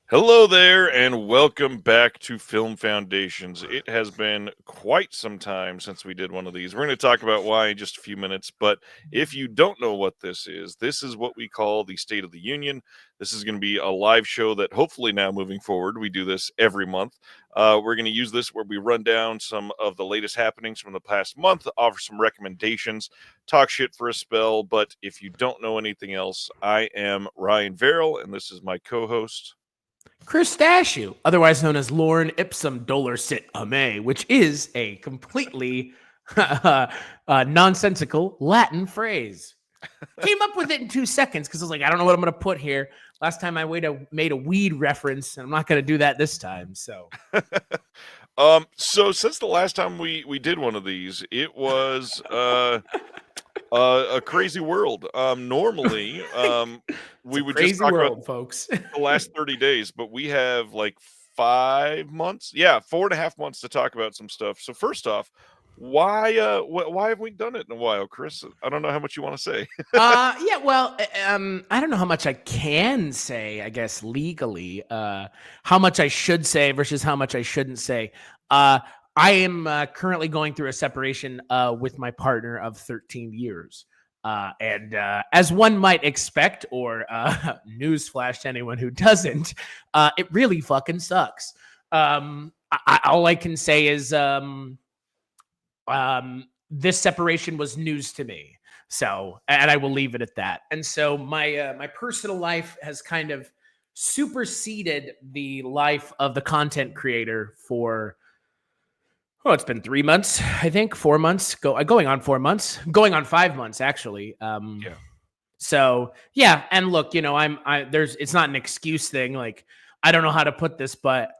Hello there, and welcome back to Film Foundations. It has been quite some time since we did one of these. We're going to talk about why in just a few minutes, but if you don't know what this is what we call the State of the Union. This is going to be a live show that hopefully now moving forward, we do this every month. We're going to use this where we run down some of the latest happenings from the past month, offer some recommendations, talk shit for a spell, but if you don't know anything else, I am Ryan Verrill, and this is my co-host. Crustaceo, otherwise known as Lorem Ipsum Dolor Sit Ame, which is a completely nonsensical Latin phrase. Came up with it in 2 seconds because I was like, I don't know what I'm going to put here. Last time I made a weed reference, and I'm not going to do that this time. So, So since the last time we did one of these, it was a crazy world. Normally, we would just crazy talk about world, folks. the last 30 days, but we have like 5 months, 4.5 months to talk about some stuff. So first off, why have we done it in a while, Chris? I don't know how much you want to say. Yeah, well, I don't know how much I can say, I guess, legally, how much I should say versus how much I shouldn't say. I am currently going through a separation with my partner of 13 years. And as one might expect, or newsflash to anyone who doesn't, it really fucking sucks. All I can say is this separation was news to me. So, and I will leave it at that. And so my personal life has kind of superseded the life of the content creator for it's been 3 months, I think, 4 months, going on 4 months, going on 5 months actually. Yeah. So yeah, and look, it's not an excuse thing. Like, I don't know how to put this, but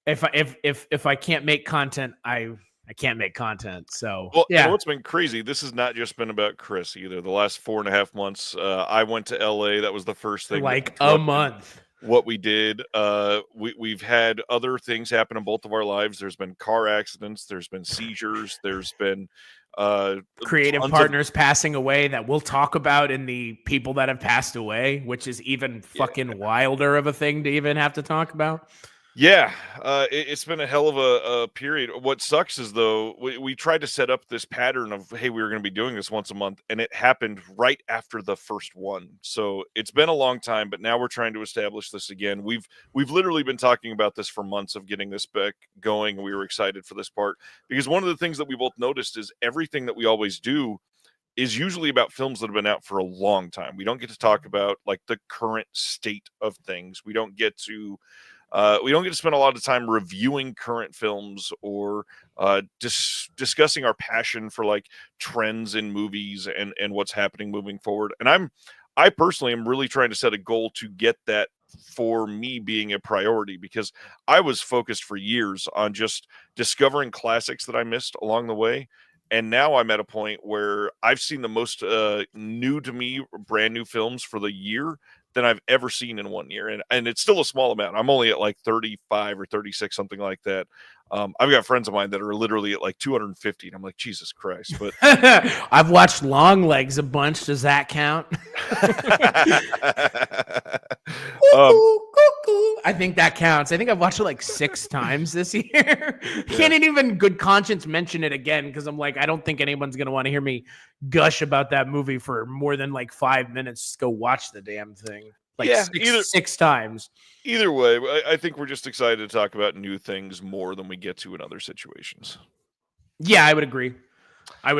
if I can't make content, I can't make content. So Well, and yeah, what's been crazy, this has not just been about Chris either. The last 4.5 months, I went to LA. That was the first for thing that like a interrupted month. what we did. We've had other things happen in both of our lives. There's been car accidents, there's been seizures, there's been uh Creative tons of partners passing away that we'll talk about in the people that have passed away, which is even fucking wilder of a thing to even have to talk about. yeah, it's been a hell of a period. What sucks is, though, we tried to set up this pattern of, hey, we were going to be doing this once a month, and it happened right after the first one. So it's been a long time, but now we're trying to establish this again. We've literally been talking about this for months of getting this back going, and we were excited for this part because one of the things that we both noticed is everything that we always do is usually about films that have been out for a long time. We don't get to talk about like the current state of things. We don't get to spend a lot of time reviewing current films or discussing our passion for like trends in movies and what's happening moving forward. And I personally am really trying to set a goal to get that for me being a priority because I was focused for years on just discovering classics that I missed along the way. And now I'm at a point where I've seen the most new to me, brand new films for the year than I've ever seen in 1 year. And it's still a small amount. I'm only at like 35 or 36, something like that. I've got friends of mine that are literally at like 250. And I'm like, Jesus Christ. But I've watched Long Legs a bunch. Does that count? um, I think that counts. I think I've watched it like 6 times this year. Can't even good conscience mention it again because I'm like, I don't think anyone's gonna want to hear me gush about that movie for more than like 5 minutes. Just go watch the damn thing like yeah, six times. either way, I think we're just excited to talk about new things more than we get to in other situations. Yeah, I would agree. Uh,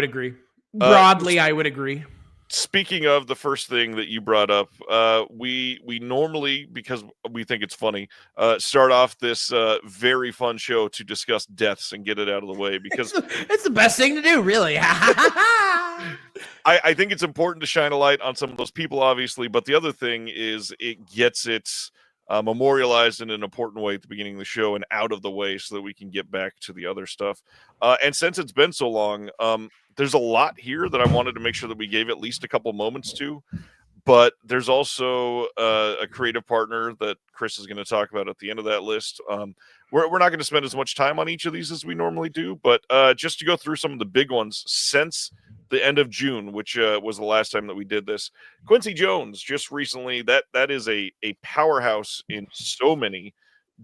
Broadly, I would agree. Speaking of the first thing that you brought up, we normally, because we think it's funny, start off this very fun show to discuss deaths and get it out of the way because It's the best thing to do, really. I think it's important to shine a light on some of those people, obviously, but the other thing is it gets its memorialized in an important way at the beginning of the show and out of the way so that we can get back to the other stuff. And since it's been so long, there's a lot here that I wanted to make sure that we gave at least a couple moments to. But there's also a creative partner that Chris is going to talk about at the end of that list. We're not going to spend as much time on each of these as we normally do, but just to go through some of the big ones since the end of June, which was the last time that we did this. Quincy Jones just recently, that is a powerhouse in so many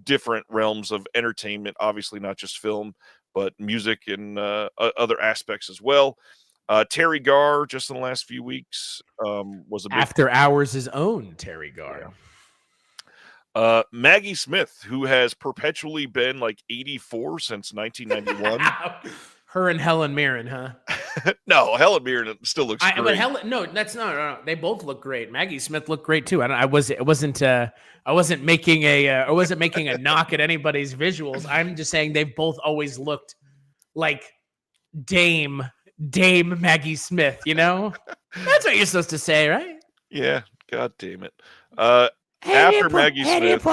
different realms of entertainment, obviously not just film, but music and other aspects as well. Terry Garr, just in the last few weeks, was a big After Hours' own Terry Garr. Yeah. Maggie Smith, who has perpetually been like 84 since 1991. Her and Helen Mirren, huh? No, Helen Mirren still looks great. But Helen, no, that's no. They both look great. Maggie Smith looked great too. I wasn't making a knock at anybody's visuals. I'm just saying they've both always looked like Dame Maggie Smith. You know, that's what you're supposed to say, right? Yeah. God damn it. After Maggie Smith,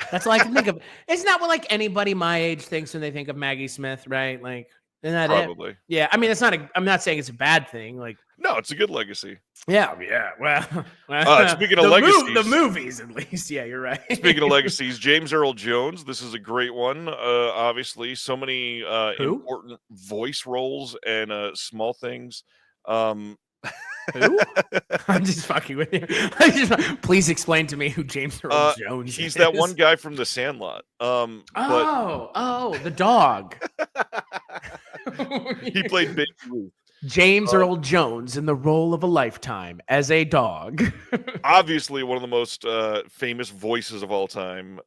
that's all I can think of. It's not what like anybody my age thinks when they think of Maggie Smith, right? Like, isn't that probably. it? Yeah, I mean, I'm not saying it's a bad thing. Like, no, it's a good legacy. Yeah. Well, speaking of legacies, the movies at least. Yeah, you're right. Speaking of legacies, James Earl Jones. This is a great one. Obviously, so many important voice roles and small things. Who? I'm just fucking with you. Please explain to me who James Earl Jones is. He's that one guy from The Sandlot. The dog. He played Big Ruth. James Earl Jones in the role of a lifetime as a dog. Obviously, one of the most famous voices of all time.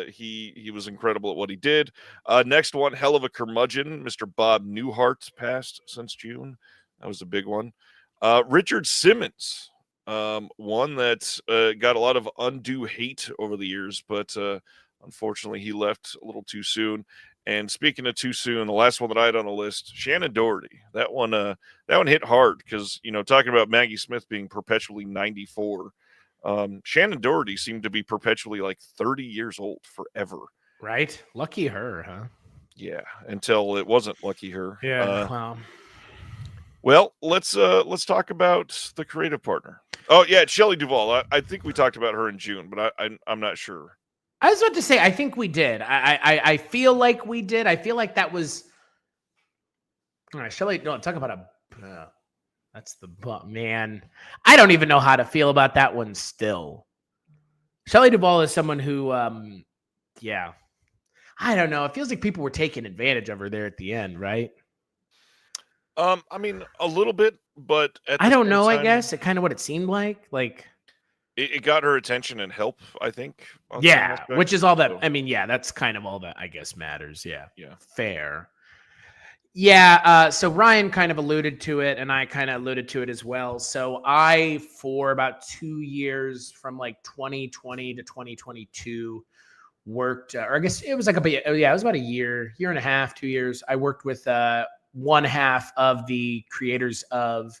He was incredible at what he did. Next one, hell of a curmudgeon. Mr. Bob Newhart passed since June. That was a big one. Richard Simmons, one that got a lot of undue hate over the years, but unfortunately he left a little too soon. And speaking of too soon, the last one that I had on the list, Shannon Doherty. That one hit hard because, talking about Maggie Smith being perpetually 94, Shannon Doherty seemed to be perpetually like 30 years old forever. Right? Lucky her, huh? Yeah, until it wasn't lucky her. Yeah, wow. Well, let's talk about the creative partner. Oh yeah, it's Shelley Duvall. I think we talked about her in June, but I'm not sure. I was about to say I think we did. I feel like we did. I feel like that was. All right, Shelley. No, talk about a. That's the man. I don't even know how to feel about that one still. Shelley Duvall is someone who, yeah, I don't know. It feels like people were taking advantage of her there at the end, right? I mean, a little bit, but I don't know. I guess it kind of what it seemed like. Like it got her attention and help, I think. Yeah, which is all that. I mean, yeah, that's kind of all that I guess matters. Yeah, fair. Yeah. So Ryan kind of alluded to it, and I kind of alluded to it as well. So I, for about 2 years, from like 2020 to 2022, worked, or I guess it was like it was about a year and a half, 2 years. I worked with one half of the creators of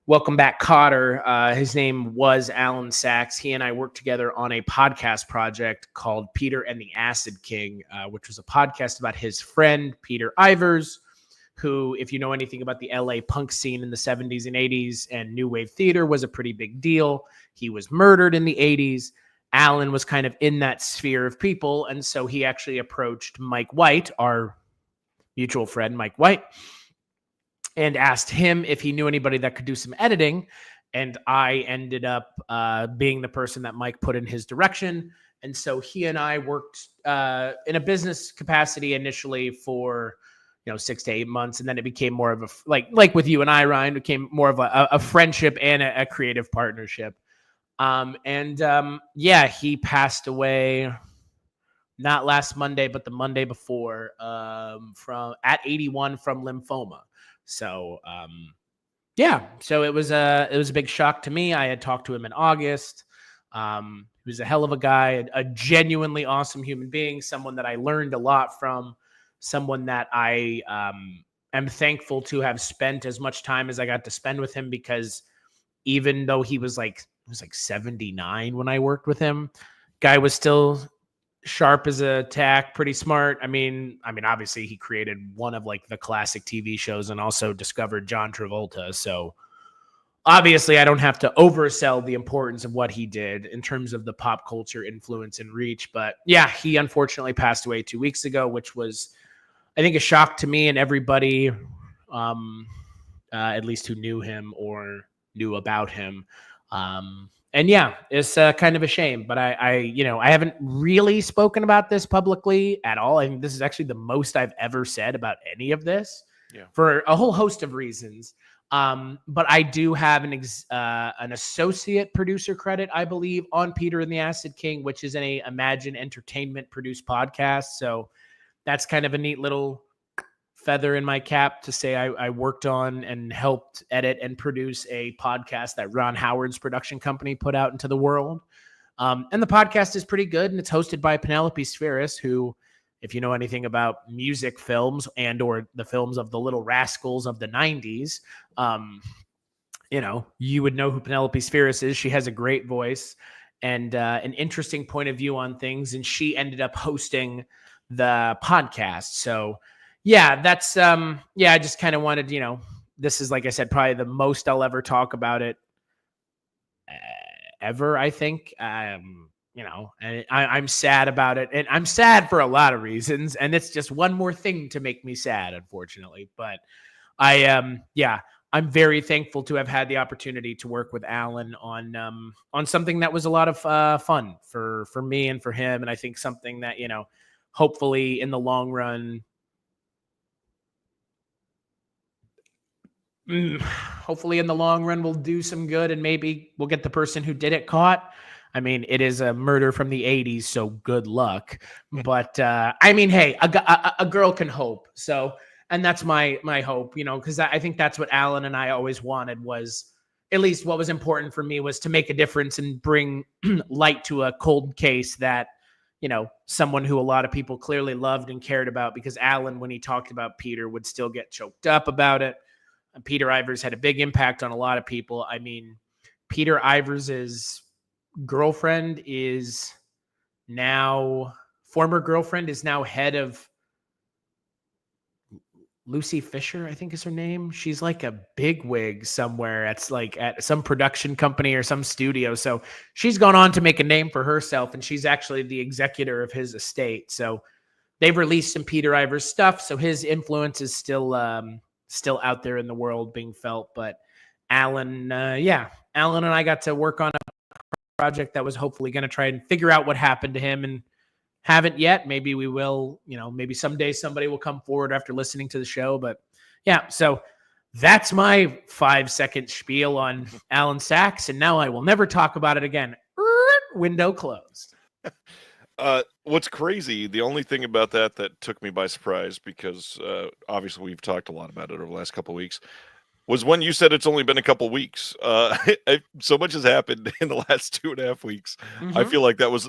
Welcome Back, Kotter. His name was Alan Sachs. He and I worked together on a podcast project called Peter and the Acid King, which was a podcast about his friend, Peter Ivers, who, if you know anything about the LA punk scene in the 70s and 80s and new wave theater, was a pretty big deal. He was murdered in the 80s. Alan was kind of in that sphere of people. And so he actually approached Mike White, our mutual friend, Mike White, and asked him if he knew anybody that could do some editing. And I ended up being the person that Mike put in his direction. And so he and I worked in a business capacity initially for 6 to 8 months. And then it became more of a, like with you and I, Ryan, became more of a friendship and a creative partnership. He passed away not last Monday, but the Monday before, at 81 from lymphoma. So, so it was a big shock to me. I had talked to him in August. He was a hell of a guy, a genuinely awesome human being, someone that I learned a lot from, someone that I am thankful to have spent as much time as I got to spend with him, because even though he was like 79 when I worked with him, guy was still sharp as a tack, pretty smart. I mean, obviously he created one of like the classic TV shows and also discovered John Travolta. So obviously I don't have to oversell the importance of what he did in terms of the pop culture influence and reach. But yeah, he unfortunately passed away 2 weeks ago, which was, I think, a shock to me and everybody at least who knew him or knew about him. And yeah, it's kind of a shame, but I haven't really spoken about this publicly at all. I think this is actually the most I've ever said about any of this Yeah. for a whole host of reasons. But I do have an associate producer credit, I believe, on Peter and the Acid King, which is a Imagine Entertainment produced podcast. So that's kind of a neat little feather in my cap to say I worked on and helped edit and produce a podcast that Ron Howard's production company put out into the world. And the podcast is pretty good, and it's hosted by Penelope Spheris, who, if you know anything about music films and or the films of the Little Rascals of the 90s, you would know who Penelope Spheris is. She has a great voice and an interesting point of view on things, and she ended up hosting the podcast. So yeah, that's I just kind of wanted, this is, like I said, probably the most I'll ever talk about it ever, I think. And I'm sad about it, and I'm sad for a lot of reasons, and it's just one more thing to make me sad, unfortunately. But I'm very thankful to have had the opportunity to work with Alan on something that was a lot of fun for me and for him, and I think something that hopefully in the long run, we'll do some good, and maybe we'll get the person who did it caught. I mean, it is a murder from the 80s, so good luck. But I mean, hey, a girl can hope. So, and that's my hope, because I think that's what Alan and I always wanted, was at least what was important for me was to make a difference and bring light to a cold case that, someone who a lot of people clearly loved and cared about, because Alan, when he talked about Peter, would still get choked up about it. And Peter Ivers had a big impact on a lot of people. I mean, Peter Ivers' girlfriend is now, former girlfriend is now head of Lucy Fisher, I think is her name. She's like a bigwig somewhere. It's like at some production company or some studio. So she's gone on to make a name for herself, and she's actually the executor of his estate. So they've released some Peter Ivers stuff. So his influence is still out there in the world being felt. But Alan and I got to work on a project that was hopefully going to try and figure out what happened to him, and haven't yet. Maybe we will, maybe someday somebody will come forward after listening to the show. But yeah, so that's my 5-second spiel on Alan Sachs, and now I will never talk about it again. Window closed. What's crazy, the only thing about that took me by surprise, because obviously we've talked a lot about it over the last couple of weeks, was when you said it's only been a couple weeks. So much has happened in the last 2.5 weeks. I feel like that was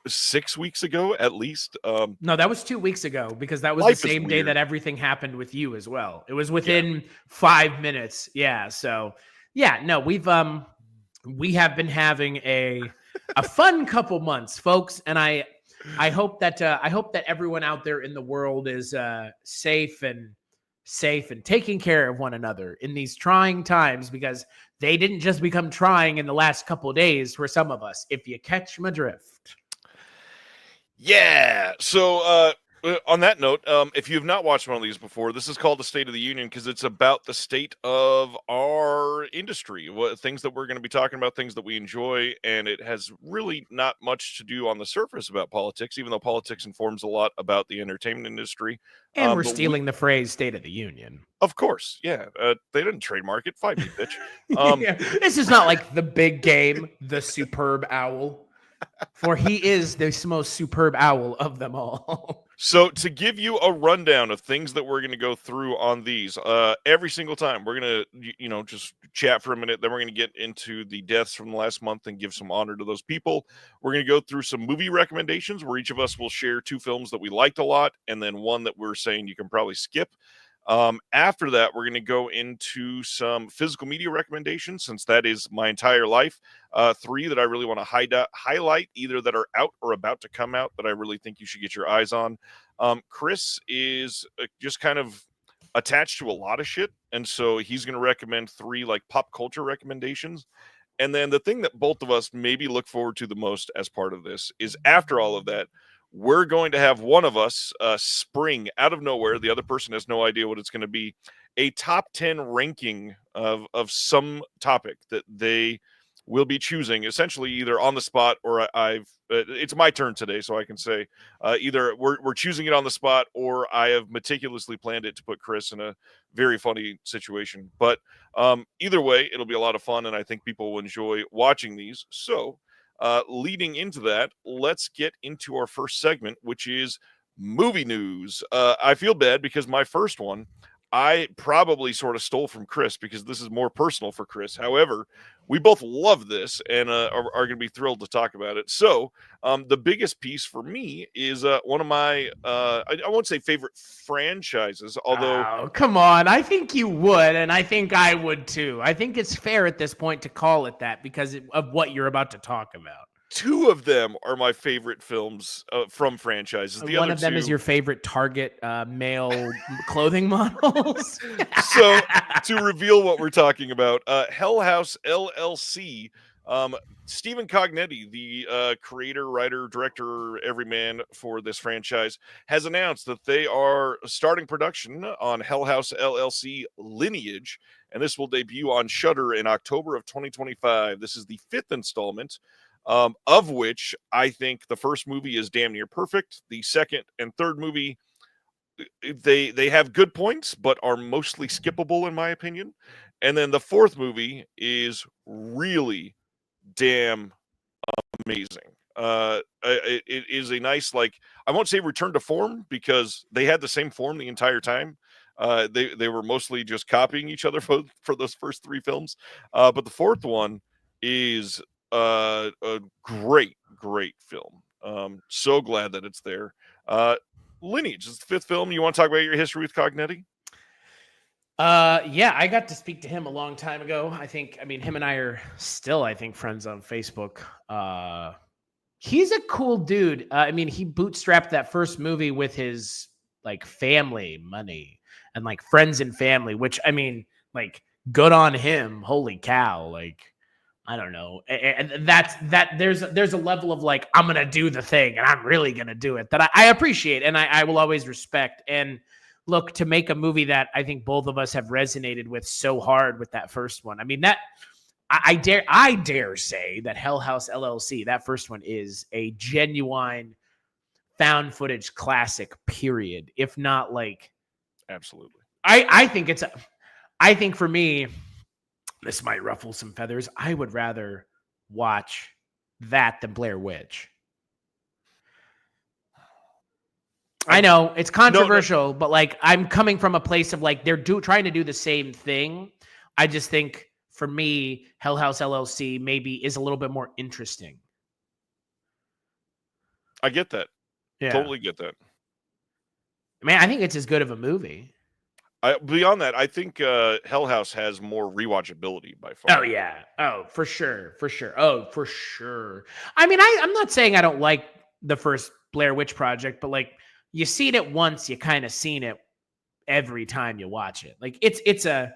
6 weeks ago at least. No, that was 2 weeks ago, because that was the same day that everything happened with you as well. It was within 5 minutes. Yeah. So yeah, no, we have been having a fun couple months, folks, and I hope that everyone out there in the world is safe and taking care of one another in these trying times, because they didn't just become trying in the last couple of days for some of us, if you catch my drift. Yeah. So on that note, if you have not watched one of these before, this is called the State of the Union, because it's about the state of our industry, things that we're going to be talking about, things that we enjoy, and it has really not much to do on the surface about politics, even though politics informs a lot about the entertainment industry. And we're stealing the phrase State of the Union. Of course, yeah. They didn't trademark it. Fight me, bitch. Yeah. This is not like the big game, the superb owl, for he is the most superb owl of them all. So to give you a rundown of things that we're going to go through on these, every single time we're going to, just chat for a minute. Then we're going to get into the deaths from the last month and give some honor to those people. We're going to go through some movie recommendations where each of us will share 2 films that we liked a lot, and then one that we're saying you can probably skip. After that, we're going to go into some physical media recommendations, since that is my entire life. 3 that I really want to highlight, either that are out or about to come out, that I really think you should get your eyes on. Chris is just kind of attached to a lot of shit, and so he's going to recommend 3 like pop culture recommendations. And then the thing that both of us maybe look forward to the most as part of this is, after all of that, we're going to have one of us spring out of nowhere. The other person has no idea what it's going to be, a top 10 ranking of some topic that they will be choosing, essentially either on the spot or I've it's my turn today, so I can say either we're choosing it on the spot or I have meticulously planned it to put Chris in a very funny situation. But either way, it'll be a lot of fun, and I think people will enjoy watching these. So leading into that, let's get into our first segment, which is movie news. I feel bad because my first one I probably sort of stole from Chris because this is more personal for Chris. However, we both love this and are going to be thrilled to talk about it. So, the biggest piece for me is one of my, I won't say favorite franchises, although Oh, come on. I think you would, and I think I would too. I think it's fair at this point to call it that because of what you're about to talk about. two of them are my favorite films from franchises. The One other of them is two, your favorite Target male clothing models. so to reveal what we're talking about, Hell House LLC. Stephen Cognetti, the creator, writer, director, everyman for this franchise, has announced that they are starting production on Hell House LLC Lineage, and this will debut on Shudder in October of 2025. This is the fifth installment, of which I think the first movie is damn near perfect. The second and third movie, they have good points, but are mostly skippable in my opinion. And then the fourth movie is really damn amazing. It is a nice, like, I won't say return to form because they had the same form the entire time. They were mostly just copying each other for those first three films. But the fourth one is a great film. So glad that it's there. Lineage is the fifth film. You want to talk about your history with Cognetti? Yeah, I got to speak to him a long time ago. I mean, him and I are still, I think, friends on Facebook. He's a cool dude. I mean, he bootstrapped that first movie with his like family money and like friends and family, which I mean, like, good on him. Holy cow. Like, I don't know. And there's a level of like, I'm gonna do the thing and I'm really gonna do it that I appreciate and I will always respect. And look, to make a movie that I think both of us have resonated with so hard with that first one. I mean, that I dare say that Hell House LLC, that first one, is a genuine found footage classic, period. If not like, Absolutely. I think for me, this might ruffle some feathers. I would rather watch that than Blair Witch. I know it's controversial, but like, I'm coming from a place of like, they're trying to do the same thing. I just think for me, Hell House LLC maybe is a little bit more interesting. I get that. Yeah. Totally get that. Man, I think it's as good of a movie. Beyond that, I think Hell House has more rewatchability by far. Oh yeah. Oh, for sure. Oh, for sure. I mean, I'm not saying I don't like the first Blair Witch Project, but like, you seen it once, you kind of seen it every time you watch it. Like, it's a,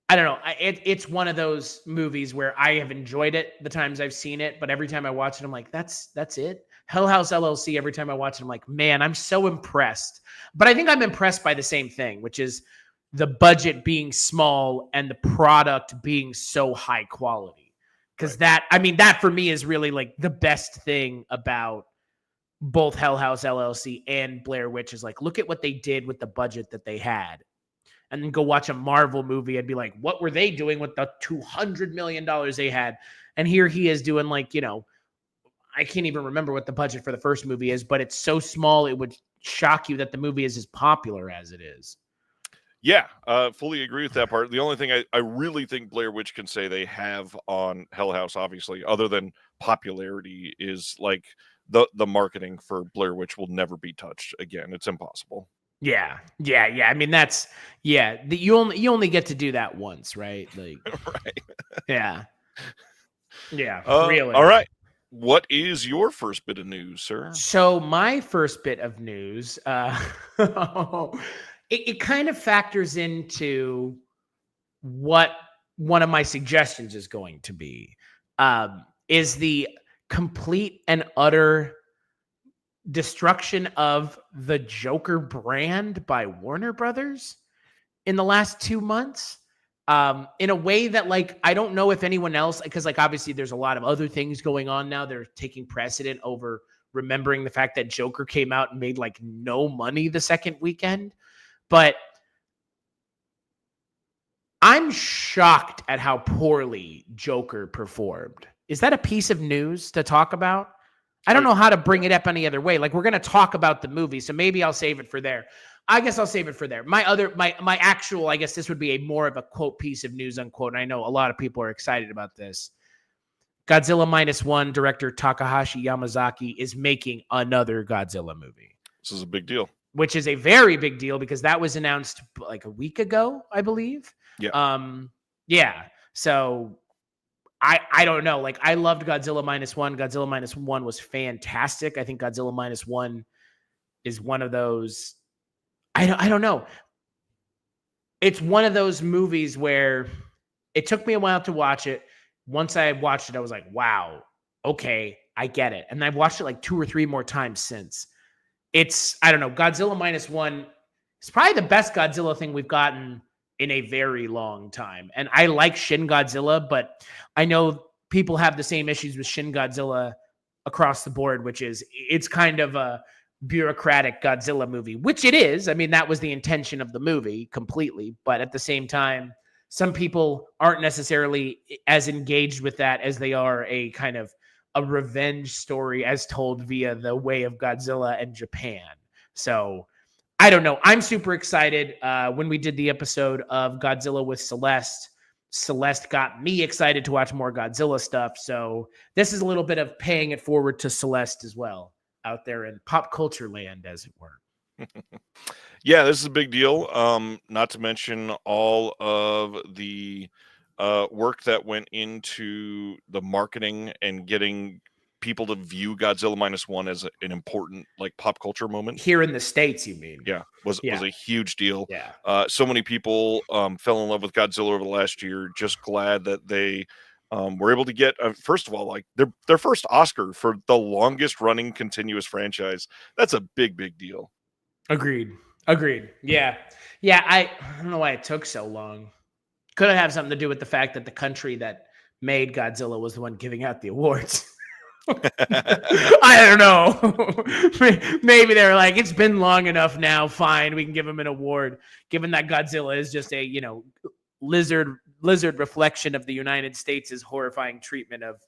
I don't know. It's one of those movies where I have enjoyed it the times I've seen it, but every time I watch it, I'm like, that's it. Hell House LLC, every time I watch it, I'm like, man, I'm so impressed. But I think I'm impressed by the same thing, which is the budget being small and the product being so high quality. Because right. that for me is really like the best thing about both Hell House LLC and Blair Witch is like, look at what they did with the budget that they had. And then go watch a Marvel movie and be like, what were they doing with the $200 million they had? And here he is doing like, you know, I can't even remember what the budget for the first movie is, but it's so small it would shock you that the movie is as popular as it is. Yeah, fully agree with that part. The only thing I really think Blair Witch can say they have on Hell House, obviously, other than popularity, is like the marketing for Blair Witch will never be touched again. It's impossible. Yeah. I mean, that's you only get to do that once, right? Like, Right. yeah, really. All right. What is your first bit of news, sir? So my first bit of news, it kind of factors into what one of my suggestions is going to be, is the complete and utter destruction of the Joker brand by Warner Brothers in the last 2 months. In a way that, like, I don't know if anyone else, because, like, obviously there's a lot of other things going on now. They're taking precedent over remembering the fact that Joker came out and made like no money the second weekend. But I'm shocked at how poorly Joker performed. Is that a piece of news to talk about? I don't know how to bring it up any other way. Like, we're going to talk about the movie, so maybe I'll save it for there. I guess I'll save it for there. My actual, I guess this would be a more of a quote piece of news, unquote. And I know a lot of people are excited about this. Godzilla -1 director Takahashi Yamazaki is making another Godzilla movie. This is a big deal. Which is a very big deal because that was announced like a week ago, I believe. Yeah. Yeah. So I don't know. Like, I loved Godzilla -1. Godzilla -1 was fantastic. I think Godzilla -1 is one of those. I don't know. It's one of those movies where it took me a while to watch it. Once I watched it, I was like, wow, okay, I get it. And I've watched it like 2 or 3 more times since. It's, I don't know, Godzilla -1 is probably the best Godzilla thing we've gotten in a very long time. And I like Shin Godzilla, but I know people have the same issues with Shin Godzilla across the board, which is it's kind of a bureaucratic Godzilla movie, which it is. I mean, that was the intention of the movie completely. But at the same time, some people aren't necessarily as engaged with that as they are a kind of a revenge story as told via the way of Godzilla and Japan. So I don't know. I'm super excited. When we did the episode of Godzilla with Celeste got me excited to watch more Godzilla stuff. So this is a little bit of paying it forward to Celeste as well out there in pop culture land, as it were. Yeah, this is a big deal. Not to mention all of the work that went into the marketing and getting people to view Godzilla -1 as an important like pop culture moment. Here in the States, you mean? Yeah, was a huge deal. Yeah. So many people fell in love with Godzilla over the last year. Just glad that they were able to get first of all, like their first Oscar for the longest running continuous franchise. That's a big deal. Agreed. Yeah. I don't know why it took so long. Could it have something to do with the fact that the country that made Godzilla was the one giving out the awards? I don't know. Maybe they're like, it's been long enough now. Fine, we can give him an award, given that Godzilla is just a lizard reflection of the United States' horrifying treatment of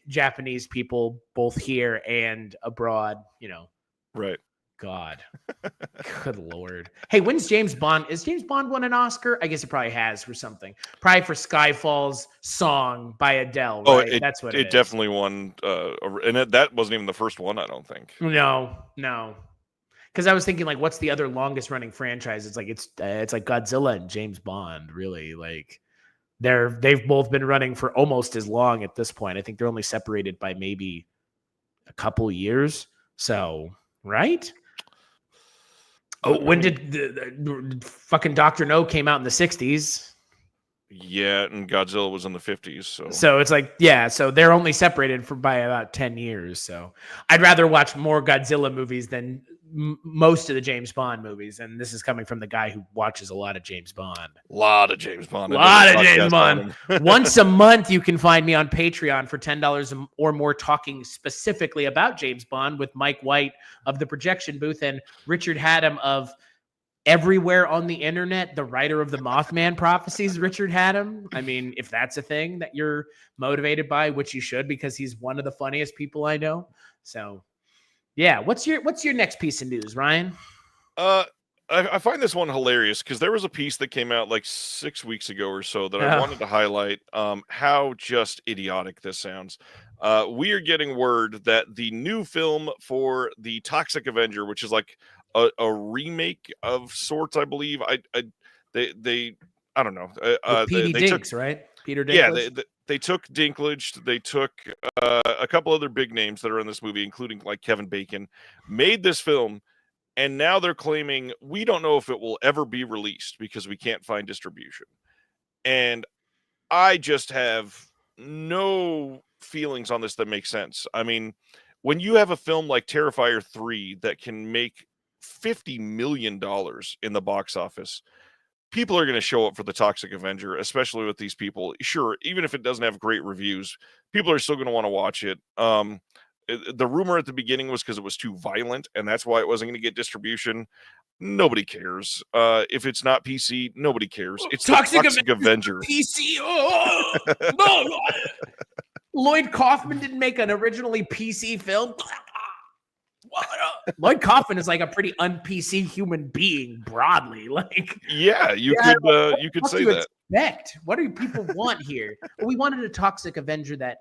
Japanese people, both here and abroad. Right. God. Good Lord. Hey, when's James Bond? Is James Bond won an Oscar? I guess it probably has for something. Probably for Skyfall's Song by Adele, right? Oh, That's what it definitely won. And that wasn't even the first one, I don't think. No. Because I was thinking, like, what's the other longest running franchise? It's like Godzilla and James Bond, really. Like, they've both been running for almost as long at this point. I think they're only separated by maybe a couple years. So, right? Oh, when did the fucking Dr. No came out in the 60s? Yeah, and Godzilla was in the 50s. So it's like, yeah, so they're only separated by about 10 years. So I'd rather watch more Godzilla movies than most of the James Bond movies. And this is coming from the guy who watches a lot of James Bond. A lot of James Bond. Once a month, you can find me on Patreon for $10 or more talking specifically about James Bond with Mike White of The Projection Booth and Richard Haddam of Everywhere on the Internet, the writer of the Mothman Prophecies, Richard Haddam. I mean, if that's a thing that you're motivated by, which you should, because he's one of the funniest people I know. So, yeah. What's your next piece of news, Ryan? I find this one hilarious because there was a piece that came out like 6 weeks ago or so that I wanted to highlight how just idiotic this sounds. We are getting word that the new film for the Toxic Avenger, which is like a remake of sorts, I believe. They I don't know. Petey Dinklage, right? Peter Dinklage. Yeah, they took Dinklage. They took a couple other big names that are in this movie, including like Kevin Bacon, made this film, and now they're claiming we don't know if it will ever be released because we can't find distribution. And I just have no feelings on this that make sense. I mean, when you have a film like Terrifier 3 that can make $50 million in the box office, people are going to show up for the Toxic Avenger, especially with these people. Sure, even if it doesn't have great reviews, people are still going to want to watch it. The rumor at the beginning was because it was too violent, and that's why it wasn't going to get distribution. Nobody cares. If it's not PC, nobody cares. It's Toxic the Toxic Avenger. PC. Oh, no. Lloyd Kaufman didn't make an originally PC film. Lloyd Kaufman is like a pretty un-PC human being broadly. Like, yeah, you could say that. Expect? What do people want here? Well, we wanted a Toxic Avenger that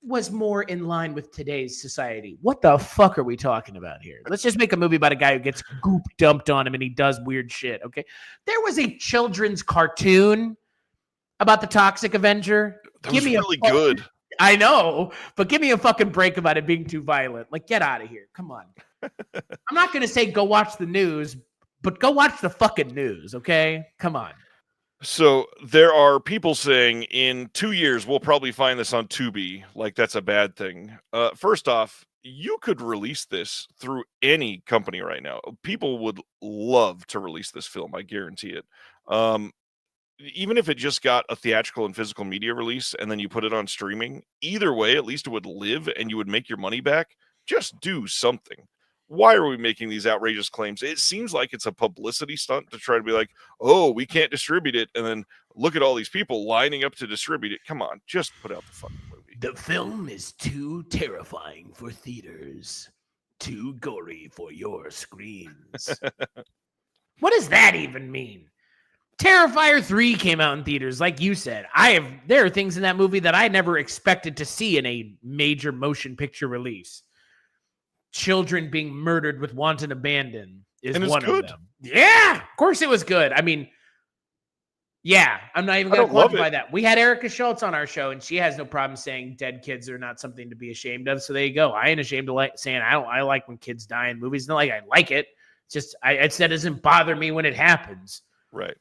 was more in line with today's society. What the fuck are we talking about here? Let's just make a movie about a guy who gets goop dumped on him and he does weird shit. Okay, there was a children's cartoon about the Toxic Avenger. That was really good. I know, but give me a fucking break about it being too violent. Like, get out of here. Come on. I'm not going to say go watch the news, but go watch the fucking news, okay? Come on. So there are people saying in 2 years, we'll probably find this on Tubi. Like, that's a bad thing. First off, you could release this through any company right now. People would love to release this film. I guarantee it. Even if it just got a theatrical and physical media release and then you put it on streaming, either way, at least it would live and you would make your money back. Just do something. Why are we making these outrageous claims? It seems like it's a publicity stunt to try to be like, oh, we can't distribute it. And then look at all these people lining up to distribute it. Come on, just put out the fucking movie. The film is too terrifying for theaters, too gory for your screens. What does that even mean? Terrifier 3 came out in theaters, like you said. There are things in that movie that I never expected to see in a major motion picture release. Children being murdered with wanton abandon is one of them. Yeah, of course it was good. I mean, yeah, I'm not even going to quantify that. We had Erica Schultz on our show, and she has no problem saying dead kids are not something to be ashamed of. So there you go. I ain't ashamed of saying I like when kids die in movies. Not like I like it. It's just it doesn't bother me when it happens. Right.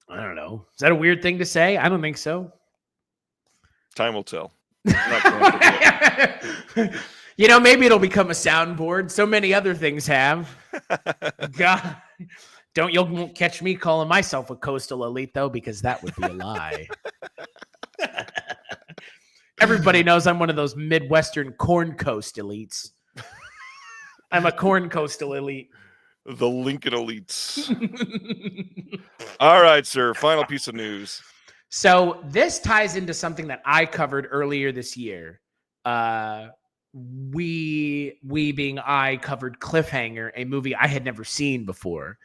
I don't know. Is that a weird thing to say? I don't think so. Time will tell. You know, maybe it'll become a soundboard. So many other things have. God, you won't catch me calling myself a coastal elite, though, because that would be a lie. Everybody knows I'm one of those Midwestern corn coast elites. I'm a corn coastal elite. The Lincoln elites. All right, sir. Final piece of news. So this ties into something that I covered earlier this year. We being I covered Cliffhanger, a movie I had never seen before.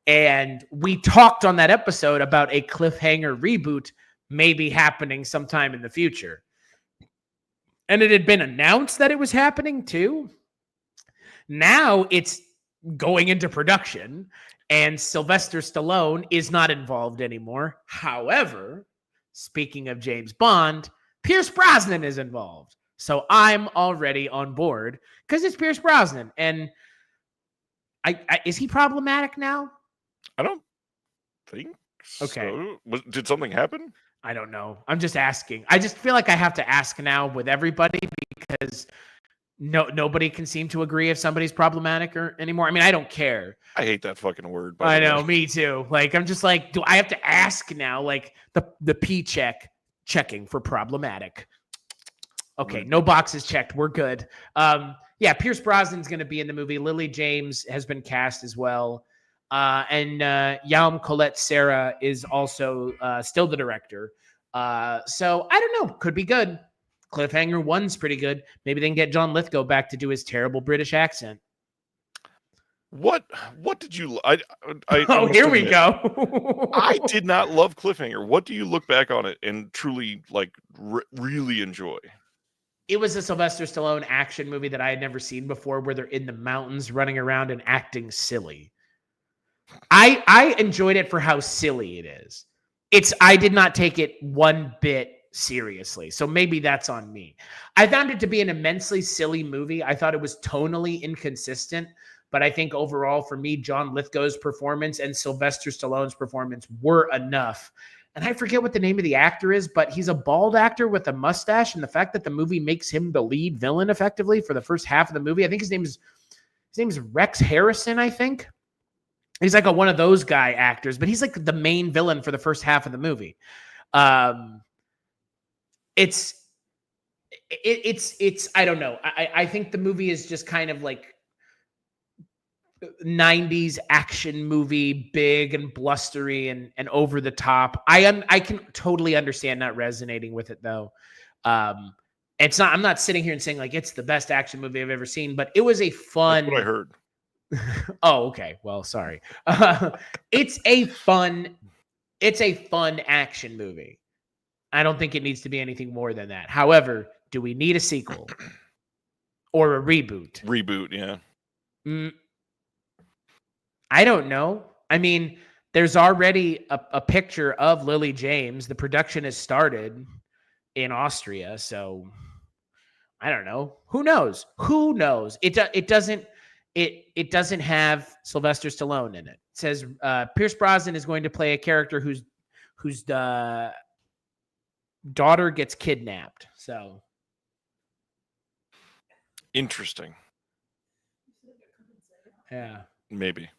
And we talked on that episode about a Cliffhanger reboot maybe happening sometime in the future. And it had been announced that it was happening too. Now it's going into production, and Sylvester Stallone is not involved anymore. However, speaking of James Bond, Pierce Brosnan is involved. So I'm already on board because it's Pierce Brosnan. And is he problematic now? I don't think so. Did something happen? I don't know. I'm just asking. I just feel like I have to ask now with everybody because nobody can seem to agree if somebody's problematic or anymore. I mean, I don't care. I hate that fucking word. I know, me too. Like, I'm just like, do I have to ask now? Like the P checking for problematic. Okay, no boxes checked. We're good. Yeah, Pierce Brosnan's going to be in the movie. Lily James has been cast as well. And Jaume Colette Serra is also still the director. So I don't know. Could be good. Cliffhanger 1's pretty good. Maybe they can get John Lithgow back to do his terrible British accent. What did you? Here we go. I did not love Cliffhanger. What do you look back on it and truly really enjoy? It was a Sylvester Stallone action movie that I had never seen before, where they're in the mountains running around and acting silly. I enjoyed it for how silly it is. I did not take it one bit seriously. So maybe that's on me. I found it to be an immensely silly movie. I thought it was tonally inconsistent, but I think overall for me, John Lithgow's performance and Sylvester Stallone's performance were enough and I forget what the name of the actor is, but he's a bald actor with a mustache, and the fact that the movie makes him the lead villain effectively for the first half of the movie. I think his name is Rex Harrison, I think. He's like one of those guy actors, but he's like the main villain for the first half of the movie. It's I don't know. I think the movie is just kind of like 90s action movie, big and blustery and over the top. I can totally understand not resonating with it though. It's not. I'm not sitting here and saying like it's the best action movie I've ever seen, but it was a fun. That's what I heard. Oh, okay. Well, sorry. It's a fun action movie. I don't think it needs to be anything more than that. However, do we need a sequel or a reboot? Reboot, yeah. I don't know. I mean, there's already a picture of Lily James. The production has started in Austria, so I don't know. Who knows? It doesn't have Sylvester Stallone in it. It says Pierce Brosnan is going to play a character whose daughter gets kidnapped. So interesting. Yeah. Maybe.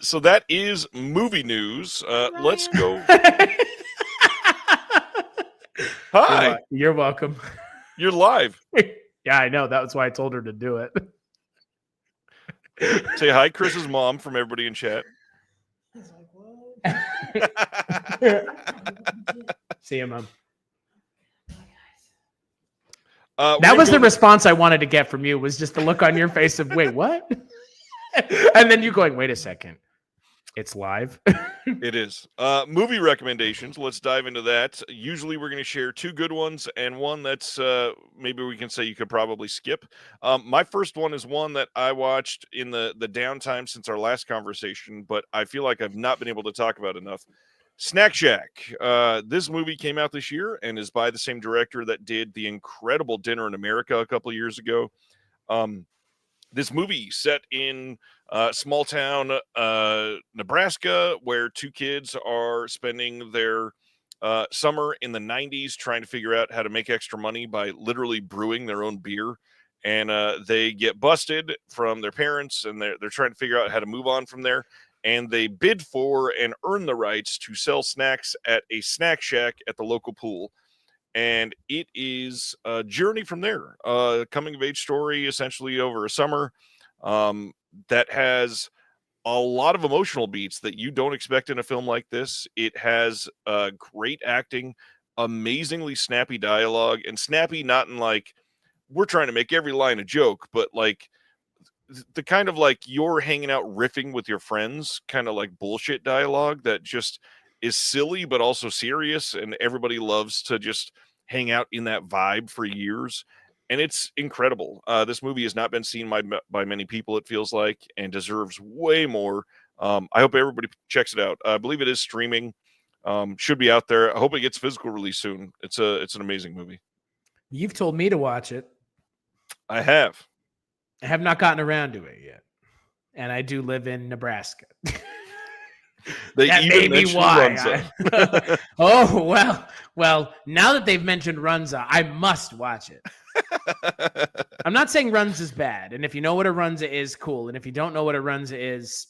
So that is movie news. Let's go. Hi. You're welcome. You're live. Yeah, I know. That was why I told her to do it. Say hi, Chris's mom, from everybody in chat. See you, Mom. That was the response I wanted to get from you, was just the look on your face of, wait, what? And then you going, wait a second. It's live. It is. Movie recommendations. Let's dive into that. Usually we're going to share two good ones and one that's maybe we can say you could probably skip. My first one is one that I watched in the downtime since our last conversation, but I feel like I've not been able to talk about enough. Snack Shack. This movie came out this year and is by the same director that did the incredible Dinner in America a couple of years ago. This movie set in small town Nebraska, where two kids are spending their summer in the 90s trying to figure out how to make extra money by literally brewing their own beer. And they get busted from their parents, and they're trying to figure out how to move on from there. And they bid for and earn the rights to sell snacks at a snack shack at the local pool. And it is a journey from there, coming of age story, essentially over a summer, that has a lot of emotional beats that you don't expect in a film like this. It has great acting, amazingly snappy dialogue, and snappy not in like we're trying to make every line a joke, but like the kind of like you're hanging out riffing with your friends kind of like bullshit dialogue that just is silly but also serious, and everybody loves to just hang out in that vibe for years. And it's incredible. This movie has not been seen by many people, it feels like, and deserves way more. I hope everybody checks it out. I believe it is streaming. Should be out there. I hope it gets physical release soon. It's an amazing movie. You've told me to watch it. I have. I have not gotten around to it yet. And I do live in Nebraska. That may be why. Oh, well, now that they've mentioned Runza, I must watch it. I'm not saying Runza is bad. And if you know what a Runza is, cool. And if you don't know what a Runza is,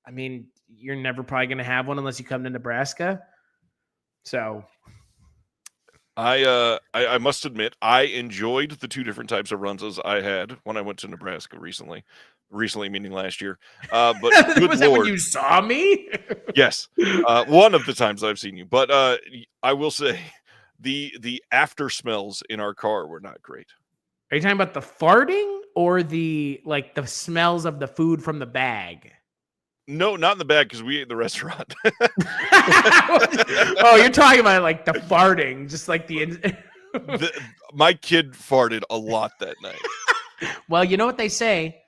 I mean, you're never probably going to have one unless you come to Nebraska. So I must admit, I enjoyed the two different types of Runzas I had when I went to Nebraska recently. Recently, meaning last year. But good was Lord, that when you saw me? Yes, one of the times I've seen you. But I will say, the after smells in our car were not great. Are you talking about the farting or the smells of the food from the bag? No, not in the bag because we ate in the restaurant. Oh, you're talking about like the farting, just like my kid farted a lot that night. Well, you know what they say.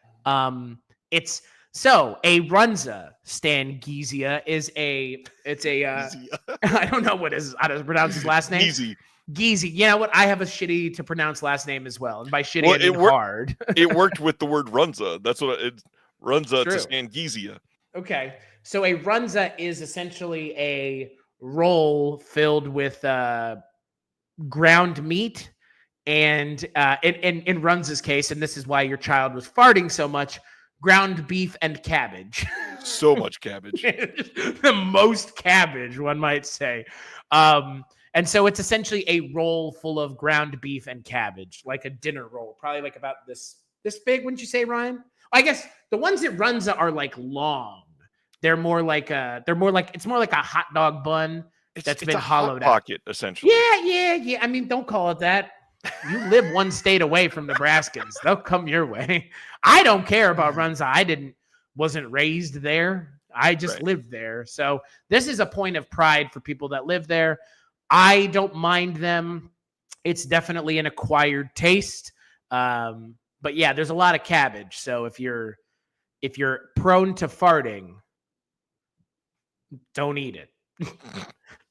It's so a Runza, Stan Gizia, is a I don't know how to pronounce his last name. Gizi. You know what? I have a shitty to pronounce last name as well. And by shitty, I mean hard. It worked with the word Runza. That's what it Runza to Stan Gizia. Okay. So a runza is essentially a roll filled with ground meat, and in Runza's case, and this is why your child was farting so much, ground beef and cabbage. So much cabbage. The most cabbage, one might say. And so it's essentially a roll full of ground beef and cabbage, like a dinner roll, probably like about this big, wouldn't you say, Ryan? I guess the ones at Runza are like long. It's more like a hot dog bun that's been hollowed out. Pocket, essentially. Yeah. I mean, don't call it that. You live one state away from Nebraskans. They'll come your way. I don't care about Runza. I wasn't raised there. I just lived there. So this is a point of pride for people that live there. I don't mind them. It's definitely an acquired taste. But yeah, there's a lot of cabbage. So if you're prone to farting, don't eat it.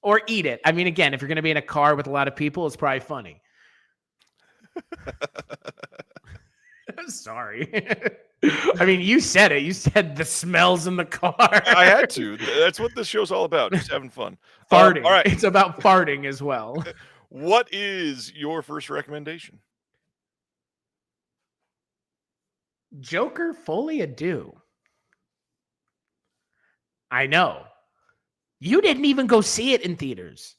Or eat it. I mean, again, if you're going to be in a car with a lot of people, it's probably funny. Sorry. I mean, you said it. You said the smells in the car. I had to. That's what this show's all about. Just having fun. Farting. All right. It's about farting as well. What is your first recommendation? Joker Folie à Deux. I know. You didn't even go see it in theaters.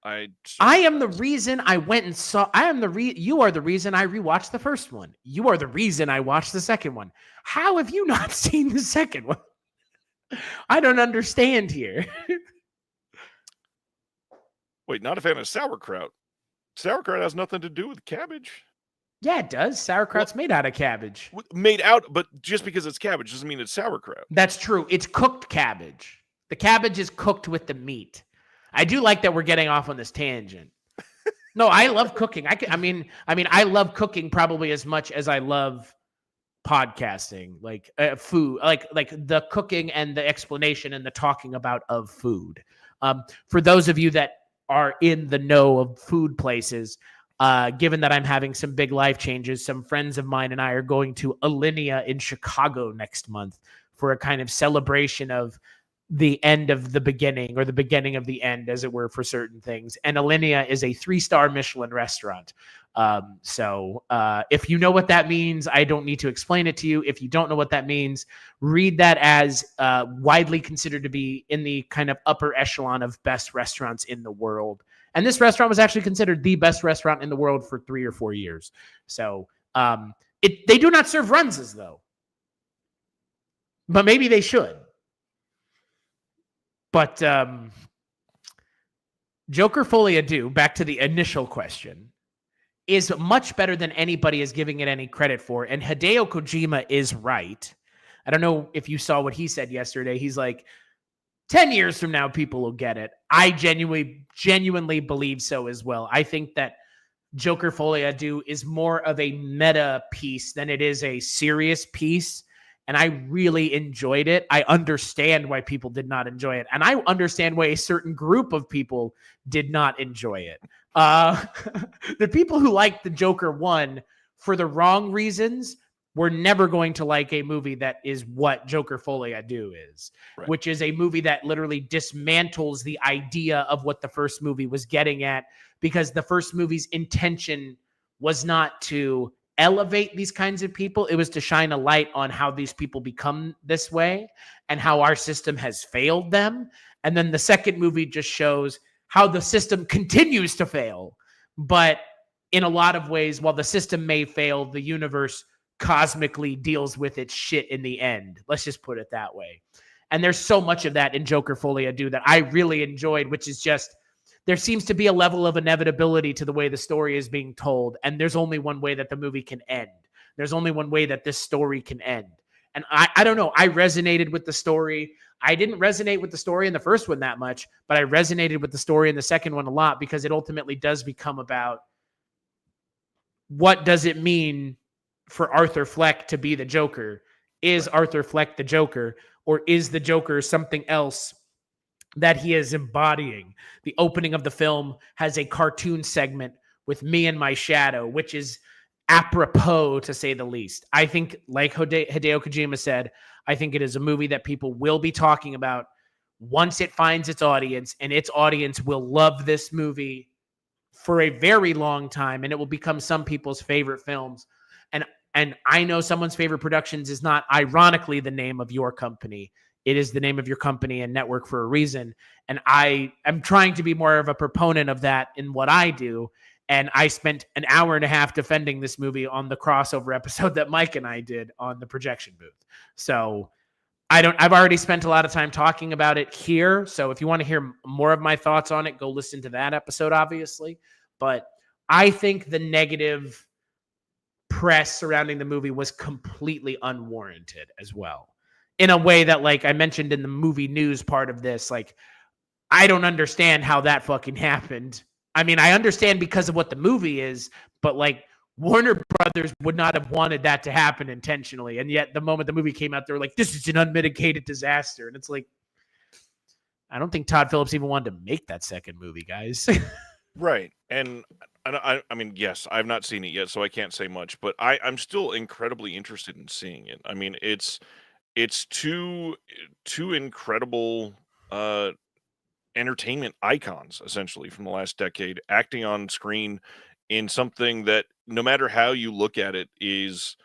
I am the reason I went and saw. You are the reason I rewatched the first one. You are the reason I watched the second one. How have you not seen the second one? I don't understand here. Wait, not a fan of sauerkraut. Sauerkraut has nothing to do with cabbage. Yeah, it does. Sauerkraut's made out of cabbage. But just because it's cabbage doesn't mean it's sauerkraut. That's true. It's cooked cabbage. The cabbage is cooked with the meat. I do like that we're getting off on this tangent. No, I love cooking. I mean, I love cooking probably as much as I love podcasting, like food, like the cooking and the explanation and the talking about of food. For those of you that are in the know of food places, given that I'm having some big life changes, some friends of mine and I are going to Alinea in Chicago next month for a kind of celebration of the end of the beginning, or the beginning of the end, as it were, for certain things. And Alinea is a 3-star Michelin restaurant. So if you know what that means, I don't need to explain it to you. If you don't know what that means, read that as widely considered to be in the kind of upper echelon of best restaurants in the world. And this restaurant was actually considered the best restaurant in the world for 3 or 4 years. So they do not serve runzas, though. But maybe they should. But Joker Folie à Deux, back to the initial question, is much better than anybody is giving it any credit for. And Hideo Kojima is right. I don't know if you saw what he said yesterday. He's like, 10 years from now, people will get it. I genuinely believe so as well. I think that Joker Folie à Deux is more of a meta piece than it is a serious piece. And I really enjoyed it. I understand why people did not enjoy it. And I understand why a certain group of people did not enjoy it. The people who liked the Joker 1 for the wrong reasons were never going to like a movie that is what Joker Folie à Deux is, right, which is a movie that literally dismantles the idea of what the first movie was getting at, because the first movie's intention was not to elevate these kinds of people. It was to shine a light on how these people become this way and how our system has failed them. And then the second movie just shows how the system continues to fail. But in a lot of ways, while the system may fail, the universe cosmically deals with its shit in the end. Let's just put it that way. And there's so much of that in Joker Folie à Deux that I really enjoyed, which is just, there seems to be a level of inevitability to the way the story is being told. And there's only one way that the movie can end. There's only one way that this story can end. And I don't know. I resonated with the story. I didn't resonate with the story in the first one that much, but I resonated with the story in the second one a lot, because it ultimately does become about what does it mean for Arthur Fleck to be the Joker? Is Arthur Fleck the Joker, or is the Joker something else that he is embodying? The opening of the film has a cartoon segment with me and my shadow, which is apropos, to say the least. I think, like Hideo Kojima said, I think it is a movie that people will be talking about once it finds its audience, and its audience will love this movie for a very long time, and it will become some people's favorite films. And I know someone's favorite productions is not ironically the name of your company. It is the name of your company and network for a reason. And I am trying to be more of a proponent of that in what I do. And I spent an hour and a half defending this movie on the crossover episode that Mike and I did on the projection booth. So I've already spent a lot of time talking about it here. So if you want to hear more of my thoughts on it, go listen to that episode, obviously. But I think the negative press surrounding the movie was completely unwarranted as well. In a way that, like I mentioned in the movie news part of this, like, I don't understand how that fucking happened. I mean, I understand because of what the movie is, but like, Warner Brothers would not have wanted that to happen intentionally. And yet the moment the movie came out, they were like, this is an unmitigated disaster. And it's like, I don't think Todd Phillips even wanted to make that second movie, guys. Right. And I mean, yes, I've not seen it yet, so I can't say much, but I'm still incredibly interested in seeing it. I mean, it's two incredible entertainment icons, essentially, from the last decade, acting on screen in something that, no matter how you look at it, is,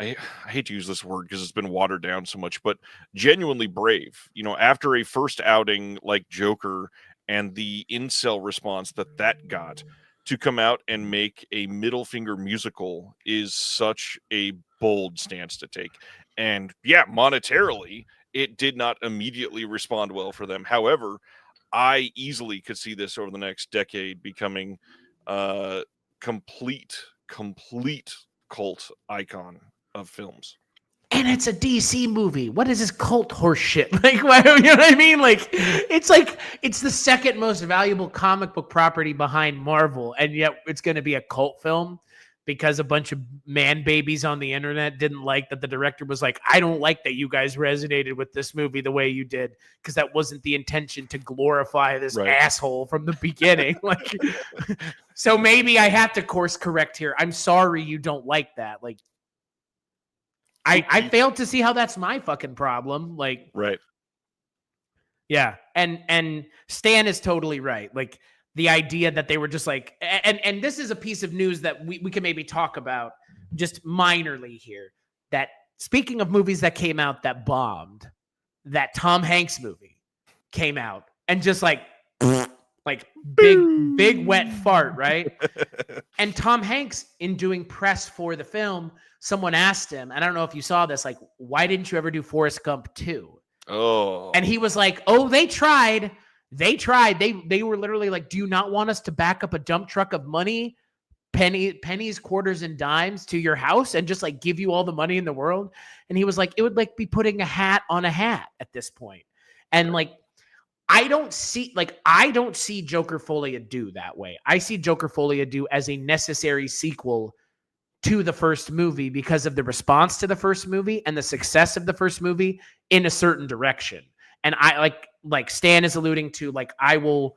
I hate to use this word because it's been watered down so much, but genuinely brave. You know, after a first outing like Joker and the incel response that got, to come out and make a middle finger musical is such a bold stance to take. And yeah, monetarily, it did not immediately respond well for them. However, I easily could see this over the next decade becoming complete cult icon of films. And it's a DC movie. What is this cult horse shit? Like, what, you know what I mean? Like it's the second most valuable comic book property behind Marvel, and yet it's going to be a cult film because a bunch of man babies on the internet didn't like that the director was like, I don't like that you guys resonated with this movie the way you did, because that wasn't the intention to glorify this asshole from the beginning. Like, so maybe I have to course correct here. I'm sorry you don't like that. Like, I failed to see how that's my fucking problem. Like, right. Yeah. And Stan is totally right. Like, the idea that they were just like, and this is a piece of news that we can maybe talk about just minorly here, that speaking of movies that came out that bombed, that Tom Hanks movie came out and just like big wet fart, right? And Tom Hanks, in doing press for the film, someone asked him, and I don't know if you saw this, like, why didn't you ever do Forrest Gump 2? Oh. And he was like, oh, they tried. They tried. They were literally like, do you not want us to back up a dump truck of money, pennies, quarters, and dimes to your house and just like give you all the money in the world? And he was like, it would like be putting a hat on a hat at this point. And like, I don't see Joker Folia do that way. I see Joker Folia do as a necessary sequel to the first movie because of the response to the first movie and the success of the first movie in a certain direction. And I like Stan is alluding to, like, I will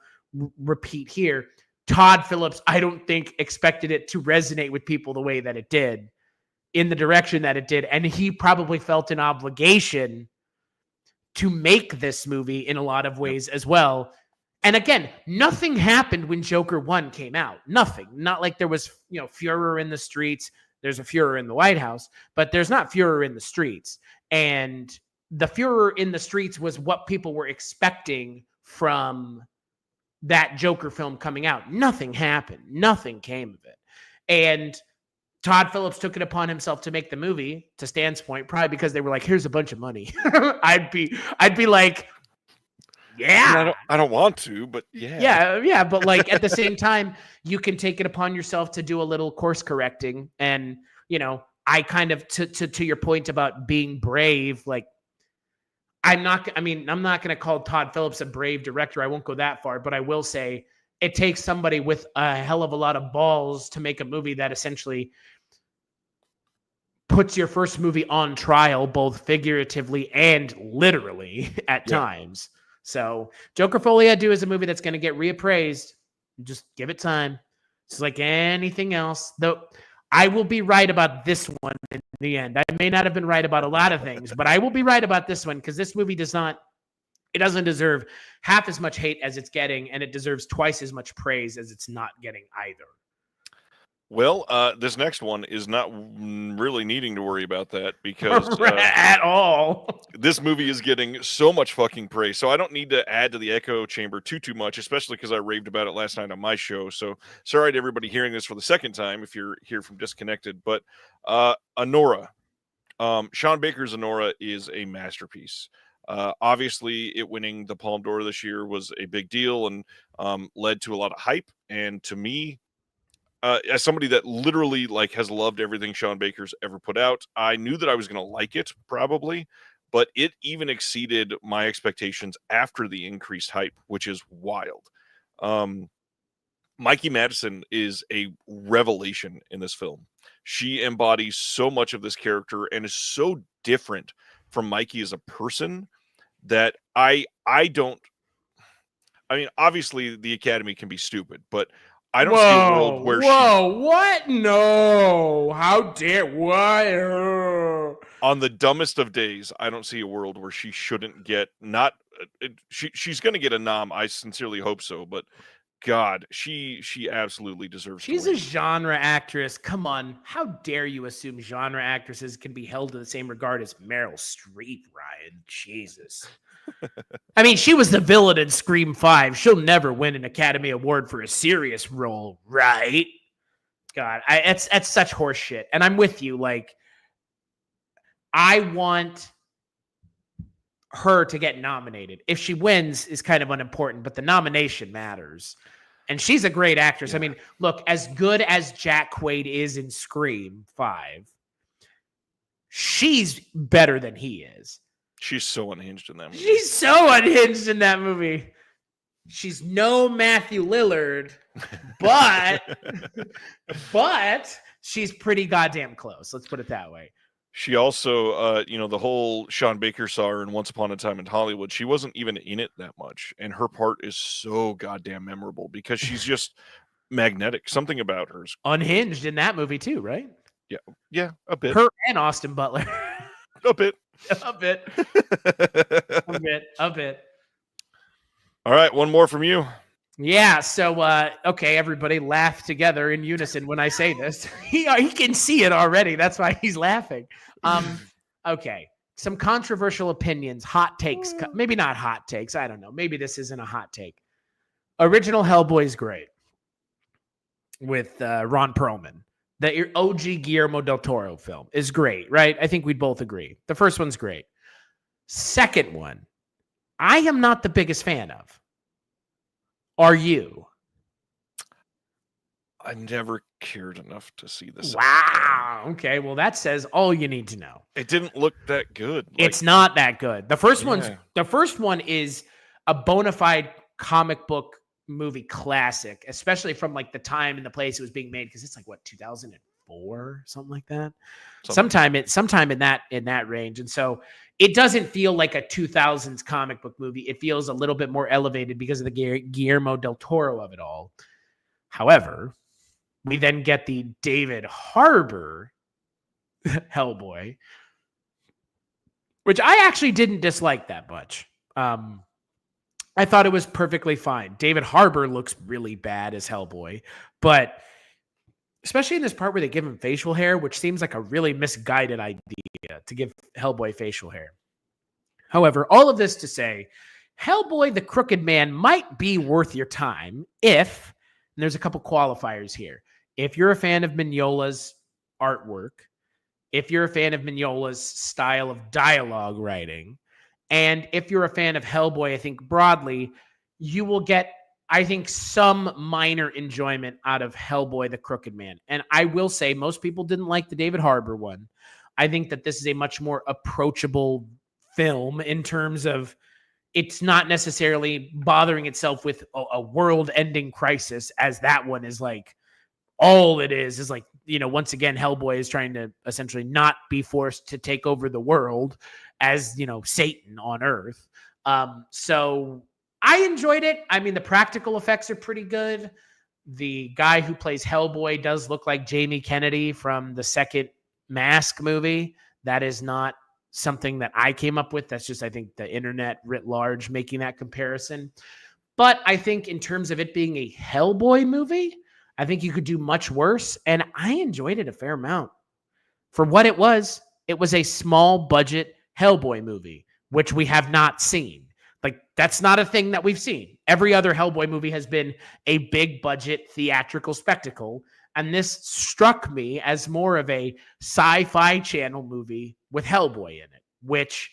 repeat here, Todd Phillips, I don't think expected it to resonate with people the way that it did, in the direction that it did. And he probably felt an obligation to make this movie in a lot of ways as well. And again, nothing happened when Joker 1 came out. Nothing. Not like there was, furor in the streets. There's a furor in the White House, but there's not furor in the streets. And the furor in the streets was what people were expecting from that Joker film coming out. Nothing happened. Nothing came of it. And Todd Phillips took it upon himself to make the movie, to Stan's point, probably because they were like, here's a bunch of money. I'd be like, yeah. I don't want to, but yeah. Yeah. But like, at the same time, you can take it upon yourself to do a little course correcting. And, I kind of, to your point about being brave, like, I'm not going to call Todd Phillips a brave director. I won't go that far, but I will say it takes somebody with a hell of a lot of balls to make a movie that essentially puts your first movie on trial, both figuratively and literally at times. So Joker Folia Do is a movie that's going to get reappraised. Just give it time. It's like anything else. Though I will be right about this one in the end. I may not have been right about a lot of things, but I will be right about this one because this movie doesn't deserve half as much hate as it's getting, and it deserves twice as much praise as it's not getting either. Well, this next one is not really needing to worry about that because at all. this movie is getting so much fucking praise. So I don't need to add to the echo chamber too much, especially because I raved about it last night on my show. So sorry to everybody hearing this for the second time if you're here from Disconnected. But Anora, Sean Baker's Anora is a masterpiece. Obviously, it winning the Palme d'Or this year was a big deal and led to a lot of hype. And to me, as somebody that literally like has loved everything Sean Baker's ever put out, I knew that I was going to like it probably, but it even exceeded my expectations after the increased hype, which is wild. Mikey Madison is a revelation in this film. She embodies so much of this character and is so different from Mikey as a person that I mean, obviously the Academy can be stupid, but I don't see a world where what? No. How dare what? On the dumbest of days, I don't see a world where she shouldn't get she's going to get a nom. I sincerely hope so, but God, she absolutely deserves She's to win. a genre actress. Come on. How dare you assume genre actresses can be held to the same regard as Meryl Streep, Ryan? Jesus. I mean, she was the villain in Scream 5. She'll never win an Academy Award for a serious role, right? God, that's such horse shit. And I'm with you. Like, I want her to get nominated. If she wins is kind of unimportant, but the nomination matters. And she's a great actress. Yeah. I mean, look, as good as Jack Quaid is in Scream 5, she's better than he is. She's so unhinged in that movie. She's so unhinged in that movie. She's no Matthew Lillard, but she's pretty goddamn close. Let's put it that way. She also, the whole Sean Baker saw her in Once Upon a Time in Hollywood. She wasn't even in it that much. And her part is so goddamn memorable because she's just magnetic. Something about her is unhinged in that movie too, right? Yeah, a bit. Her and Austin Butler. A bit. A bit. A bit. All right, one more from you. Yeah, so okay, everybody laugh together in unison when I say this. He can see it already. That's why he's laughing. Okay, some controversial opinions, hot takes. Maybe not hot takes. I don't know. Maybe this isn't a hot take. Original Hellboy is great with Ron Perlman. The OG Guillermo del Toro film is great, right? I think we'd both agree. The first one's great. Second one, I am not the biggest fan of. Are you? I never cared enough to see this. Wow. Okay. Well, that says all you need to know. It didn't look that good. It's not that good. The first one is a bona fide comic book movie classic, especially from like the time and the place it was being made, because it's like what, 2004, something like that. Sometime in that range. And so it doesn't feel like a 2000s comic book movie. It feels a little bit more elevated because of the Guillermo del Toro of it all. However, we then get the David Harbour Hellboy, which I actually didn't dislike that much. I thought it was perfectly fine. David Harbour looks really bad as Hellboy, but especially in this part where they give him facial hair, which seems like a really misguided idea to give Hellboy facial hair. However, all of this to say, Hellboy the Crooked Man might be worth your time if, and there's a couple qualifiers here, if you're a fan of Mignola's artwork, if you're a fan of Mignola's style of dialogue writing, and if you're a fan of Hellboy, I think broadly, you will get, I think, some minor enjoyment out of Hellboy the Crooked Man. And I will say most people didn't like the David Harbour one. I think that this is a much more approachable film in terms of it's not necessarily bothering itself with a world-ending crisis, as that one is like, all it is like, once again, Hellboy is trying to essentially not be forced to take over the world as, Satan on Earth. So I enjoyed it. I mean, the practical effects are pretty good. the guy who plays Hellboy does look like Jamie Kennedy from the second Mask movie. That is not something that I came up with. That's just, I think, the internet writ large making that comparison. But I think in terms of it being a Hellboy movie, I think you could do much worse. And I enjoyed it a fair amount. For what it was a small budget Hellboy movie, which we have not seen. Like, that's not a thing that we've seen. Every other Hellboy movie has been a big budget theatrical spectacle. And this struck me as more of a sci-fi channel movie with Hellboy in it, which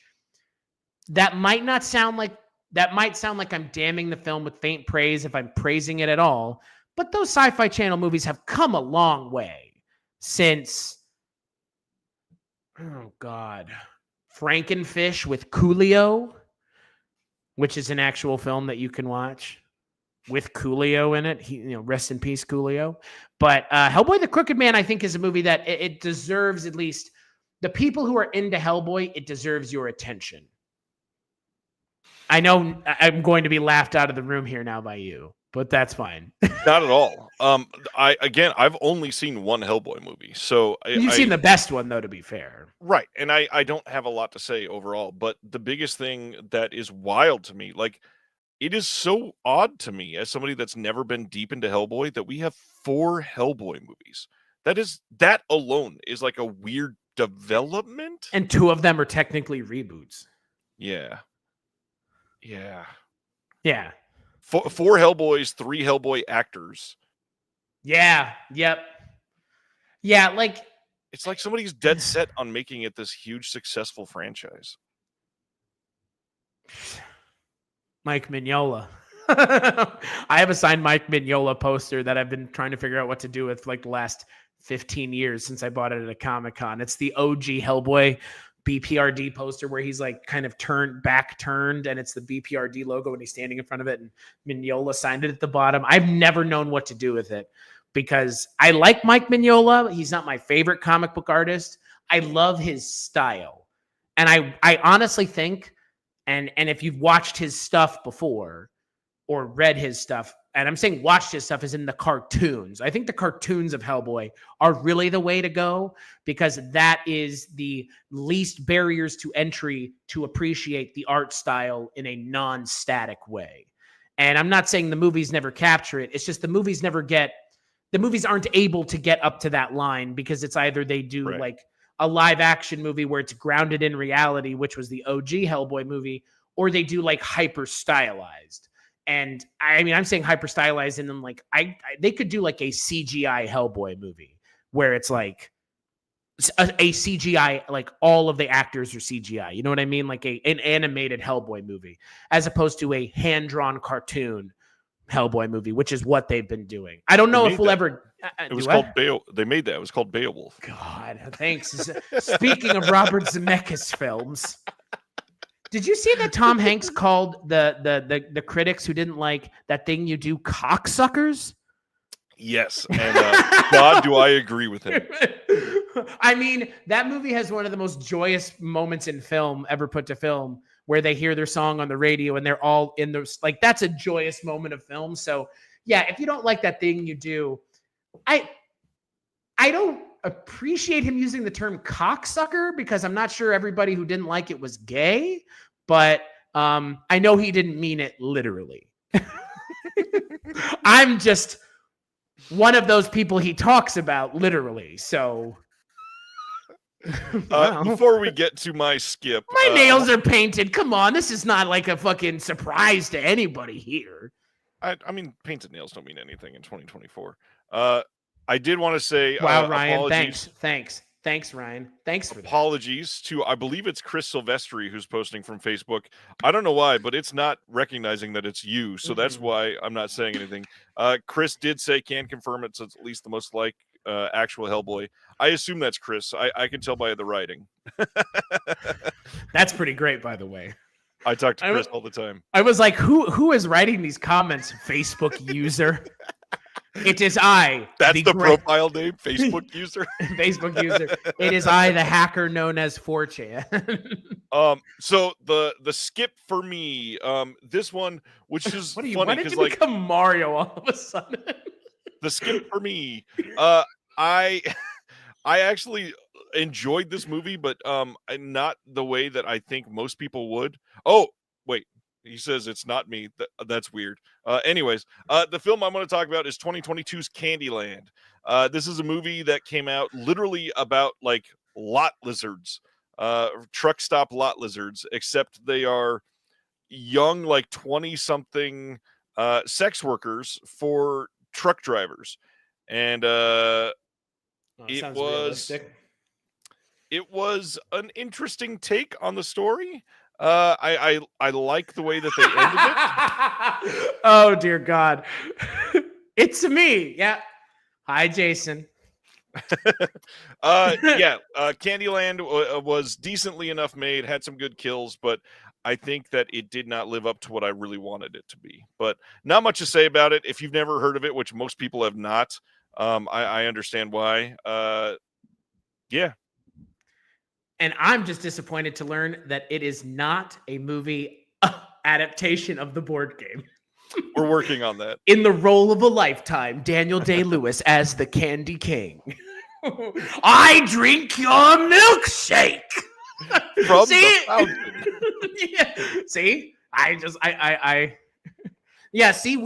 that might sound like I'm damning the film with faint praise if I'm praising it at all. But those sci-fi channel movies have come a long way since, oh God, Frankenfish with Coolio, which is an actual film that you can watch with Coolio in it. He, rest in peace, Coolio. But Hellboy the Crooked Man, I think, is a movie that it deserves, at least the people who are into Hellboy, it deserves your attention. I know I'm going to be laughed out of the room here now by you, but that's fine. Not at all. I've only seen one Hellboy movie, so You've seen the best one, though, to be fair. Right, and I don't have a lot to say overall, but the biggest thing that is wild to me, like, it is so odd to me as somebody that's never been deep into Hellboy that we have 4 Hellboy movies. That alone is like a weird development. And 2 of them are technically reboots. Yeah. 4 Hellboys, 3 Hellboy actors. Yeah. Yep. Yeah, like, it's like somebody's dead set on making it this huge successful franchise. Mike Mignola. I have a signed Mike Mignola poster that I've been trying to figure out what to do with, like, the last 15 years since I bought it at a Comic-Con. It's the OG Hellboy BPRD poster where he's like kind of turned, and it's the BPRD logo and he's standing in front of it, and Mignola signed it at the bottom. I've never known what to do with it because I like Mike Mignola. He's not my favorite comic book artist. I love his style. And I honestly think, and if you've watched his stuff before or read his stuff, and I'm saying watched his stuff as in the cartoons, I think the cartoons of Hellboy are really the way to go because that is the least barriers to entry to appreciate the art style in a non-static way. And I'm not saying the movies never capture it. It's just the movies aren't able to get up to that line because it's either they do right. like a live action movie where it's grounded in reality, which was the OG Hellboy movie, or they do like hyper stylized. And I mean, I'm saying hyper stylized, and then like they could do like a CGI Hellboy movie where it's like a CGI, like all of the actors are CGI. You know what I mean? Like an animated Hellboy movie, as opposed to a hand drawn cartoon Hellboy movie, which is what they've been doing. I don't know if we'll ever. It was called They made that. It was called Beowulf. God, thanks. Speaking of Robert Zemeckis films. Did you see that Tom Hanks called the critics who didn't like That Thing You Do cocksuckers? Yes, and God, do I agree with him. I mean, that movie has one of the most joyous moments in film ever put to film, where they hear their song on the radio and they're all in those, like, that's a joyous moment of film. So yeah, if you don't like That Thing You Do, I don't appreciate him using the term cocksucker because I'm not sure everybody who didn't like it was gay, but I know he didn't mean it literally. I'm just one of those people he talks about literally. So before we get to my skip, my nails are painted. Come on, this is not like a fucking surprise to anybody here. I mean, painted nails don't mean anything in 2024. I did want to say, wow, Ryan, thanks, Ryan. Thanks for apologies to, I believe it's Chris Silvestri who's posting from Facebook. I don't know why, but it's not recognizing that it's you, so that's why I'm not saying anything. Chris did say, can confirm it's at least the most like actual Hellboy. I assume that's Chris. I can tell by the writing. That's pretty great, by the way. I talk to Chris all the time. I was like, who is writing these comments? Facebook user. It is I. That's the profile name, Facebook user. Facebook user. It is I, the hacker known as 4chan. So the skip for me, this one, which is funny because like, become Mario all of a sudden. The skip for me. I I actually enjoyed this movie, but not the way that I think most people would. Oh, wait. He says it's not me. That's weird. Anyways, the film I'm going to talk about is 2022's Candyland. This is a movie that came out literally about like lot lizards, truck stop lot lizards, except they are young, like 20 something sex workers for truck drivers. And it sounds was realistic. it was an interesting take on the story. I like the way that they ended it. Oh dear God. It's me. Yeah. Hi, Jason. Candyland was decently enough made, had some good kills, but I think that it did not live up to what I really wanted it to be. But not much to say about it. If you've never heard of it, which most people have not, I understand why. Yeah. And I'm just disappointed to learn that it is not a movie adaptation of the board game. We're working on that. In the role of a lifetime, Daniel Day-Lewis as the Candy King. I drink your milkshake. From See? the fountain. Yeah. See? Yeah, see,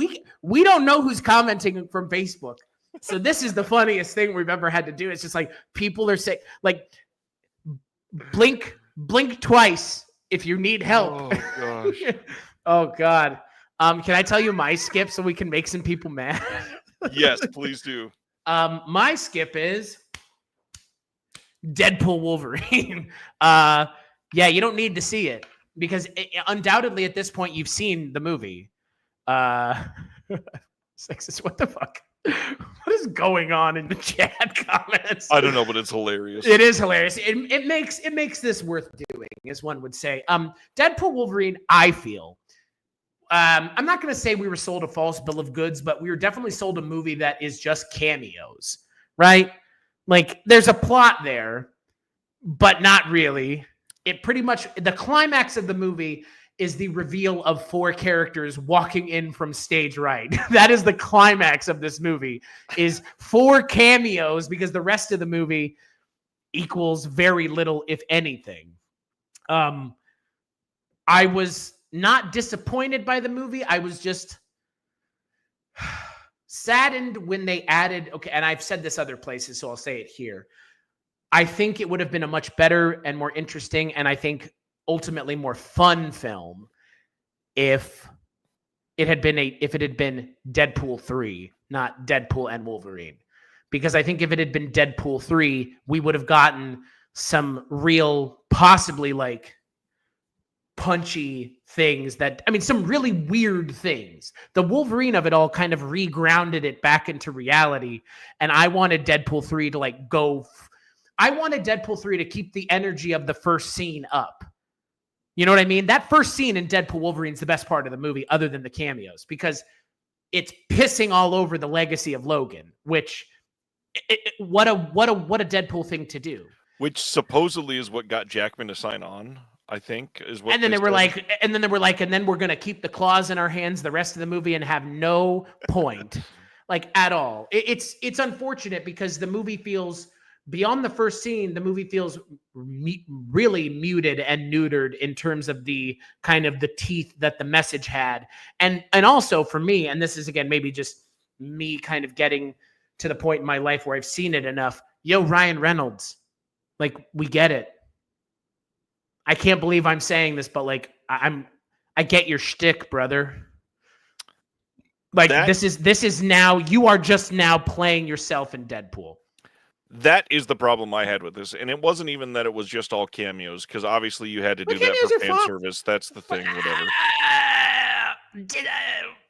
we don't know who's commenting from Facebook. So this is the funniest thing we've ever had to do. It's just like people are saying, like, blink twice if you need help. Oh gosh. Oh God. Can I tell you my skip so we can make some people mad? Yes, please do. My skip is Deadpool Wolverine. Yeah, you don't need to see it because undoubtedly at this point you've seen the movie. Sexist, what the fuck? What is going on in the chat comments? I don't know, but it's hilarious. It is hilarious. It makes this worth doing, as one would say. Deadpool Wolverine, I feel. I'm not going to say we were sold a false bill of goods, but we were definitely sold a movie that is just cameos, right? Like, there's a plot there, but not really. It pretty much, the climax of the movie is the reveal of 4 characters walking in from stage right. That is the climax of this movie, is 4 cameos, because the rest of the movie equals very little, if anything. I was not disappointed by the movie. I was just saddened when they added, okay, and I've said this other places, so I'll say it here. I think it would have been a much better and more interesting, and I think ultimately more fun film if it had been Deadpool 3, not Deadpool and Wolverine. Because I think if it had been Deadpool 3, we would have gotten some real, possibly like punchy things some really weird things. The Wolverine of it all kind of regrounded it back into reality. And I wanted Deadpool 3 to like go. I wanted Deadpool 3 to keep the energy of the first scene up. You know what I mean? That first scene in Deadpool Wolverine's the best part of the movie, other than the cameos, because it's pissing all over the legacy of Logan, which what a Deadpool thing to do. Which supposedly is what got Jackman to sign on, I think, is what. And then they were like, and then we're gonna keep the claws in our hands the rest of the movie and have no point, like at all. It's unfortunate because the movie feels, beyond the first scene, the movie feels really muted and neutered in terms of the kind of the teeth that the message had. And also for me, and this is again maybe just me kind of getting to the point in my life where I've seen it enough. Yo, Ryan Reynolds, like, we get it. I can't believe I'm saying this, but like I get your shtick, brother. Like this is now, you are just now playing yourself in Deadpool. That is the problem I had with this. And it wasn't even that it was just all cameos, because obviously you had to do that for fan service. That's the thing, whatever.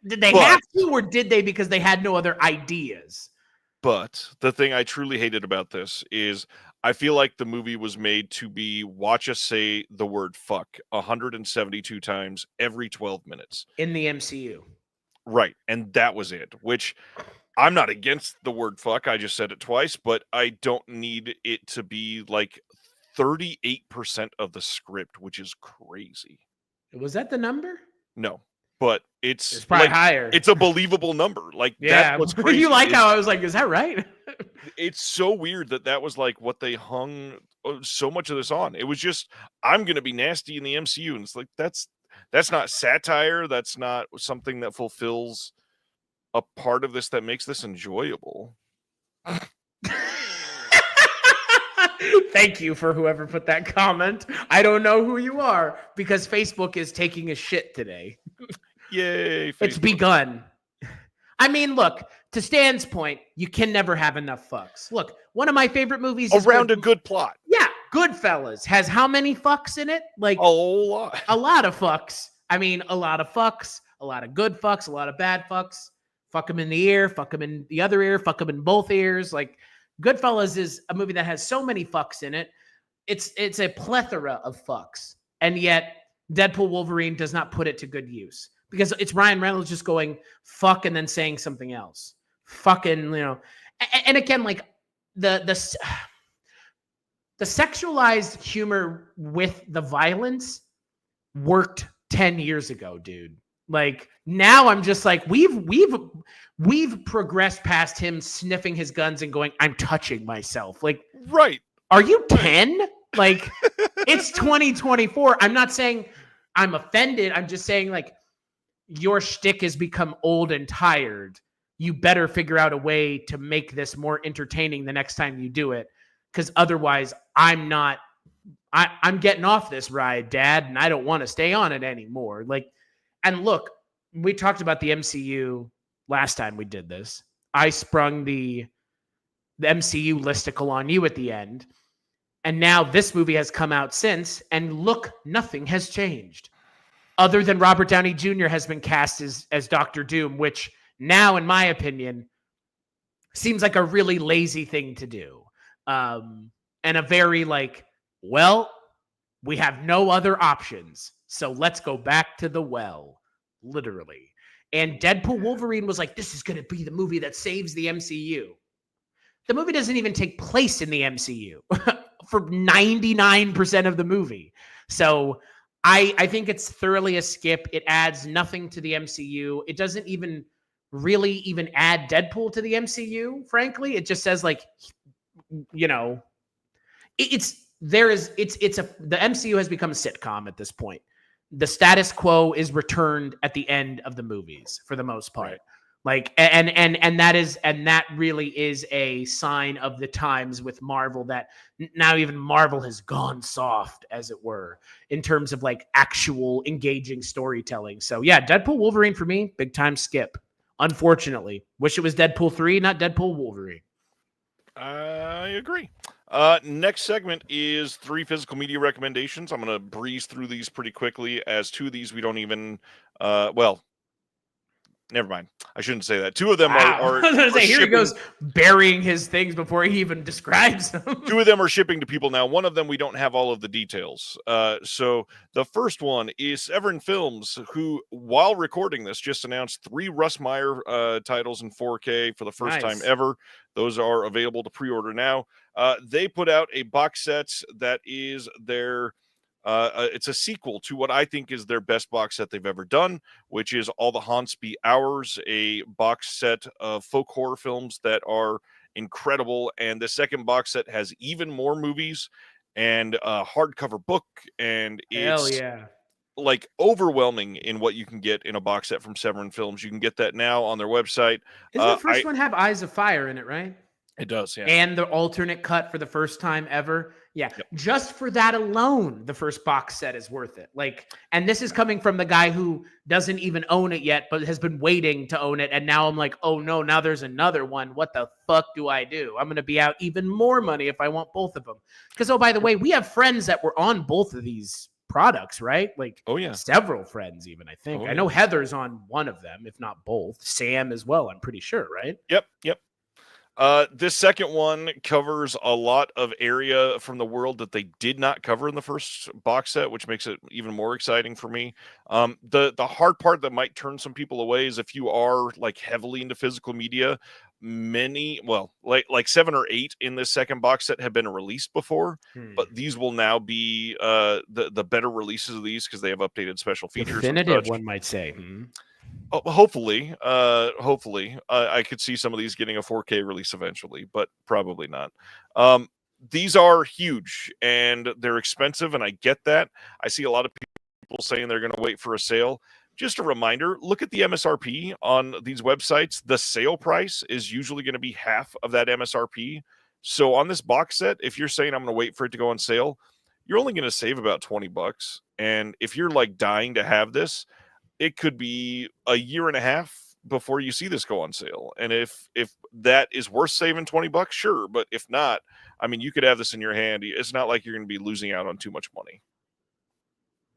Did they have to, or did they because they had no other ideas? But the thing I truly hated about this is I feel like the movie was made to be watch us say the word fuck 172 times every 12 minutes. In the MCU. Right. And that was it, which I'm not against the word fuck. I just said it twice, but I don't need it to be like 38% of the script, which is crazy. Was that the number? No. but it's It's probably like higher. it's a believable number. Like that's Yeah. what's crazy. You like how I was like, is that right? It's so weird that was like what they hung so much of this on. It was just I'm gonna be nasty in the MCU, and it's like that's not satire. That's not something that fulfills a part of this that makes this enjoyable. Thank you for whoever put that comment. I don't know who you are because Facebook is taking a shit today. Yay! It's Facebook. begun. I mean, look, to Stan's point, you can never have enough fucks. Look, one of my favorite movies is Around a good plot. Yeah, Goodfellas has how many fucks in it? Like A lot. a lot of fucks. I mean, a lot of fucks, a lot of good fucks, a lot of bad fucks. Fuck them in the ear, fuck them in the other ear, fuck them in both ears. Like Goodfellas is a movie that has so many fucks in it. It's a plethora of fucks, and yet Deadpool Wolverine does not put it to good use because it's Ryan Reynolds just going fuck and then saying something else. Fucking, and again, like the sexualized humor with the violence worked 10 years ago, dude. Like now I'm just like we've progressed past him sniffing his guns and going, I'm touching myself. Like, right. Are you 10? Like it's 2024. I'm not saying I'm offended. I'm just saying like your shtick has become old and tired. You better figure out a way to make this more entertaining the next time you do it. Because otherwise I'm getting off this ride, Dad, and I don't want to stay on it anymore. Like, and look, we talked about the MCU last time we did this. I sprung the MCU listicle on you at the end. And now this movie has come out since, and look, nothing has changed. Other than Robert Downey Jr. has been cast as Doctor Doom, which now, in my opinion, seems like a really lazy thing to do. And a very like, well, we have no other options. So let's go back to the well, literally. And Deadpool Wolverine was like, this is going to be the movie that saves the MCU. The movie doesn't even take place in the MCU for 99% of the movie. So I think it's thoroughly a skip. It adds nothing to the MCU. It doesn't even really even add Deadpool to the MCU, frankly. It just says like, the MCU has become a sitcom at this point. The status quo is returned at the end of the movies for the most part. Right. Like, and that really is a sign of the times with Marvel, that now even Marvel has gone soft, as it were, in terms of like actual engaging storytelling. So yeah, Deadpool Wolverine for me, big time skip. Unfortunately, wish it was Deadpool 3, not Deadpool Wolverine. I agree. Next segment is 3 physical media recommendations. I'm going to breeze through these pretty quickly, as 2 of these we don't even, never mind. I shouldn't say that. 2 of them are say, here he goes burying his things before he even describes them. 2 of them are shipping to people now. One of them we don't have all of the details. So the first one is Severin Films, who, while recording this, just announced 3 Russ Meyer titles in 4K for the first time ever. Those are available to pre-order now. They put out a box set that is their it's a sequel to what I think is their best box set they've ever done, which is All the Haunts Be Ours, a box set of folk horror films that are incredible. And the second box set has even more movies and a hardcover book, and it's like overwhelming in what you can get in a box set from Severin Films. You can get that now on their website. Doesn't the first one have Eyes of Fire in it, right? It does, yeah. And the alternate cut for the first time ever. Yeah. Yep. Just for that alone, the first box set is worth it. Like, and this is coming from the guy who doesn't even own it yet, but has been waiting to own it. And now I'm like, oh no, now there's another one. What the fuck do I do? I'm going to be out even more money if I want both of them. Because, oh, by the way, we have friends that were on both of these products, right? Like, oh yeah, several friends even, I think. I know Heather's on one of them, if not both. Sam as well, I'm pretty sure, right? Yep. This second one covers a lot of area from the world that they did not cover in the first box set, which makes it even more exciting for me. The hard part that might turn some people away is if you are like heavily into physical media, many, well, like 7 or 8 in this second box set have been released before, but these will now be the better releases of these because they have updated special features and Definitive, such. one might say. Hopefully, I could see some of these getting a 4K release eventually, but probably not. These are huge and they're expensive, and I get that. I see a lot of people saying they're going to wait for a sale. Just a reminder, look at the MSRP on these websites. The sale price is usually going to be half of that MSRP. So on this box set, if you're saying I'm going to wait for it to go on sale, you're only going to save about $20. And if you're like dying to have this, it could be a year and a half before you see this go on sale. And if that is worth saving $20, sure. But if not, I mean, you could have this in your hand. It's not like you're going to be losing out on too much money.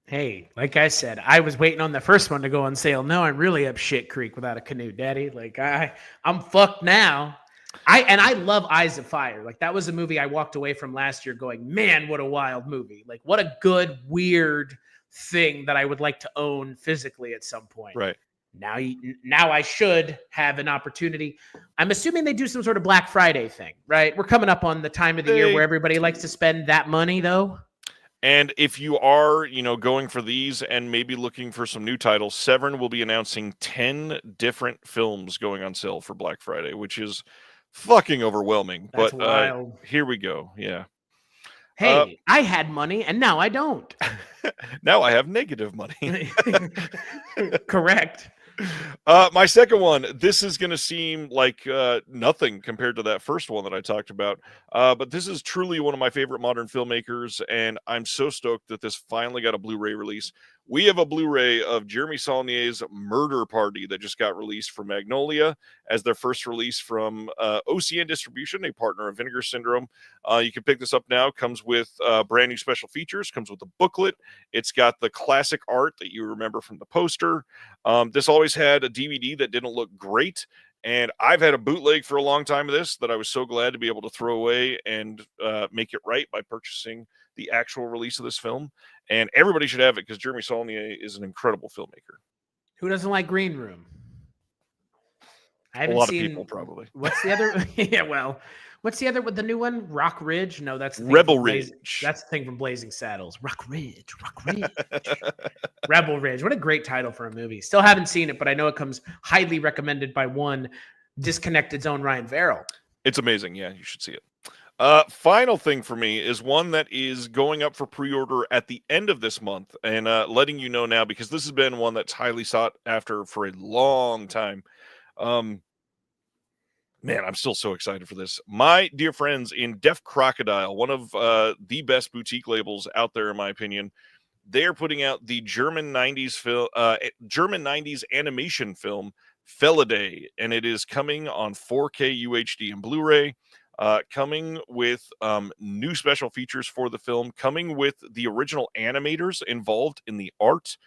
Hey, like I said, I was waiting on the first one to go on sale. Now I'm really up shit creek without a canoe, Daddy. Like I'm fucked now. I love Eyes of Fire. Like that was a movie I walked away from last year going, man, what a wild movie. Like what a good, weird thing that I would like to own physically at some point. Right. Now I should have an opportunity. I'm assuming they do some sort of Black Friday thing, right? We're coming up on the time of the year where everybody likes to spend that money, though. And if you are, going for these and maybe looking for some new titles, Severin will be announcing 10 different films going on sale for Black Friday, which is fucking overwhelming. That's but wild. Here we go. Yeah. Hey, I had money and now I don't. Now I have negative money. Correct. My second one, this is going to seem like nothing compared to that first one that I talked about. But this is truly one of my favorite modern filmmakers, and I'm so stoked that this finally got a Blu-ray release. We have a Blu-ray of Jeremy Saulnier's Murder Party that just got released from Magnolia as their first release from OCN Distribution, a partner of Vinegar Syndrome. You can pick this up now. Comes with brand new special features, comes with a booklet. It's got the classic art that you remember from the poster. This always had a DVD that didn't look great, and I've had a bootleg for a long time of this that I was so glad to be able to throw away and make it right by purchasing the actual release of this film. And everybody should have it because Jeremy Saulnier is an incredible filmmaker. Who doesn't like Green Room? I haven't a lot seen, of people probably. What's the other? Yeah, well, what's the other with the new one? Rock Ridge? No, that's the Rebel Ridge. That's the thing from Blazing Saddles. Rock Ridge. Rebel Ridge. What a great title for a movie. Still haven't seen it, but I know it comes highly recommended by one disconnected zone Ryan Farrell. It's amazing. Yeah, you should see it. Final thing for me is one that is going up for pre-order at the end of this month, and letting you know now because this has been one that's highly sought after for a long time. Man, I'm still so excited for this. My dear friends in Deaf Crocodile, one of the best boutique labels out there, in my opinion, they are putting out the German 90s animation film Felidae, and it is coming on 4K UHD and Blu-ray. Coming with new special features for the film, coming with the original animators involved in the art,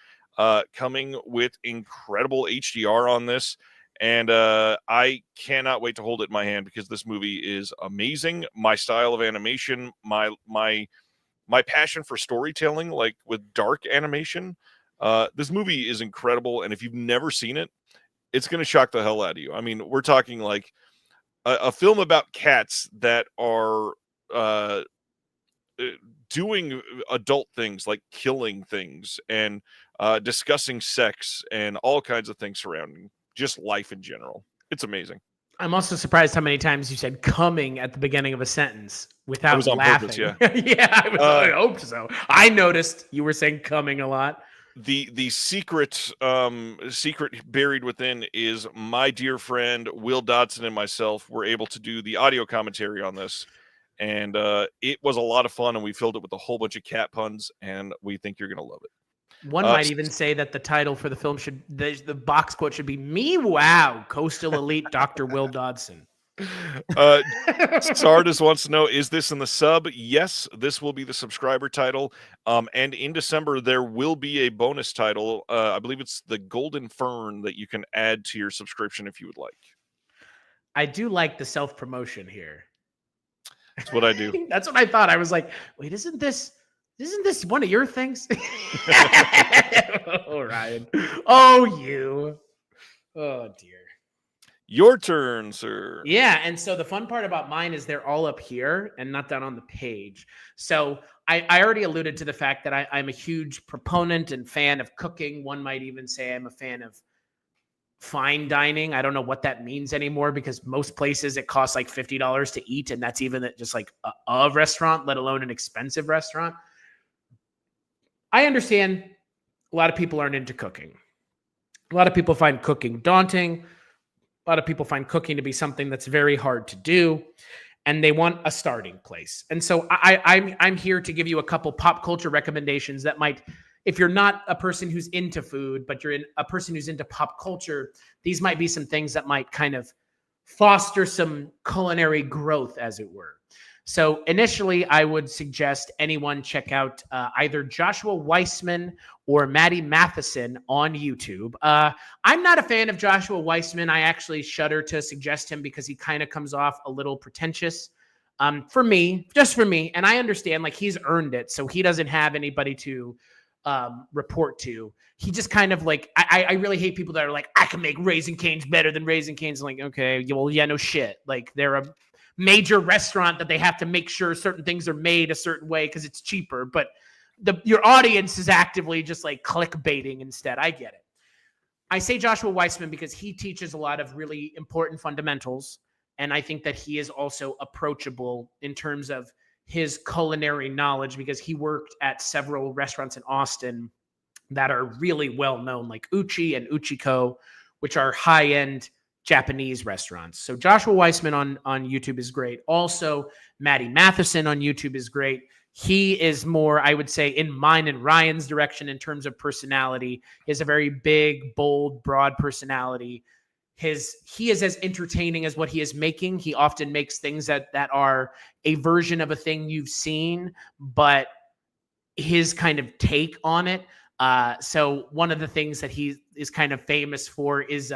coming with incredible HDR on this. And I cannot wait to hold it in my hand because this movie is amazing. My style of animation, my passion for storytelling, like with dark animation, this movie is incredible. And if you've never seen it, it's going to shock the hell out of you. I mean, we're talking like a film about cats that are doing adult things like killing things and discussing sex and all kinds of things surrounding just life in general. It's amazing. I'm also surprised how many times you said coming at the beginning of a sentence without laughing. Purpose, yeah. Yeah, I hope so. I noticed you were saying coming a lot. The secret buried within is my dear friend Will Dodson and myself were able to do the audio commentary on this, and it was a lot of fun, and we filled it with a whole bunch of cat puns, and we think you're gonna love it. One might even say that the title for the film should the box quote should be "Me Wow, Coastal Elite Dr. Will Dodson." Sardis wants to know, is this in the sub? Yes, this will be the subscriber title. And in December, there will be a bonus title. I believe it's the Golden Fern that you can add to your subscription if you would like. I do like the self-promotion here. That's what I do. That's what I thought. I was like, wait, isn't this one of your things? Oh, Ryan. Oh, you. Oh, dear. Your turn, sir. Yeah, and so the fun part about mine is they're all up here and not down on the page. So I already alluded to the fact that I'm a huge proponent and fan of cooking. One might even say I'm a fan of fine dining. I don't know what that means anymore because most places it costs like $50 to eat, and that's even at just like a restaurant, let alone an expensive restaurant. I understand a lot of people aren't into cooking. A lot of people find cooking daunting. A lot of people find cooking to be something that's very hard to do, and they want a starting place. And so I'm here to give you a couple pop culture recommendations that might, if you're not a person who's into food, but you're a person who's into pop culture, these might be some things that might kind of foster some culinary growth, as it were. So initially, I would suggest anyone check out either Joshua Weissman or Maddie Matheson on YouTube. I'm not a fan of Joshua Weissman. I actually shudder to suggest him because he kind of comes off a little pretentious for me, just for me. And I understand like he's earned it, so he doesn't have anybody to report to. He just kind of like, I really hate people that are like, I can make Raising Cane's better than Raising Cane's. I'm like, okay, well, yeah, no shit. Like they're a major restaurant that they have to make sure certain things are made a certain way because it's cheaper. But your audience is actively just like clickbaiting instead. I get it. I say Joshua Weissman because he teaches a lot of really important fundamentals. And I think that he is also approachable in terms of his culinary knowledge because he worked at several restaurants in Austin that are really well known, like Uchi and Uchiko, which are high-end Japanese restaurants. So Joshua Weissman on YouTube is great. Also, Maddie Matheson on YouTube is great. He is more, I would say, in mine and Ryan's direction in terms of personality. He has a very big, bold, broad personality. He is as entertaining as what he is making. He often makes things that are a version of a thing you've seen, but his kind of take on it. So one of the things that he is kind of famous for is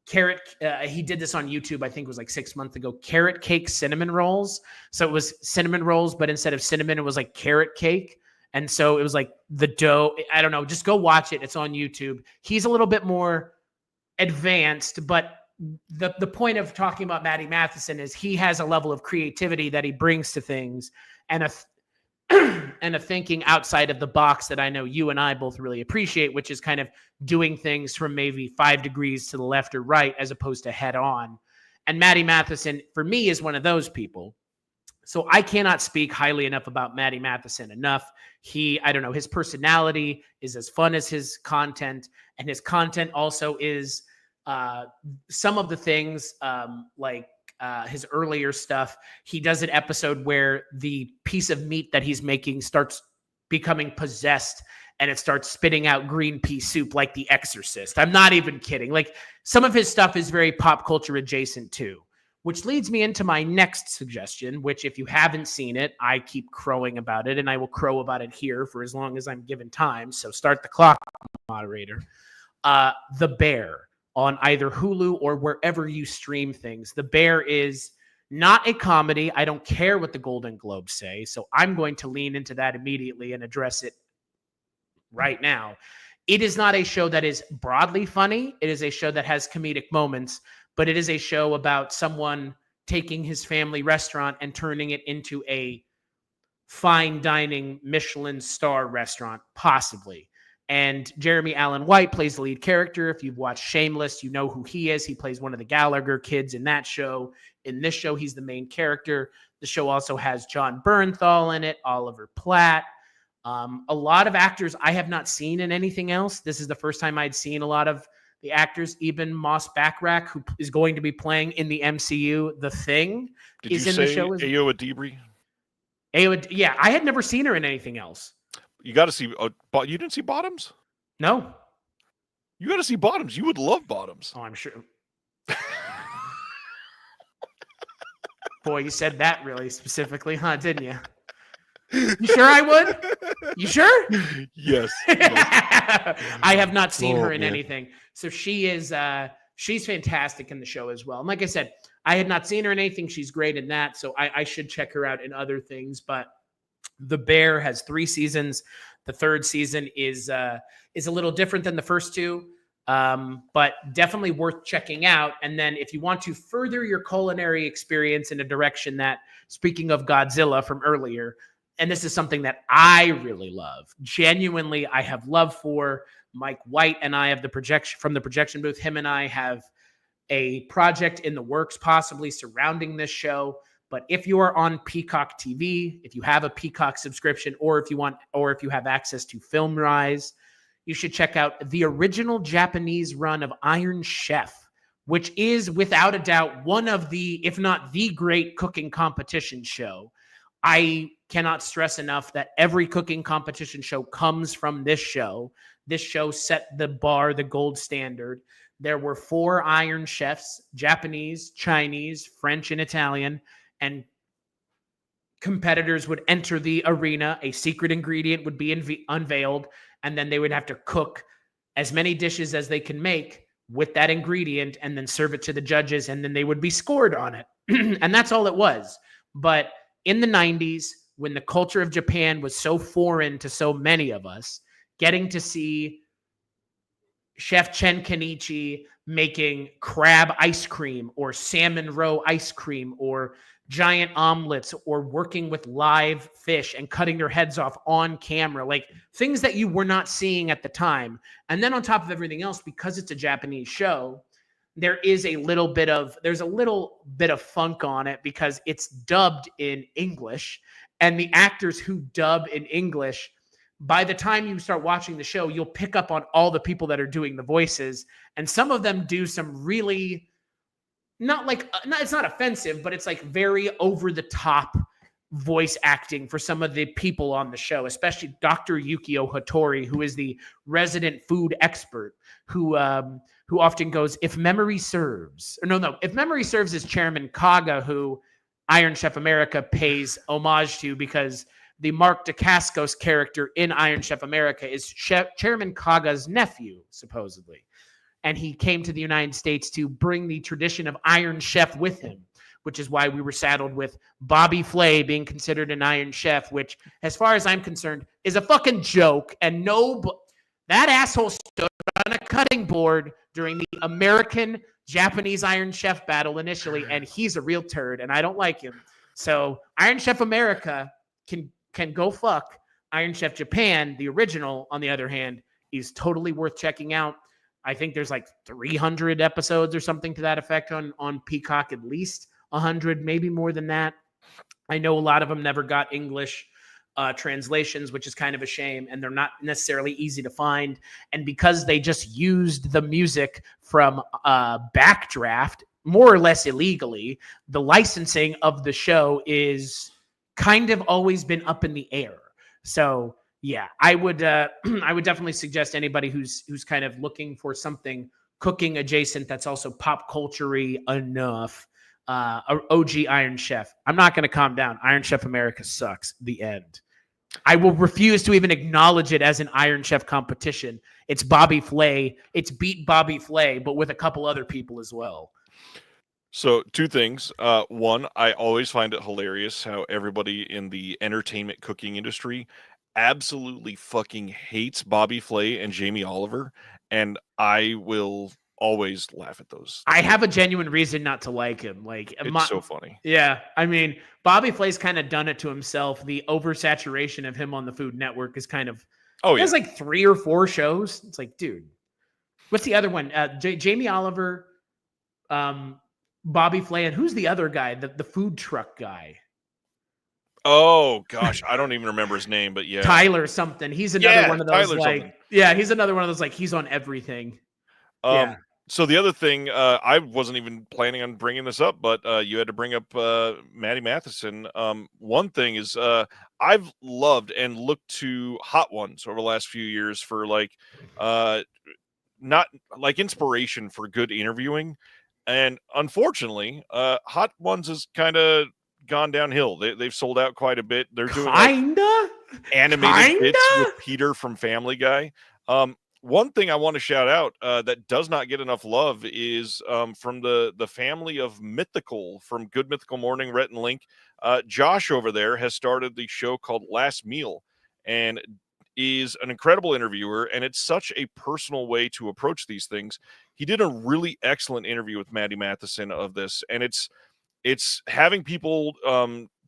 carrot. He did this on YouTube, I think it was like 6 months ago, carrot cake cinnamon rolls. So it was cinnamon rolls, but instead of cinnamon, it was like carrot cake. And so it was like the dough. I don't know. Just go watch it. It's on YouTube. He's a little bit more advanced, but the point of talking about Maddie Matheson is he has a level of creativity that he brings to things and a thinking outside of the box that I know you and I both really appreciate, which is kind of doing things from maybe 5 degrees to the left or right as opposed to head on. And Maddie Matheson, for me, is one of those people. So I cannot speak highly enough about Maddie Matheson enough. I don't know, his personality is as fun as his content, and his content also is some of the things like his earlier stuff. He does an episode where the piece of meat that he's making starts becoming possessed and it starts spitting out green pea soup like The Exorcist. I'm not even kidding. Like some of his stuff is very pop culture adjacent too, which leads me into my next suggestion, which if you haven't seen it, I keep crowing about it and I will crow about it here for as long as I'm given time. So start the clock, moderator. The Bear on either Hulu or wherever you stream things. The Bear is not a comedy. I don't care what the Golden Globes say. So I'm going to lean into that immediately and address it right now. It is not a show that is broadly funny. It is a show that has comedic moments, but it is a show about someone taking his family restaurant and turning it into a fine dining Michelin star restaurant, possibly. And Jeremy Allen White plays the lead character. If you've watched Shameless, you know who he is. He plays one of the Gallagher kids in that show. In this show, he's the main character. The show also has John Bernthal in it, Oliver Platt. A lot of actors I have not seen in anything else. This is the first time I'd seen a lot of the actors. Even Moss Backrack, who is going to be playing in the MCU, The Thing, is in the show. Ayo Adibri? Yeah, I had never seen her in anything else. You got to see. You didn't see Bottoms? No. You got to see Bottoms. You would love Bottoms. Oh, I'm sure. Boy, you said that really specifically, huh? Didn't you? You sure I would? You sure? Yes. I have not seen her in man. anything. So she's fantastic in the show as well. And like I said, I had not seen her in anything. She's great in that. So I should check her out in other things. But The Bear has 3 seasons. The third season is a little different than the first 2. But definitely worth checking out. And then if you want to further your culinary experience in a direction that, speaking of Godzilla from earlier, and this is something that I really love, genuinely, I have love for. Mike White and I have the projection from the projection booth. Him and I have a project in the works, possibly surrounding this show. But if you are on Peacock TV, if you have a Peacock subscription, or if you have access to FilmRise, you should check out the original Japanese run of Iron Chef, which is without a doubt one of the, if not the great cooking competition show. I cannot stress enough that every cooking competition show comes from this show. This show set the bar, the gold standard. There were 4 Iron Chefs: Japanese, Chinese, French, and Italian. And competitors would enter the arena. A secret ingredient would be unveiled, and then they would have to cook as many dishes as they can make with that ingredient and then serve it to the judges, and then they would be scored on it. And that's all it was. But in the 90s, when the culture of Japan was so foreign to so many of us, getting to see Chef Chen Kenichi making crab ice cream or salmon roe ice cream or giant omelets or working with live fish and cutting their heads off on camera, like things that you were not seeing at the time. And then on top of everything else, because it's a Japanese show, there's a little bit of funk on it because it's dubbed in English, and the actors who dub in English, by the time you start watching the show, you'll pick up on all the people that are doing the voices, and some of them do some really it's not offensive, but it's like very over the top voice acting for some of the people on the show, especially Dr. Yukio Hattori, who is the resident food expert, who often goes, if memory serves, if memory serves is Chairman Kaga, who Iron Chef America pays homage to, because the Mark Dacascos character in Iron Chef America is Chairman Kaga's nephew, supposedly. And he came to the United States to bring the tradition of Iron Chef with him, which is why we were saddled with Bobby Flay being considered an Iron Chef, which, as far as I'm concerned, is a fucking joke. And that asshole stood on a cutting board during the American-Japanese Iron Chef battle initially, and he's a real turd, and I don't like him. So Iron Chef America can go fuck. Iron Chef Japan, the original, on the other hand, is totally worth checking out. I think there's like 300 episodes or something to that effect on Peacock, at least 100, maybe more than that. I know a lot of them never got English translations, which is kind of a shame, and they're not necessarily easy to find. And because they just used the music from Backdraft, more or less illegally, the licensing of the show is kind of always been up in the air. So yeah, I would definitely suggest anybody who's kind of looking for something cooking adjacent that's also pop culture-y enough. OG Iron Chef. I'm not going to calm down. Iron Chef America sucks. The end. I will refuse to even acknowledge it as an Iron Chef competition. It's Bobby Flay. It's beat Bobby Flay, but with a couple other people as well. So 2 things. One, I always find it hilarious how everybody in the entertainment cooking industry absolutely fucking hates Bobby Flay and Jamie Oliver, and I will always laugh at those. I have a genuine reason not to like him. Like, it's so funny. Yeah, I mean, Bobby Flay's kind of done it to himself. The oversaturation of him on the Food Network is kind of. He has like 3 or 4 shows. It's like, dude, what's the other one? Jamie Oliver, Bobby Flay, and who's the other guy? The food truck guy. Oh gosh, I don't even remember his name, but yeah, Tyler something. He's another one of those he's another one of those he's on everything. So the other thing, I wasn't even planning on bringing this up, but you had to bring up Maddie Matheson. One thing is, I've loved and looked to Hot Ones over the last few years for not like inspiration for good interviewing, and unfortunately, Hot Ones has kind of gone downhill. They've sold out quite a bit. They're doing animated bits with Peter from Family Guy. One thing I want to shout out that does not get enough love is from the family of Mythical from Good Mythical Morning, Rhett and Link. Josh over there has started the show called Last Meal, and is an incredible interviewer, and it's such a personal way to approach these things. He did a really excellent interview with Maddie Matheson of this, and it's having people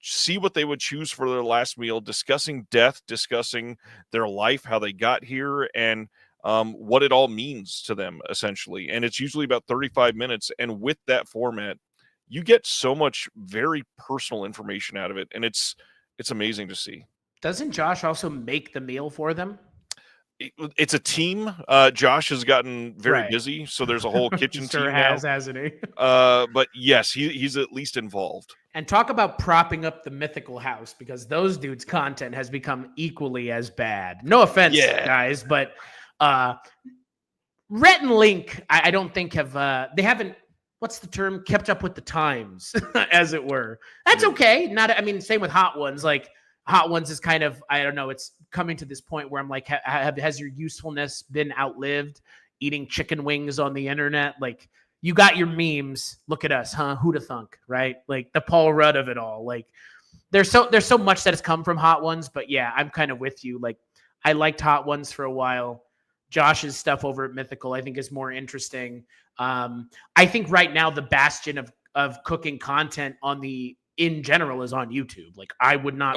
see what they would choose for their last meal, discussing death, discussing their life, how they got here, and what it all means to them, essentially. And it's usually about 35 minutes. And with that format, you get so much very personal information out of it, and it's amazing to see. Doesn't Josh also make the meal for them? It's a team. Josh has gotten very Right. busy, so there's a whole kitchen Sure team now. hasn't he? But yes, he's at least involved. And talk about propping up the mythical house, because those dudes' content has become equally as bad. No offense, guys, but Rhett and Link, I don't think they haven't, what's the term, kept up with the times, as it were. That's okay. Same with Hot Ones. Like, Hot Ones is kind of, I don't know, it's coming to this point where I'm like, has your usefulness been outlived? Eating chicken wings on the internet? Like, you got your memes. Look at us, huh? Who'da thunk, right? Like, the Paul Rudd of it all. Like, there's so much that has come from Hot Ones, but yeah, I'm kind of with you. Like, I liked Hot Ones for a while. Josh's stuff over at Mythical, I think, is more interesting. I think right now the bastion of cooking content in general is on YouTube. Like, I would not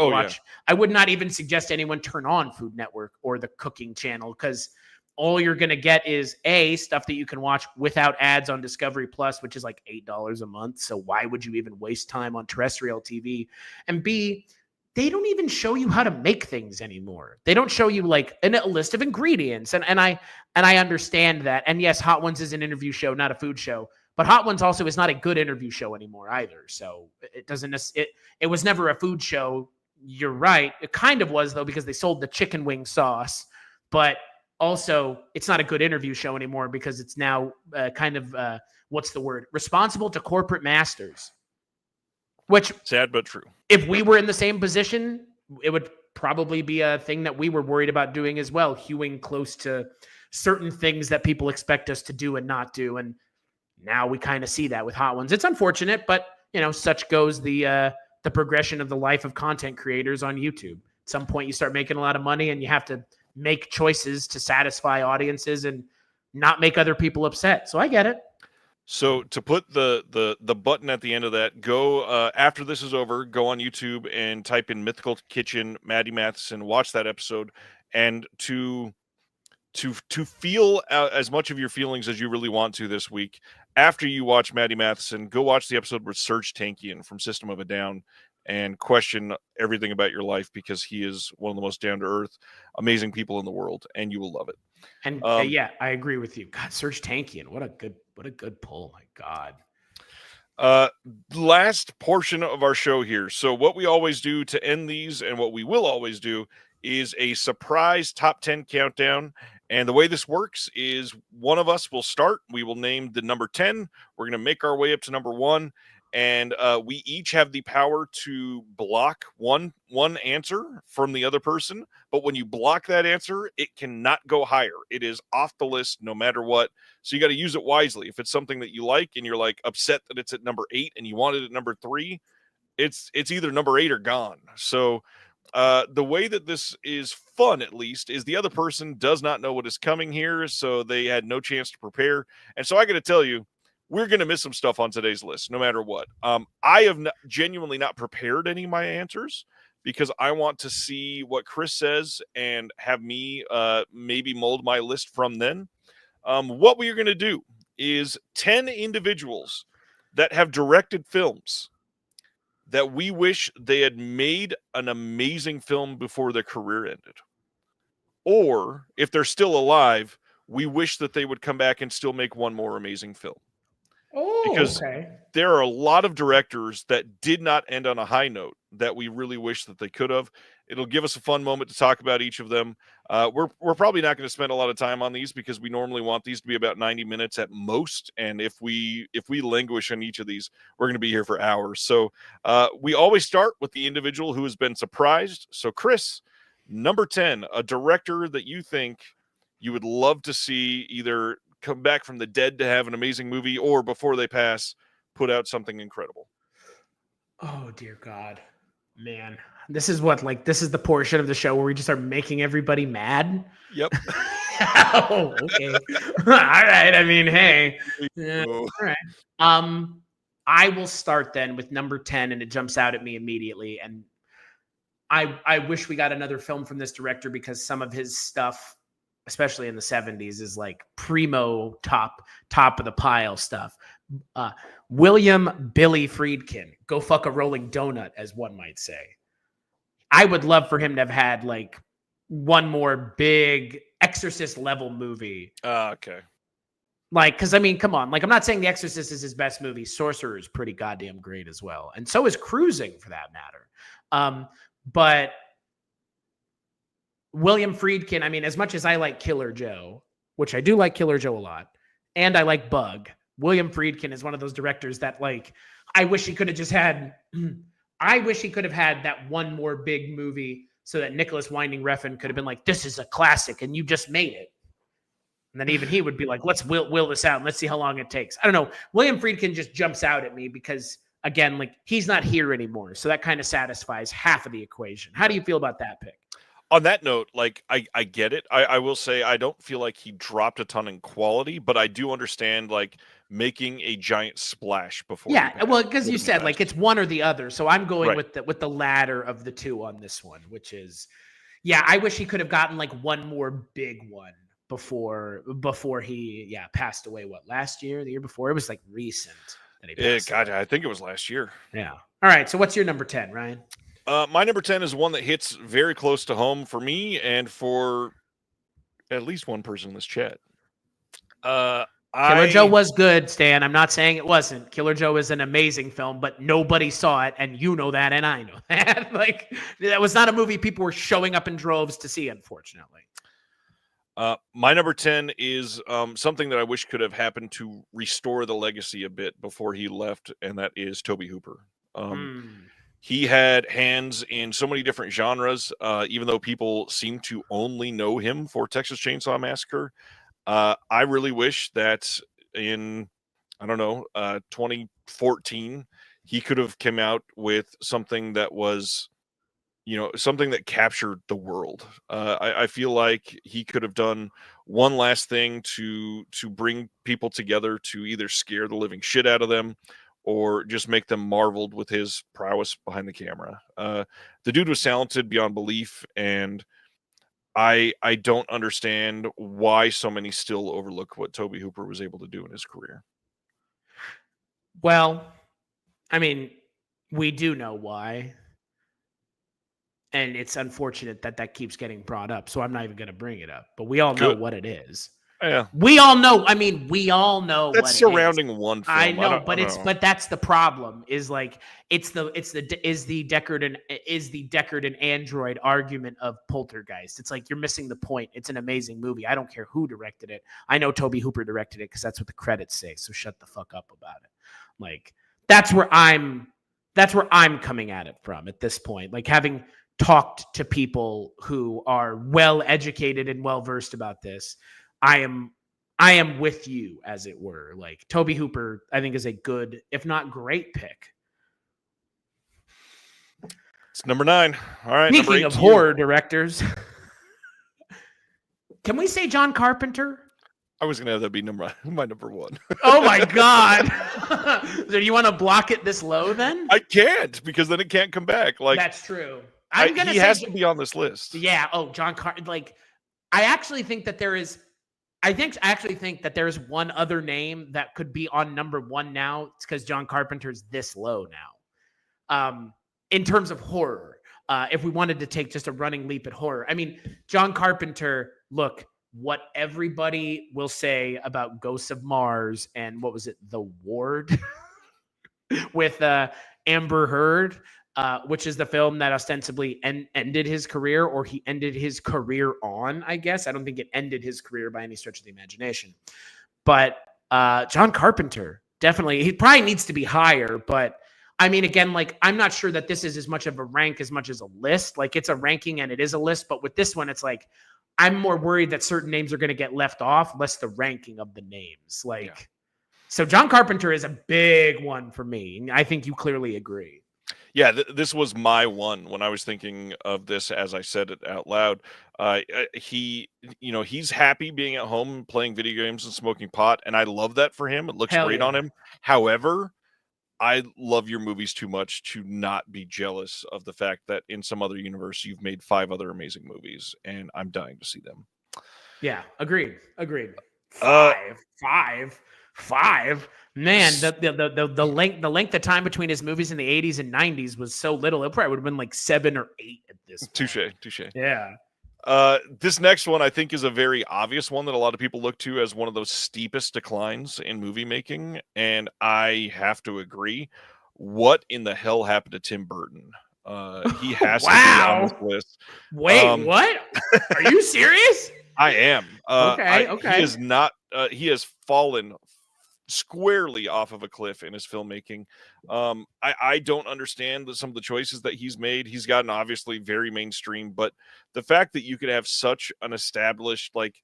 I would not even suggest anyone turn on Food Network or the cooking channel, because all you're going to get is stuff that you can watch without ads on Discovery Plus, which is like $8 a month. So why would you even waste time on terrestrial TV? And B, they don't even show you how to make things anymore. They don't show you like a list of ingredients. And I understand that. And yes, Hot Ones is an interview show, not a food show. But Hot Ones also is not a good interview show anymore either. So it was never a food show. You're right. It kind of was, though, because they sold the chicken wing sauce. But also, it's not a good interview show anymore, because it's now what's the word? Responsible to corporate masters. Which, sad but true. If we were in the same position, it would probably be a thing that we were worried about doing as well, hewing close to certain things that people expect us to do and not do. And now we kind of see that with Hot Ones. It's unfortunate, but such goes the progression of the life of content creators on YouTube. At some point, you start making a lot of money, and you have to make choices to satisfy audiences and not make other people upset. So I get it. So to put the button at the end of that, go after this is over, go on YouTube and type in Mythical Kitchen, Maddie Matheson, watch that episode, and to feel as much of your feelings as you really want to this week, after you watch Maddie Matheson, go watch the episode with Serge Tankian from System of a Down and question everything about your life, because he is one of the most down-to-earth, amazing people in the world, and you will love it. And yeah, I agree with you. God, Serge Tankian, what a good pull. My God. Last portion of our show here. So what we always do to end these, and what we will always do, is a surprise top 10 countdown. And the way this works is one of us will start. We will name the number 10. We're going to make our way up to number 1. And we each have the power to block one answer from the other person. But when you block that answer, it cannot go higher. It is off the list no matter what. So you got to use it wisely. If it's something that you like and you're like upset that it's at number 8 and you want it at number 3, it's either number 8 or gone. So the way that this is fun, at least, is the other person does not know what is coming here. So they had no chance to prepare. And so I got to tell you, we're going to miss some stuff on today's list, no matter what. I have genuinely not prepared any of my answers, because I want to see what Chris says and have me maybe mold my list from then. What we are going to do is 10 individuals that have directed films that we wish they had made an amazing film before their career ended. Or if they're still alive, we wish that they would come back and still make one more amazing film. Because there are a lot of directors that did not end on a high note that we really wish that they could have. It'll give us a fun moment to talk about each of them. We're probably not going to spend a lot of time on these, because we normally want these to be about 90 minutes at most. And if we languish on each of these, we're going to be here for hours. So we always start with the individual who has been surprised. So Chris, number 10, a director that you think you would love to see either come back from the dead to have an amazing movie, or before they pass, put out something incredible. Oh, dear God. Man, this is the portion of the show where we just are making everybody mad. Yep. Oh, okay. All right. I mean, hey. Yeah, Oh. all right. I will start then with number 10, and it jumps out at me immediately. And I wish we got another film from this director, because some of his stuff, especially in the 70s, is like primo top of the pile stuff. William Billy Friedkin, go fuck a rolling donut, as one might say. I would love for him to have had like one more big Exorcist level movie. Okay. Like, because I mean, come on. Like, I'm not saying The Exorcist is his best movie. Sorcerer is pretty goddamn great as well. And so is Cruising, for that matter. But William Friedkin, I mean, as much as I like Killer Joe, which I do like Killer Joe a lot, and I like Bug, William Friedkin is one of those directors that, like, I wish he could have just had, I wish he could have had that one more big movie so that Nicholas Winding Refn could have been like, this is a classic and you just made it. And then even he would be like, let's will this out and let's see how long it takes. I don't know. William Friedkin just jumps out at me because, again, like, he's not here anymore. So that kind of satisfies half of the equation. How do you feel about that pick? On that note, like, I get it. I will say I don't feel like he dropped a ton in quality, but I do understand, like, making a giant splash before. Yeah, well, because you said like it's one or the other, so I'm going Right. with the latter of the two on this one, which is, yeah, I wish he could have gotten like one more big one before he passed away. What, last year, the year before? It was like recent that he passed God, away. I think it was last year. Yeah. All right. So what's your number 10, Ryan? My number 10 is one that hits very close to home for me and for at least one person in this chat. Killer Joe was good, Stan. I'm not saying it wasn't. Killer Joe is an amazing film, but nobody saw it, and you know that, and I know that. Like, that was not a movie people were showing up in droves to see, unfortunately. My number 10 is something that I wish could have happened to restore the legacy a bit before he left, and that is Tobe Hooper. He had hands in so many different genres, even though people seem to only know him for Texas Chainsaw Massacre. I really wish that in, 2014, he could have come out with something that was, something that captured the world. I feel like he could have done one last thing to bring people together, to either scare the living shit out of them or just make them marveled with his prowess behind the camera. The dude was talented beyond belief, and I don't understand why so many still overlook what Tobe Hooper was able to do in his career. Well, I mean, we do know why. And it's unfortunate that keeps getting brought up. So I'm not even going to bring it up. But we all know what it is. Yeah. We all know. I mean, we all know that's what surrounding it is. one film. I know, but that's the problem. Is like is the Deckard an android argument of Poltergeist. It's like you're missing the point. It's an amazing movie. I don't care who directed it. I know Tobe Hooper directed it because that's what the credits say. So shut the fuck up about it. Like that's where I'm coming at it from at this point. Like, having talked to people who are well educated and well versed about this, I am with you, as it were. Like, Tobe Hooper, I think, is a good, if not great, pick. It's number 9. All right. Speaking of horror directors, can we say John Carpenter? I was gonna have that be my number 1. Oh my god! So you want to block it this low then? I can't, because then it can't come back. Like, that's true. He has to be on this list. Yeah. Oh, John Carpenter. Like, I actually think that there is. I actually think that there's one other name that could be on number 1 now. It's because John Carpenter's this low now. In terms of horror, if we wanted to take just a running leap at horror, I mean, John Carpenter. Look, what everybody will say about Ghosts of Mars and what was it, The Ward, with Amber Heard. Which is the film that ostensibly ended his career, or he ended his career on, I guess. I don't think it ended his career by any stretch of the imagination. But John Carpenter, definitely, he probably needs to be higher. But I mean, again, like, I'm not sure that this is as much of a rank as much as a list. Like, it's a ranking and it is a list. But with this one, it's like, I'm more worried that certain names are going to get left off, less the ranking of the names. Like, yeah. So John Carpenter is a big one for me. I think you clearly agree. Yeah, this was my one when I was thinking of this as I said it out loud. He, he's happy being at home playing video games and smoking pot, and I love that for him. It looks Hell great on yeah. him. However, I love your movies too much to not be jealous of the fact that in some other universe you've made 5 other amazing movies, and I'm dying to see them. Yeah, agreed. Agreed. Uh, Five. Man, the length of time between his movies in the 80s and 90s was so little. It probably would have been like 7 or 8 at this point. touche. Yeah. This next one I think is a very obvious one that a lot of people look to as one of those steepest declines in movie making, and I have to agree. What in the hell happened to Tim Burton? He has to be on this Wow. list. Wait, what? Are you serious? I am. Okay. He is not. He has fallen squarely off of a cliff in his filmmaking. I don't understand some of the choices that he's made. He's gotten obviously very mainstream, but the fact that you could have such an established like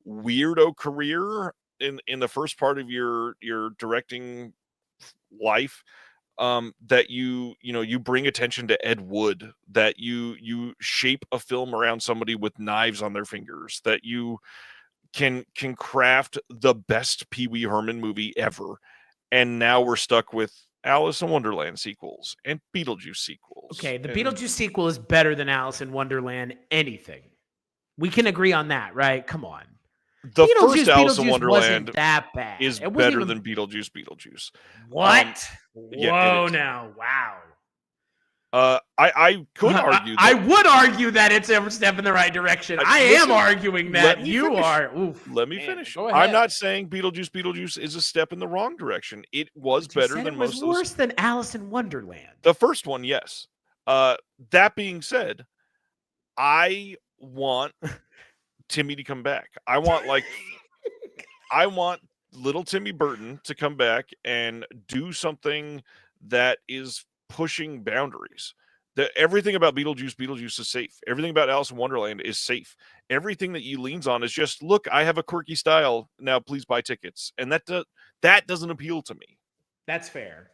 weirdo career in the first part of your directing life, that you bring attention to Ed Wood, that you shape a film around somebody with knives on their fingers, that you can craft the best Pee Wee Herman movie ever, and now we're stuck with Alice in Wonderland sequels and Beetlejuice sequels. Okay, the and Beetlejuice sequel is better than Alice in Wonderland anything. We can agree on that, right? Come on. the first Alice in Beetlejuice Wonderland wasn't that bad. is It wasn't better even than Beetlejuice. what? Yeah, Whoa, it is. now, wow. I could argue I that. would argue that it's a step in the right direction. I am Listen, arguing let that me you finish. are. Oof, Let me man, finish. go ahead. I'm not saying Beetlejuice is a step in the wrong direction. It was But you better said than it was most of those. worse than Alice in Wonderland. The first one, yes. That being said, I want Timmy to come back. I want little Timmy Burton to come back and do something that is pushing boundaries. Everything about Beetlejuice is safe. Everything about Alice in Wonderland is safe. Everything that he leans on is just, look, I have a quirky style. Now please buy tickets. And that doesn't appeal to me. That's fair.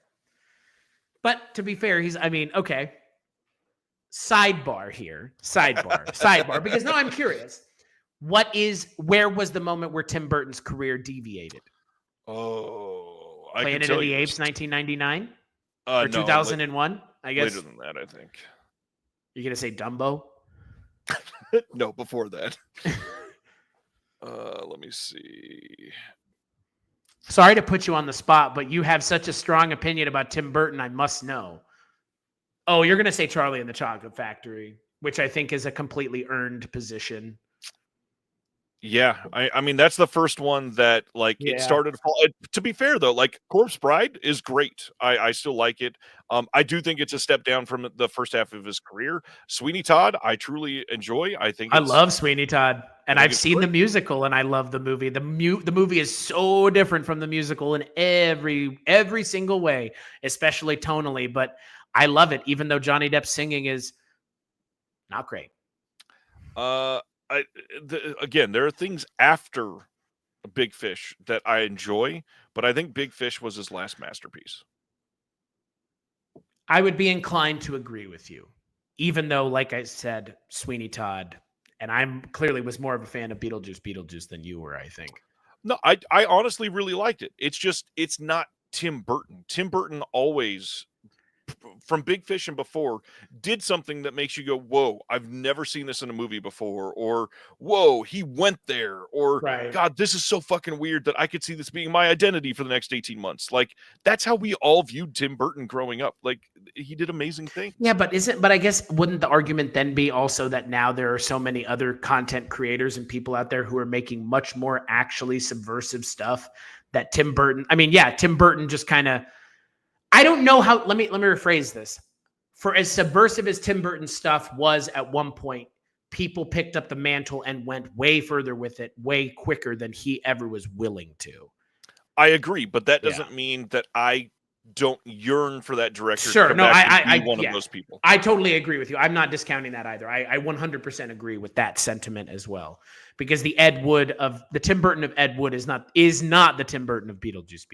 But to be fair, okay. Sidebar here. Sidebar. Because now I'm curious. Where was the moment where Tim Burton's career deviated? Oh, Planet of the Apes, 1999? Or No, 2001, I guess. later than that, I think. You're going to say Dumbo? No, before that. Let me see. Sorry to put you on the spot, but you have such a strong opinion about Tim Burton, I must know. Oh, you're going to say Charlie and the Chocolate Factory, which I think is a completely earned position. Yeah, I mean that's the first one that it started to fall. To be fair though, Corpse Bride is great. I still like it. I do think it's a step down from the first half of his career. Sweeney Todd, I truly enjoy. I love Sweeney Todd, and I've seen the musical, and I love the movie. The movie is so different from the musical in every single way, especially tonally. But I love it, even though Johnny Depp's singing is not great. Again, there are things after Big Fish that I enjoy, but I think Big Fish was his last masterpiece. I would be inclined to agree with you, even though, like I said, Sweeney Todd, and I'm clearly was more of a fan of Beetlejuice than you were, I think. No, I honestly really liked it. It's not Tim Burton. Tim Burton always, from Big Fish and before, did something that makes you go, whoa, I've never seen this in a movie before, or whoa, he went there, or right. God, this is so fucking weird that I could see this being my identity for the next 18 months. That's how we all viewed Tim Burton growing up. He did amazing things. Yeah, but I guess wouldn't the argument then be also that now there are so many other content creators and people out there who are making much more actually subversive stuff that Tim Burton just kind of, I don't know how, let me rephrase this. For as subversive as Tim Burton's stuff was at one point, people picked up the mantle and went way further with it, way quicker than he ever was willing to. I agree, but that doesn't mean that I don't yearn for that director to Sure. come No, back and be one of yeah, those people. I totally agree with you. I'm not discounting that either. I 100% agree with that sentiment as well, because the Tim Burton of Ed Wood is not the Tim Burton of Beetlejuice.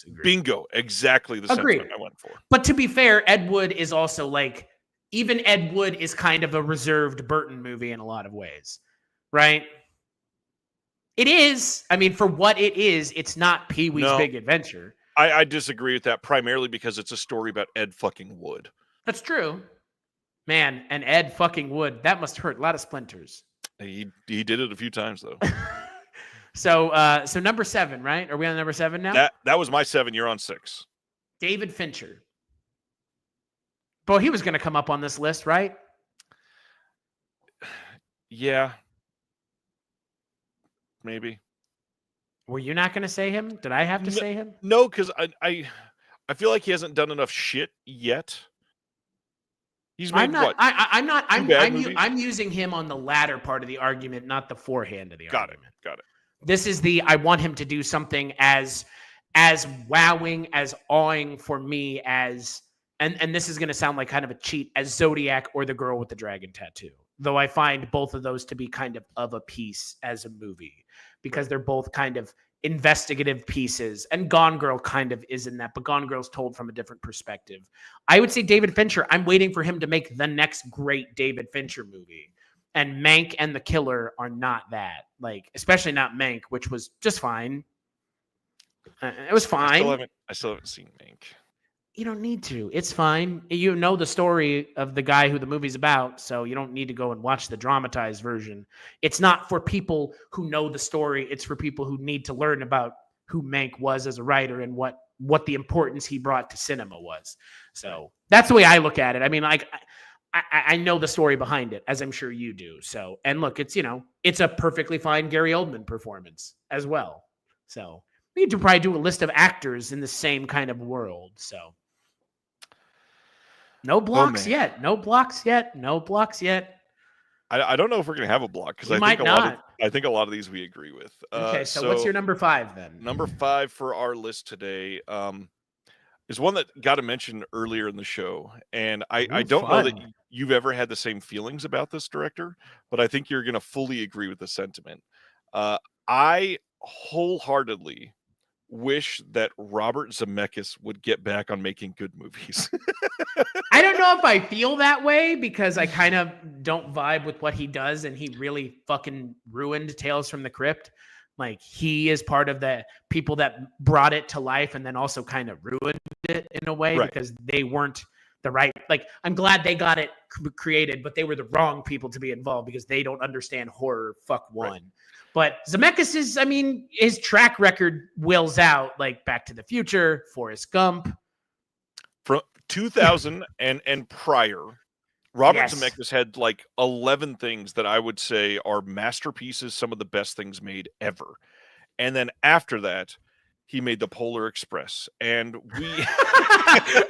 Agreed. Bingo. Exactly the Agreed. sentiment I went for. But to be fair, Ed Wood is also like, even Ed Wood is kind of a reserved Burton movie in a lot of ways, right? It is. I mean, for what it is, it's not Pee-wee's Big Adventure. I disagree with that, primarily because it's a story about Ed fucking Wood. That's true. Man, and Ed fucking Wood, that must hurt. A lot of splinters. He did it a few times, though. So number 7, right? Are we on number 7 now? That was my 7. You're on 6. David Fincher. Boy, he was going to come up on this list, right? Yeah. Maybe. Were you not going to say him? Did I have to say him? No, because I feel like he hasn't done enough shit yet. He's made what? I'm using him on the latter part of the argument, not the forehand of the argument. Got it. This is I want him to do something as wowing, as awing for me as, and this is going to sound like kind of a cheat, as Zodiac or The Girl with the Dragon Tattoo. Though I find both of those to be kind of a piece as a movie, because they're both kind of investigative pieces, and Gone Girl kind of is in that, but Gone Girl's told from a different perspective. I would say David Fincher, I'm waiting for him to make the next great David Fincher movie, and Mank and The Killer are not that, like, especially not Mank, which was just fine. It was fine. I still haven't seen Mank. You don't need to. It's fine. You know the story of the guy who the movie's about, so you don't need to go and watch the dramatized version. It's not for people who know the story. It's for people who need to learn about who Mank was as a writer and what the importance he brought to cinema was. So that's the way I look at it. I mean, like, I know the story behind it, as I'm sure you do. So, and look, it's a perfectly fine Gary Oldman performance as well. So we need to probably do a list of actors in the same kind of world. So. No blocks yet. No blocks yet. I don't know if we're gonna have a block, because I think a lot of these we agree with. Okay, so what's your number 5 then? Number 5 for our list today is one that got a mention earlier in the show, and I don't know that you've ever had the same feelings about this director, but I think you're gonna fully agree with the sentiment. I wholeheartedly wish that Robert Zemeckis would get back on making good movies. I don't know if I feel that way, because I kind of don't vibe with what he does, and he really fucking ruined Tales from the Crypt. Like, he is part of the people that brought it to life and then also kind of ruined it in a way, right, because they weren't the right, like, I'm glad they got it created, but they were the wrong people to be involved because they don't understand horror. Fuck one. Right. But Zemeckis is, I mean, his track record wills out, like Back to the Future, Forrest Gump. From 2000 and prior, Robert Zemeckis had like 11 things that I would say are masterpieces, some of the best things made ever. And then after that, he made The Polar Express. And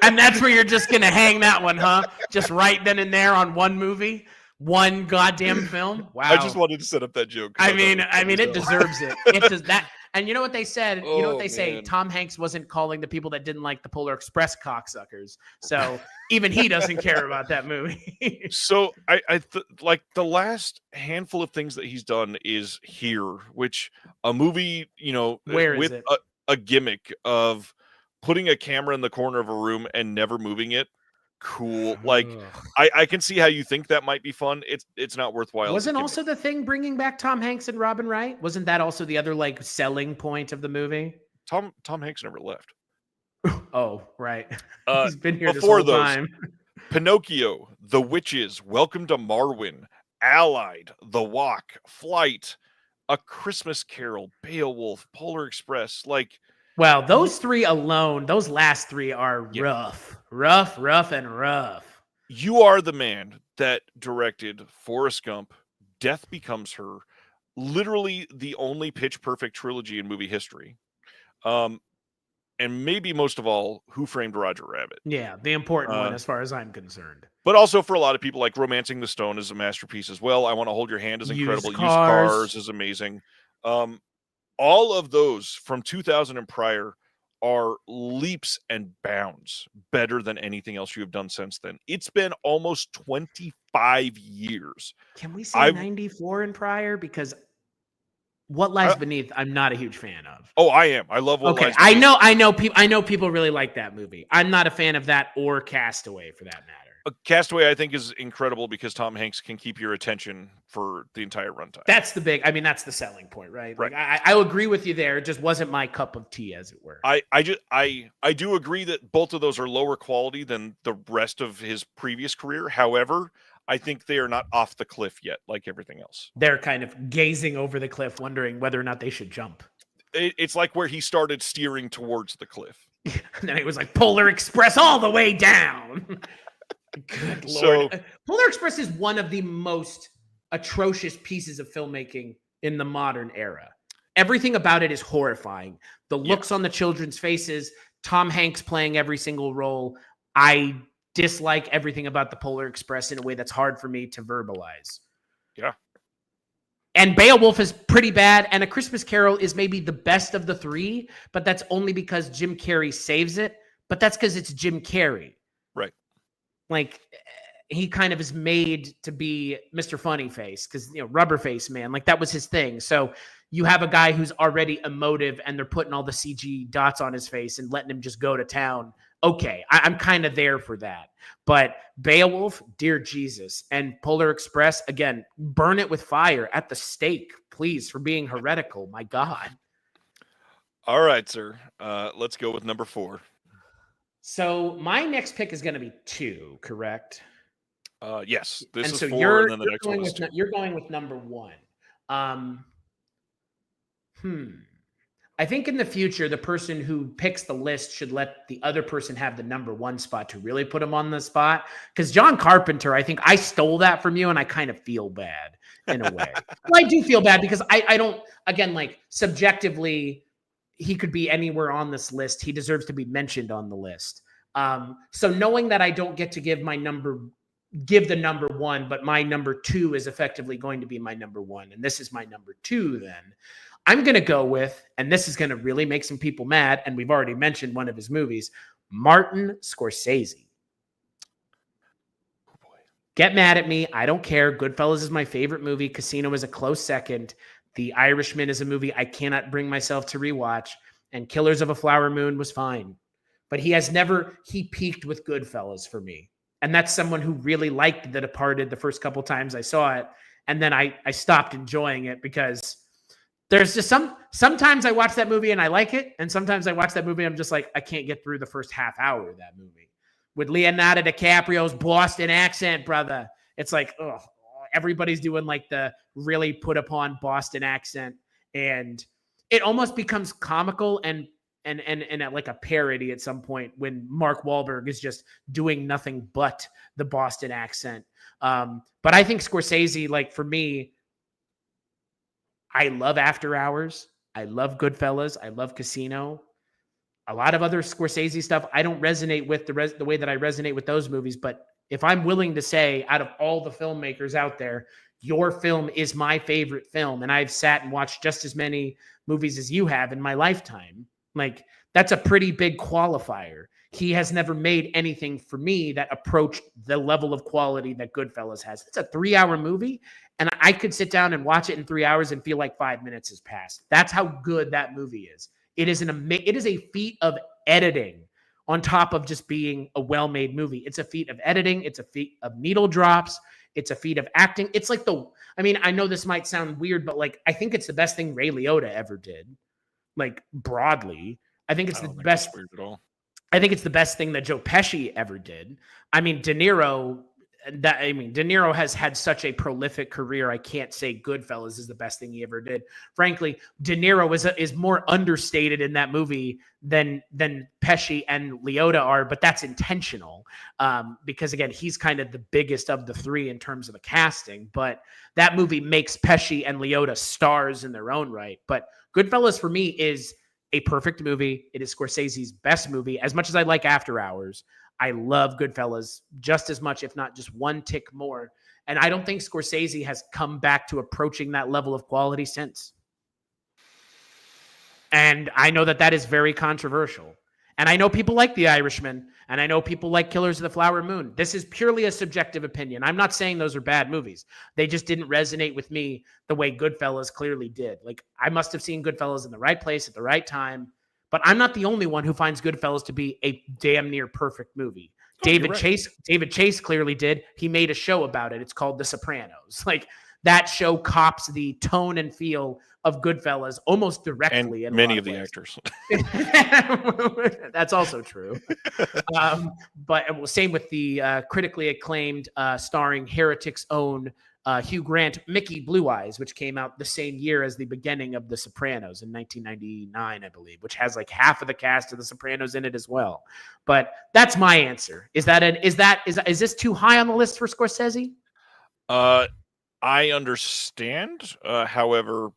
and that's where you're just going to hang that one, huh? Just right then and there on one movie? One goddamn film? Wow. I just wanted to set up that joke. I mean, it deserves it. It does that. And you know what they said? You know what they say? Tom Hanks wasn't calling the people that didn't like The Polar Express cocksuckers. So even he doesn't care about that movie. So I like the last handful of things that he's done is Here, which a movie, Where with is it? A gimmick of putting a camera in the corner of a room and never moving it. Cool. Like, I can see how you think that might be fun. It's not worthwhile. Wasn't also The Thing bringing back Tom Hanks and Robin Wright? Wasn't that also the other like selling point of the movie? Tom Hanks never left. Oh, right. He's been here this whole time. Pinocchio, The Witches, Welcome to Marwen, Allied, The Walk, Flight, A Christmas Carol, Beowulf, Polar Express, like. Well, those three alone, those last three are rough. You are the man that directed Forrest Gump, Death Becomes Her, literally the only Pitch Perfect trilogy in movie history. And maybe most of all, Who Framed Roger Rabbit. Yeah, the important one as far as I'm concerned. But also for a lot of people, like Romancing the Stone is a masterpiece as well. I Want to Hold Your Hand is incredible. Used Cars is amazing. All of those from 2000 and prior are leaps and bounds better than anything else you have done since then. It's been almost 25 years. Can we say 94 and prior? Because What Lies Beneath, I'm not a huge fan of. Oh, I am. I love What Okay, Lies Beneath. I know people really like that movie. I'm not a fan of that or Castaway for that matter. Castaway, I think, is incredible because Tom Hanks can keep your attention for the entire runtime. That's the selling point, right? Like I agree with you there. It just wasn't my cup of tea, as it were. I do agree that both of those are lower quality than the rest of his previous career. However, I think they are not off the cliff yet, like everything else. They're kind of gazing over the cliff, wondering whether or not they should jump. It's like where he started steering towards the cliff. And then it was like Polar Express all the way down. Good Lord. So, Polar Express is one of the most atrocious pieces of filmmaking in the modern era. Everything about it is horrifying. The looks on the children's faces, Tom Hanks playing every single role. I dislike everything about the Polar Express in a way that's hard for me to verbalize. Yeah. And Beowulf is pretty bad, and A Christmas Carol is maybe the best of the three, but that's only because Jim Carrey saves it. But that's because it's Jim Carrey. Right. Like, he kind of is made to be Mr. Funny Face because, Rubber Face Man, like that was his thing. So you have a guy who's already emotive and they're putting all the CG dots on his face and letting him just go to town. Okay, I'm kind of there for that. But Beowulf, dear Jesus, and Polar Express, again, burn it with fire at the stake, please, for being heretical. My God. All right, sir. Let's go with number 4. So my next pick is going to be 2, correct? Yes. This is so 4, and then the next one is 2. You're going with number 1. I think in the future, the person who picks the list should let the other person have the number 1 spot to really put him on the spot. Because John Carpenter, I think I stole that from you, and I kind of feel bad in a way. Well, I do feel bad because I don't, again, like subjectively, he could be anywhere on this list. He deserves to be mentioned on the list. So knowing that I don't get to give the number 1, but my number 2 is effectively going to be my number 1, and this is my number 2 then. I'm going to go with, and this is going to really make some people mad, and we've already mentioned one of his movies, Martin Scorsese. Oh boy. Get mad at me. I don't care. Goodfellas is my favorite movie. Casino is a close second. The Irishman is a movie I cannot bring myself to rewatch, and Killers of a Flower Moon was fine. But he peaked with Goodfellas for me. And that's someone who really liked The Departed the first couple times I saw it. And then I stopped enjoying it because there's just sometimes I watch that movie and I like it. And sometimes I watch that movie and I'm just like, I can't get through the first half hour of that movie. With Leonardo DiCaprio's Boston accent, brother. It's like, ugh, everybody's doing like the really put upon Boston accent. And it almost becomes comical and like a parody at some point when Mark Wahlberg is just doing nothing but the Boston accent. But I think Scorsese, like for me, I love After Hours. I love Goodfellas. I love Casino. A lot of other Scorsese stuff I don't resonate with the way that I resonate with those movies. But if I'm willing to say out of all the filmmakers out there, your film is my favorite film, and I've sat and watched just as many movies as you have in my lifetime, like that's a pretty big qualifier. He has never made anything for me that approached the level of quality that Goodfellas has. It's a 3-hour movie, and I could sit down and watch it in 3 hours and feel like 5 minutes has passed. That's how good that movie is. It is a feat of editing on top of just being a well-made movie. It's a feat of editing. It's a feat of needle drops. It's a feat of acting. It's like I know this might sound weird, but like, I think it's the best thing Ray Liotta ever did. Like broadly, I think it's the best. Weird at all. I think it's the best thing that Joe Pesci ever did. I mean, De Niro has had such a prolific career. I can't say Goodfellas is the best thing he ever did. Frankly, De Niro is more understated in that movie than Pesci and Liotta are, but that's intentional because, again, he's kind of the biggest of the three in terms of the casting. But that movie makes Pesci and Liotta stars in their own right. But Goodfellas, for me, is a perfect movie. It is Scorsese's best movie. As much as I like After Hours, I love Goodfellas just as much, if not just one tick more. And I don't think Scorsese has come back to approaching that level of quality since. And I know that that is very controversial. And I know people like The Irishman, and I know people like Killers of the Flower Moon. This is purely a subjective opinion. I'm not saying those are bad movies. They just didn't resonate with me the way Goodfellas clearly did. Like, I must have seen Goodfellas in the right place at the right time, but I'm not the only one who finds Goodfellas to be a damn near perfect movie. David Chase clearly did. He made a show about it. It's called The Sopranos. Like, that show cops the tone and feel of Goodfellas almost directly. And in many a of the ways. actors. That's also true. But same with the critically acclaimed, starring Heretic's own Hugh Grant, Mickey Blue Eyes, which came out the same year as the beginning of The Sopranos in 1999, I believe, which has like half of the cast of The Sopranos in it as well. But that's my answer. Is this too high on the list for Scorsese? I understand. However,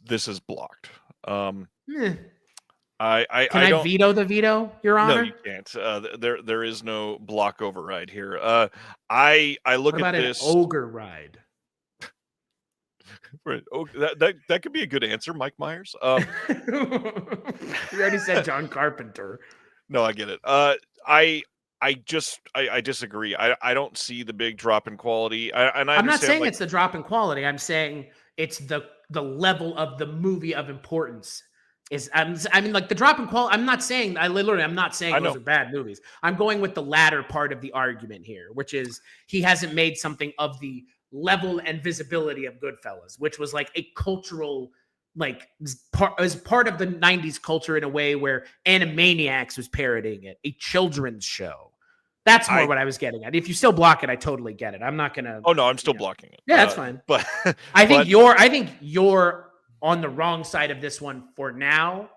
this is blocked. Can I I don't veto the veto, Your Honor? No, you can't. There is no block override here. I look What about at an this. ogre ride? Right, that could be a good answer, Mike Myers. You already said John Carpenter. No, I get it. I disagree. I don't see the big drop in quality. I'm not saying it's the drop in quality. I'm saying it's the level of the movie of importance. I mean, like the drop in quality. I'm not saying those are bad movies. I'm going with the latter part of the argument here, which is he hasn't made something of the level and visibility of Goodfellas, which was like a cultural, like as part of the 90s culture in a way where Animaniacs was parodying it, a children's show. That's more what I was getting at. If you still block it, I totally get it. I'm not gonna. Oh no, I'm still blocking it. Yeah, that's fine. But I think you're on the wrong side of this one for now.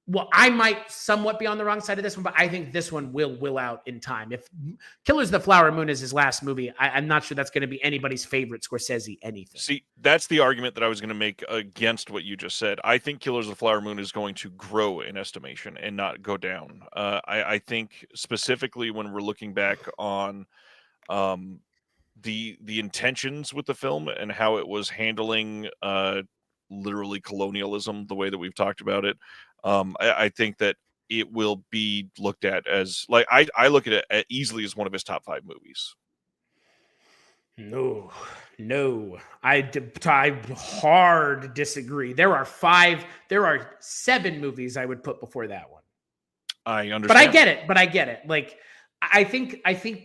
Well, I might somewhat be on the wrong side of this one, but I think this one will out in time. If Killers of the Flower Moon is his last movie, I'm not sure that's going to be anybody's favorite Scorsese anything. See, that's the argument that I was going to make against what you just said. I think Killers of the Flower Moon is going to grow in estimation and not go down. I think specifically when we're looking back on the intentions with the film and how it was handling literally colonialism, the way that we've talked about it. I think that it will be looked at as like I look at it easily as one of his top 5 movies. No, I hard disagree. There are 7 movies I would put before that one. I understand, but I get it. Like I think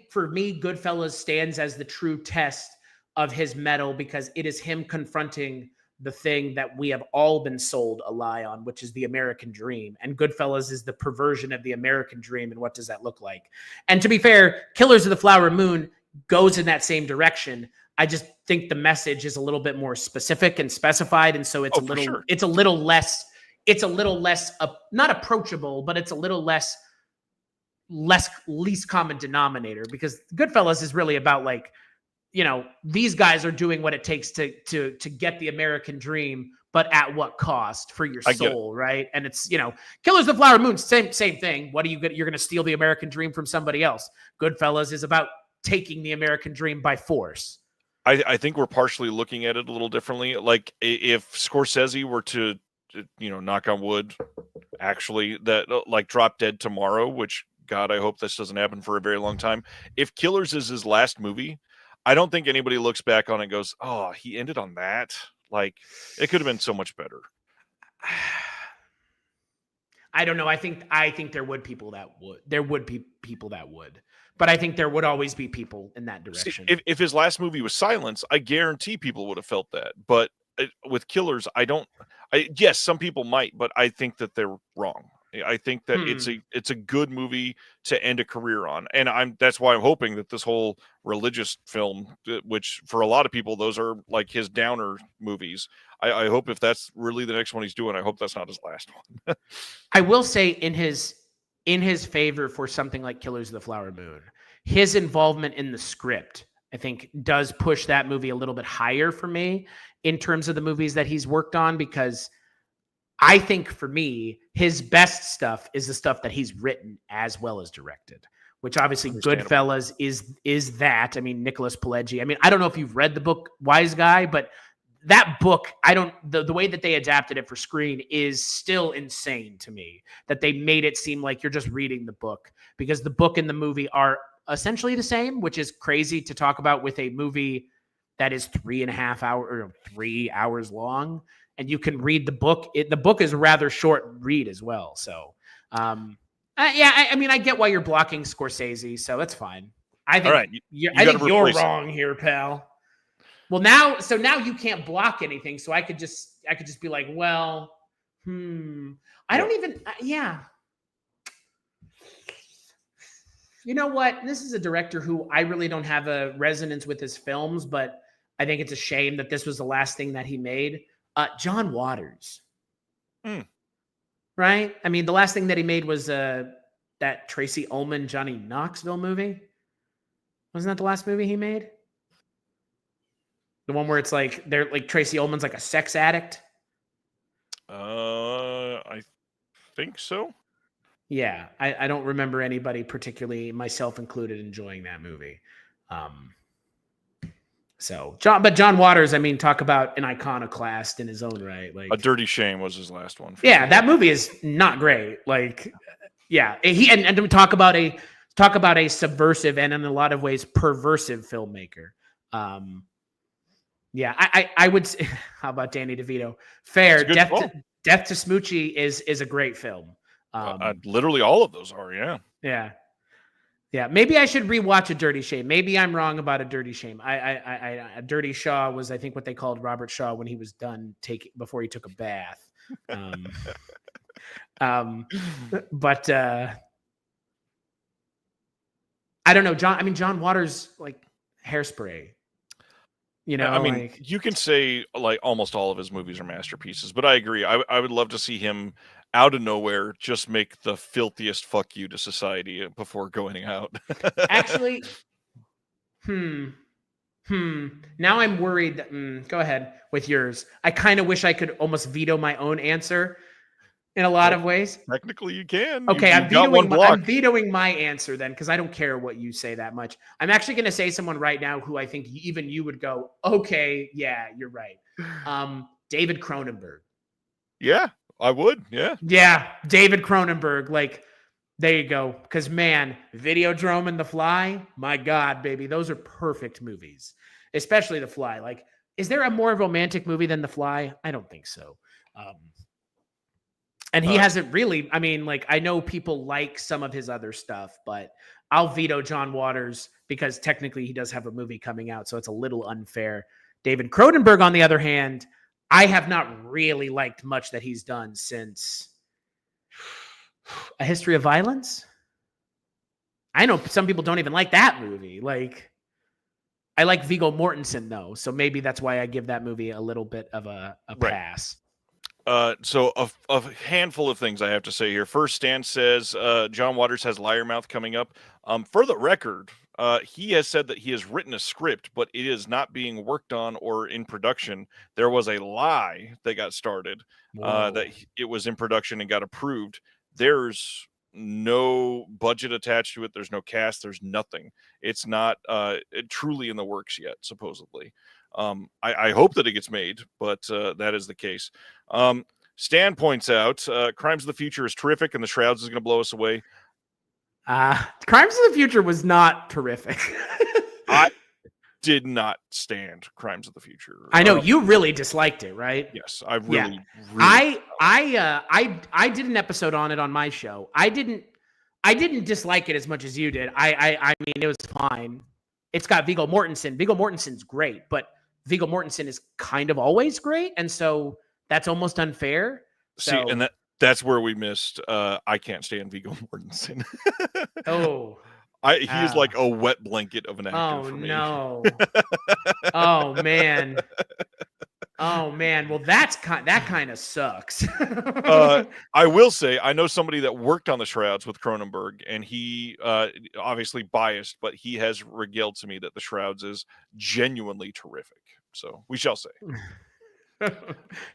for me, Goodfellas stands as the true test of his mettle because it is him confronting the thing that we have all been sold a lie on, which is the American dream. And Goodfellas is the perversion of the American dream. And what does that look like? And to be fair, Killers of the Flower Moon goes in that same direction. I just think the message is a little bit more specific and specified. And so it's a little less not approachable, but it's a little less least common denominator because Goodfellas is really about like, you know, these guys are doing what it takes to get the American dream, but at what cost for your soul, right? And it's, you know, Killers of the Flower Moon, same thing. What are you going? You're going to steal the American dream from somebody else. Goodfellas is about taking the American dream by force. I think we're partially looking at it a little differently. Like if Scorsese were to, you know, knock on wood, actually that like drop dead tomorrow, which God, I hope this doesn't happen for a very long time. If Killers is his last movie, I don't think anybody looks back on it and goes, oh, he ended on that. Like, it could have been so much better. I don't know. I think there would be people that would. But I think there would always be people in that direction. See, if his last movie was Silence, I guarantee people would have felt that. But with Killers, yes, some people might, but I think that they're wrong. I think that it's a good movie to end a career on, and that's why I'm hoping that this whole religious film, which for a lot of people those are like his downer movies, I hope if that's really the next one he's doing, I hope that's not his last one. I will say in his favor for something like Killers of the Flower Moon, his involvement in the script, I think, does push that movie a little bit higher for me in terms of the movies that he's worked on because I think for me, his best stuff is the stuff that he's written as well as directed, which obviously Goodfellas is that. I mean, Nicholas Pileggi. I mean, I don't know if you've read the book Wise Guy, but that book, I don't, the way that they adapted it for screen is still insane to me, that they made it seem like you're just reading the book, because the book and the movie are essentially the same, which is crazy to talk about with a movie that is 3.5 hours or 3 hours long. And you can read the book. The book is a rather short read as well. So, I mean, I get why you're blocking Scorsese, so that's fine. I All think right, you I got to think you're replace it. wrong here, pal. Well, now you can't block anything, so I could just be like, well, I Yep. don't even, yeah. You know what? This is a director who I really don't have a resonance with his films, but I think it's a shame that this was the last thing that he made. John Waters, Mm. right? I mean, the last thing that he made was that Tracy Ullman Johnny Knoxville movie. Wasn't that the last movie he made? The one where it's like they're like Tracy Ullman's like a sex addict. I think so. Yeah, I don't remember anybody, particularly myself included, enjoying that movie. So John Waters, I mean, talk about an iconoclast in his own right. Like A Dirty Shame was his last one. yeah, that movie is not great. Like, yeah, and to talk about a subversive and in a lot of ways perversive filmmaker. Yeah, I would say, how about Danny DeVito? Fair. Death to Smoochie is a great film. Literally all of those are, yeah. Yeah. Yeah, maybe I should rewatch A Dirty Shame. Maybe I'm wrong about A Dirty Shame. A Dirty Shaw was, I think, what they called Robert Shaw when he was done before he took a bath. But I don't know, John Waters, like Hairspray. You know, I mean, like, you can say like almost all of his movies are masterpieces, but I agree. I would love to see him out of nowhere just make the filthiest fuck you to society before going out. actually, now I'm worried that, go ahead with yours. I kind of wish I could almost veto my own answer in a lot of ways. Technically, you can. Okay, You've got one block. I'm vetoing my answer then, because I don't care what you say that much. I'm actually going to say someone right now who I think even you would go, okay, yeah, you're right. David Cronenberg. Yeah, I would. Yeah. Yeah, David Cronenberg. Like, there you go. Because, man, Videodrome and The Fly, my God, baby, those are perfect movies, especially The Fly. Like, is there a more romantic movie than The Fly? I don't think so. And he hasn't really, I mean, like, I know people like some of his other stuff, but I'll veto John Waters because technically he does have a movie coming out, so it's a little unfair. David Cronenberg, on the other hand, I have not really liked much that he's done since A History of Violence. I know some people don't even like that movie. Like, I like Viggo Mortensen, though, so maybe that's why I give that movie a little bit of a pass. So a handful of things I have to say here. First, Stan says John Waters has Liar Mouth coming up. For the record, he has said that he has written a script, but it is not being worked on or in production. There was a lie that got started that it was in production and got approved. There's no budget attached to it. There's no cast. There's nothing. It's not truly in the works yet, supposedly. I hope that it gets made, but that is the case. Stan points out Crimes of the Future is terrific and The Shrouds is going to blow us away. Crimes of the Future was not terrific. I did not stand Crimes of the Future. I know you really disliked it, right? Yes, I really. I did an episode on it on my show. I didn't dislike it as much as you did. I mean, it was fine. It's got Viggo Mortensen. Viggo Mortensen's great, but Viggo Mortensen is kind of always great, and so that's almost unfair. See, and that's where we missed. I can't stand Viggo Mortensen. He's like a wet blanket of an actor for me. No. Oh man. Oh man. Well, that kind of sucks. I will say I know somebody that worked on The Shrouds with Cronenberg, and he obviously biased, but he has regaled to me that The Shrouds is genuinely terrific. So we shall say.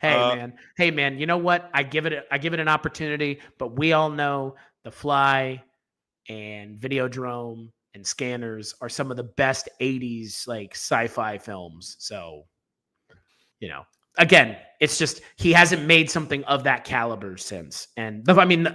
Hey man, you know what? I give it an opportunity, but we all know The Fly and Videodrome and Scanners are some of the best 80s like sci-fi films. So you know, again, it's just he hasn't made something of that caliber since. And I mean,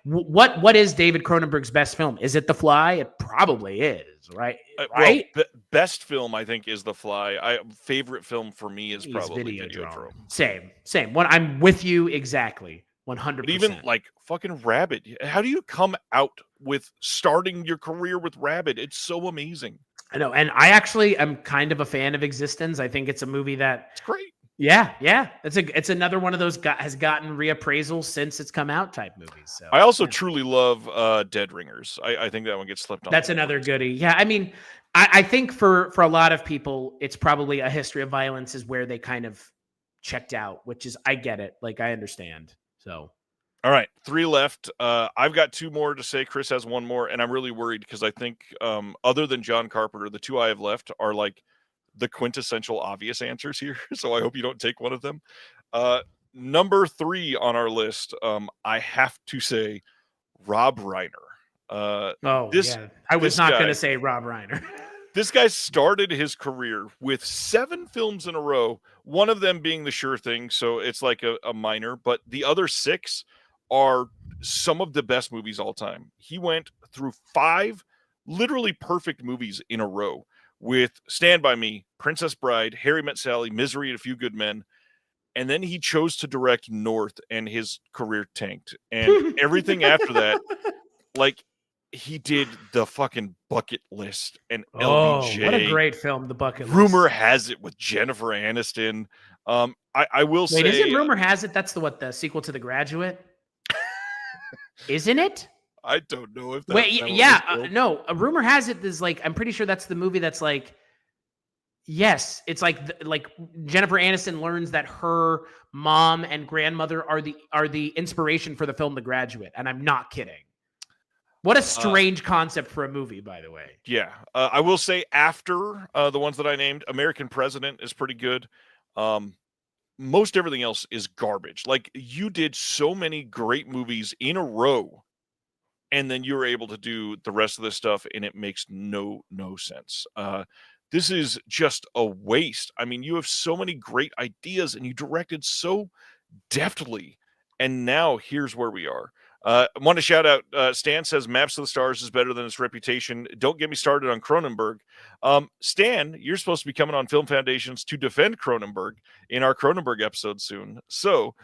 what is David Cronenberg's best film? Is it The Fly? It probably is, right? Well, Right? best film I think is The Fly. Favorite film for me is probably Videodrome. Videodrome. Same. What I'm with you exactly. 100%. But even like fucking Rabid, how do you come out with starting your career with Rabid? It's so amazing. I know, and I actually am kind of a fan of Existence. I think it's a movie that It's great. Yeah. It's another one of those has gotten reappraisal since it's come out type movies. So I also truly love Dead Ringers. I think that one gets slept on. That's another goodie. Yeah, I mean, I think for a lot of people, it's probably A History of Violence is where they kind of checked out, which is I get it, like I understand. So. All right, 3 left. I've got 2 more to say. Chris has 1 more, and I'm really worried because I think other than John Carpenter, the 2 I have left are like the quintessential obvious answers here. So I hope you don't take one of them. Number 3 on our list, I have to say Rob Reiner. I was not going to say Rob Reiner. This guy started his career with 7 films in a row, one of them being The Sure Thing, so it's like a minor, but the other 6 are some of the best movies all time. He went through 5 literally perfect movies in a row with Stand By Me, Princess Bride, Harry Met Sally, Misery, and A Few Good Men. And then he chose to direct North, and his career tanked. And everything after that, like, he did The fucking Bucket List and LBJ. What a great film, The Bucket List. Rumor Has It with Jennifer Aniston. I will say... Wait, isn't Rumor Has It? That's the sequel to The Graduate? Isn't it? I don't know if that... Wait, yeah. No, Rumor Has It is like... I'm pretty sure that's the movie that's like... Yes, it's like Jennifer Aniston learns that her mom and grandmother are the inspiration for the film The Graduate, and I'm not kidding. What a strange concept for a movie, by the way. Yeah, I will say after the ones that I named, American President is pretty good. Most everything else is garbage. Like, you did so many great movies in a row, and then you're able to do the rest of this stuff, and it makes no sense. This is just a waste. I mean, you have so many great ideas, and you directed so deftly, and now here's where we are. I want to shout out, Stan says Maps of the Stars is better than its reputation. Don't get me started on Cronenberg. Stan, you're supposed to be coming on Film Foundations to defend Cronenberg in our Cronenberg episode soon. So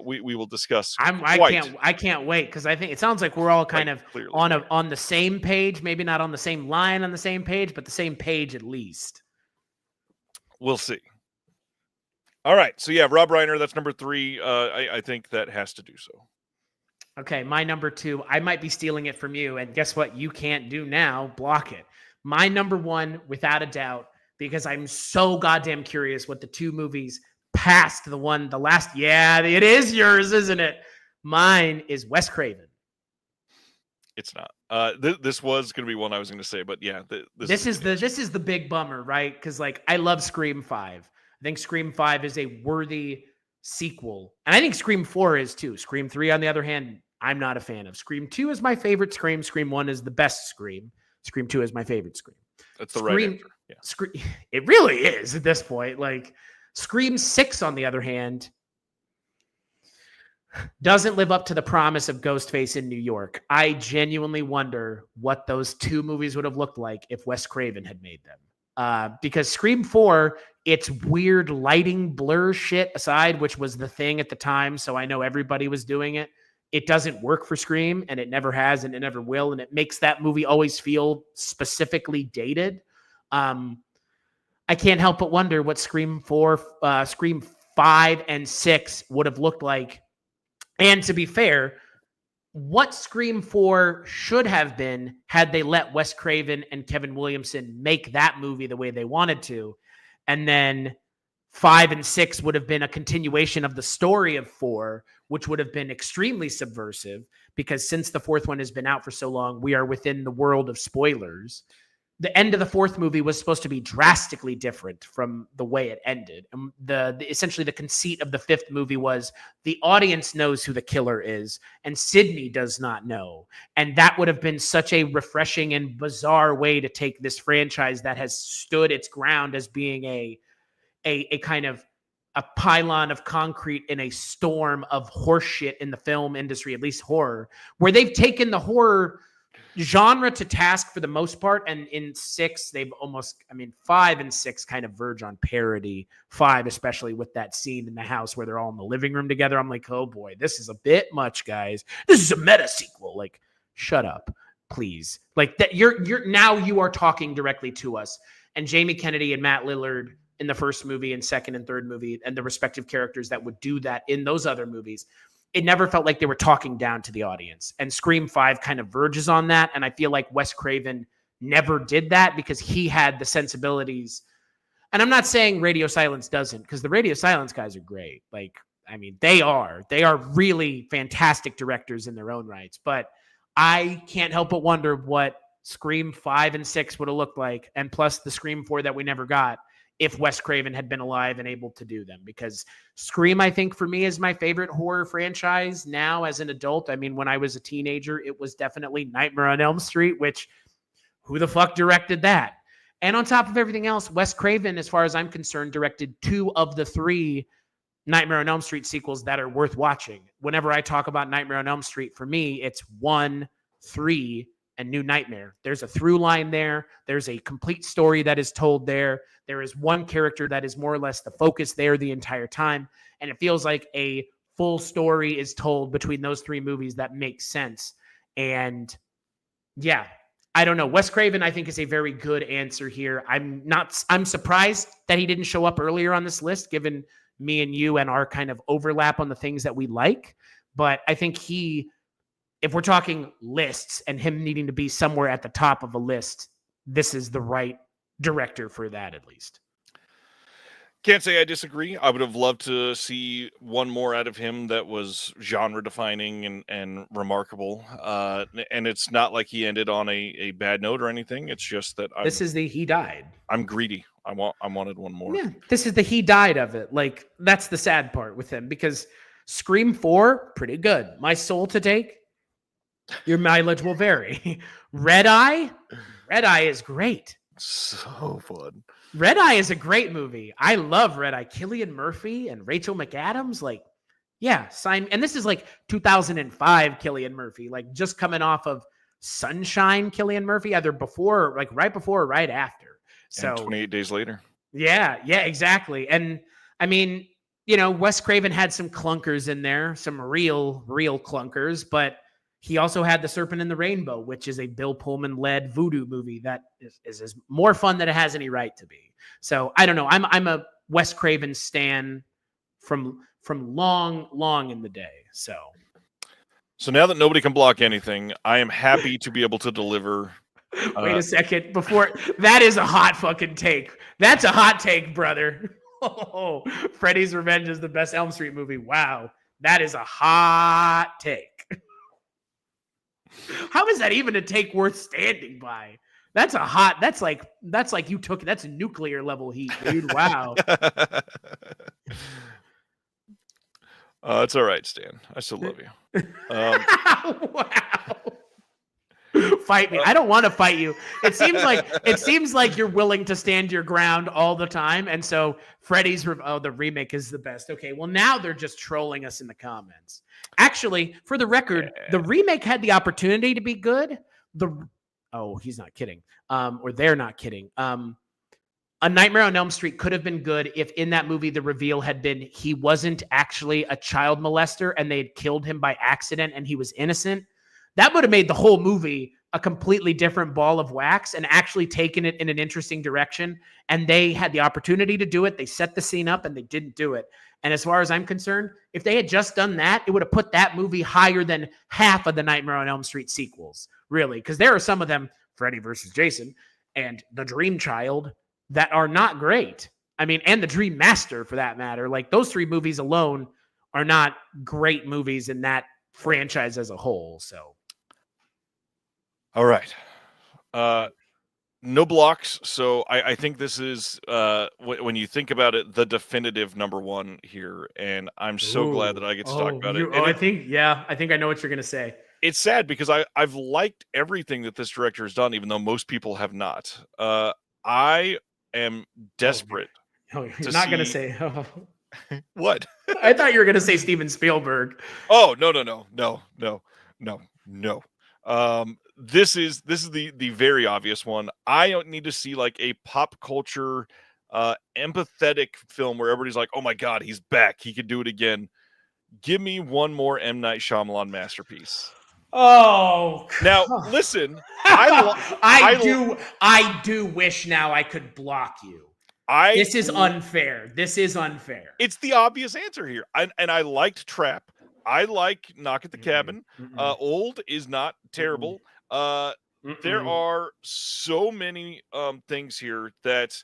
we will discuss. I can't wait, because I think it sounds like we're all kind of clearly on the same page, maybe not on the same line on the same page, but the same page at least. We'll see. All right. So yeah, Rob Reiner, that's number 3. I think that has to do so. Okay, my number 2, I might be stealing it from you, and guess what? You can't do now. Block it. My number 1, without a doubt, because I'm so goddamn curious what the 2 movies past the last. Yeah, it is yours, isn't it? Mine is Wes Craven. It's not. This was going to be one I was going to say, but yeah, this is the big bummer, right? Because like I love Scream 5. I think Scream 5 is a worthy sequel, and I think Scream 4 is too. Scream 3, on the other hand, I'm not a fan of. Scream 2 is my favorite Scream. Scream 1 is the best Scream. Scream 2 is my favorite Scream. That's the right answer. Yeah. It really is at this point. Like Scream 6, on the other hand, doesn't live up to the promise of Ghostface in New York. I genuinely wonder what those 2 movies would have looked like if Wes Craven had made them. Because Scream 4, its weird lighting blur shit aside, which was the thing at the time, so I know everybody was doing it. It doesn't work for Scream, and it never has, and it never will, and it makes that movie always feel specifically dated. I can't help but wonder what Scream 4, Scream 5, and 6 would have looked like. And to be fair, what Scream 4 should have been had they let Wes Craven and Kevin Williamson make that movie the way they wanted to. And then 5 and 6 would have been a continuation of the story of 4, which would have been extremely subversive, because since the 4th one has been out for so long, we are within the world of spoilers. The end of the 4th movie was supposed to be drastically different from the way it ended. And essentially the conceit of the 5th movie was the audience knows who the killer is, and Sidney does not know. And that would have been such a refreshing and bizarre way to take this franchise that has stood its ground as being a kind of a pylon of concrete in a storm of horseshit in the film industry, at least horror, where they've taken the horror genre to task for the most part. And in 6, they've almost, 5 and 6 kind of verge on parody. 5, especially with that scene in the house where they're all in the living room together. I'm like, oh boy, this is a bit much, guys. This is a meta sequel. Like, shut up, please. Like that, you're now you are talking directly to us. And Jamie Kennedy and Matt Lillard in the first movie and second and third movie, and the respective characters that would do that in those other movies, it never felt like they were talking down to the audience. And Scream 5 kind of verges on that. And I feel like Wes Craven never did that because he had the sensibilities. And I'm not saying Radio Silence doesn't, because the Radio Silence guys are great. Like, they are really fantastic directors in their own rights. But I can't help but wonder what Scream 5 and 6 would have looked like. And plus the Scream 4 that we never got, if Wes Craven had been alive and able to do them. Because Scream, I think, for me, is my favorite horror franchise now as an adult. When I was a teenager, it was definitely Nightmare on Elm Street, which, who the fuck directed that? And on top of everything else, Wes Craven, as far as I'm concerned, directed 2 of the 3 Nightmare on Elm Street sequels that are worth watching. Whenever I talk about Nightmare on Elm Street, for me, it's 1, 3, and New Nightmare. There's a through line there. There's a complete story that is told there. There is one character that is more or less the focus there the entire time. And it feels like a full story is told between those 3 movies that makes sense. And yeah, I don't know. Wes Craven, I think, is a very good answer here. I'm surprised that he didn't show up earlier on this list, given me and you and our kind of overlap on the things that we like. But I think if we're talking lists and him needing to be somewhere at the top of a list, this is the right director for that, at least. Can't say I disagree. I would have loved to see one more out of him that was genre defining and remarkable. And it's not like he ended on a bad note or anything. It's just that he died. I'm greedy. I wanted one more. Yeah, this is he died of it. Like, that's the sad part with him, because Scream 4, pretty good. My Soul to Take, your mileage will vary. Red Eye is great. So fun. Red Eye is a great movie. I love Red Eye. Cillian Murphy and Rachel McAdams, like, yeah, and this is like 2005 Cillian Murphy, like just coming off of Sunshine Cillian Murphy, either before, like right before or right after. So and 28 days later. Yeah, exactly. And Wes Craven had some clunkers in there, some real clunkers, but he also had The Serpent in the Rainbow, which is a Bill Pullman-led voodoo movie that is more fun than it has any right to be. So I don't know. I'm a Wes Craven stan from long in the day. So now that nobody can block anything, I am happy to be able to deliver. Wait a second. That is a hot fucking take. That's a hot take, brother. Oh, Freddy's Revenge is the best Elm Street movie. Wow. That is a hot take. How is that even a take worth standing by? That's like that's nuclear level heat, dude. Wow. It's all right, Stan. I still love you. Wow. Fight me. I don't want to fight you. It seems like you're willing to stand your ground all the time. And so Freddy's the remake is the best. Okay, well, now they're just trolling us in the comments. Actually, for the record, the remake had the opportunity to be good. He's not kidding. Or they're not kidding. A Nightmare on Elm Street could have been good if in that movie the reveal had been he wasn't actually a child molester and they had killed him by accident and he was innocent. That would have made the whole movie a completely different ball of wax and actually taken it in an interesting direction. And they had the opportunity to do it. They set the scene up and they didn't do it. And as far as I'm concerned, if they had just done that, it would have put that movie higher than half of the Nightmare on Elm Street sequels, really. Because there are some of them, Freddy versus Jason and The Dream Child, that are not great. And The Dream Master, for that matter. Like, those 3 movies alone are not great movies in that franchise as a whole. So, all right. No blocks. So I think this is, when you think about it, the definitive number 1 here. And I'm so glad that I get to talk about it. I think I know what you're going to say. It's sad because I've liked everything that this director has done, even though most people have not. I am desperate. You're not going to say. What? I thought you were going to say Steven Spielberg. Oh, no. This is the very obvious one. I don't need to see like a pop culture empathetic film where everybody's like, "Oh my god, he's back. He could do it again." Give me one more M. Night Shyamalan masterpiece. Oh, Now, listen, I do wish now I could block you. This is unfair. It's the obvious answer here. And I liked Trap. I like Knock at the Cabin. Old is not terrible. There are so many things here that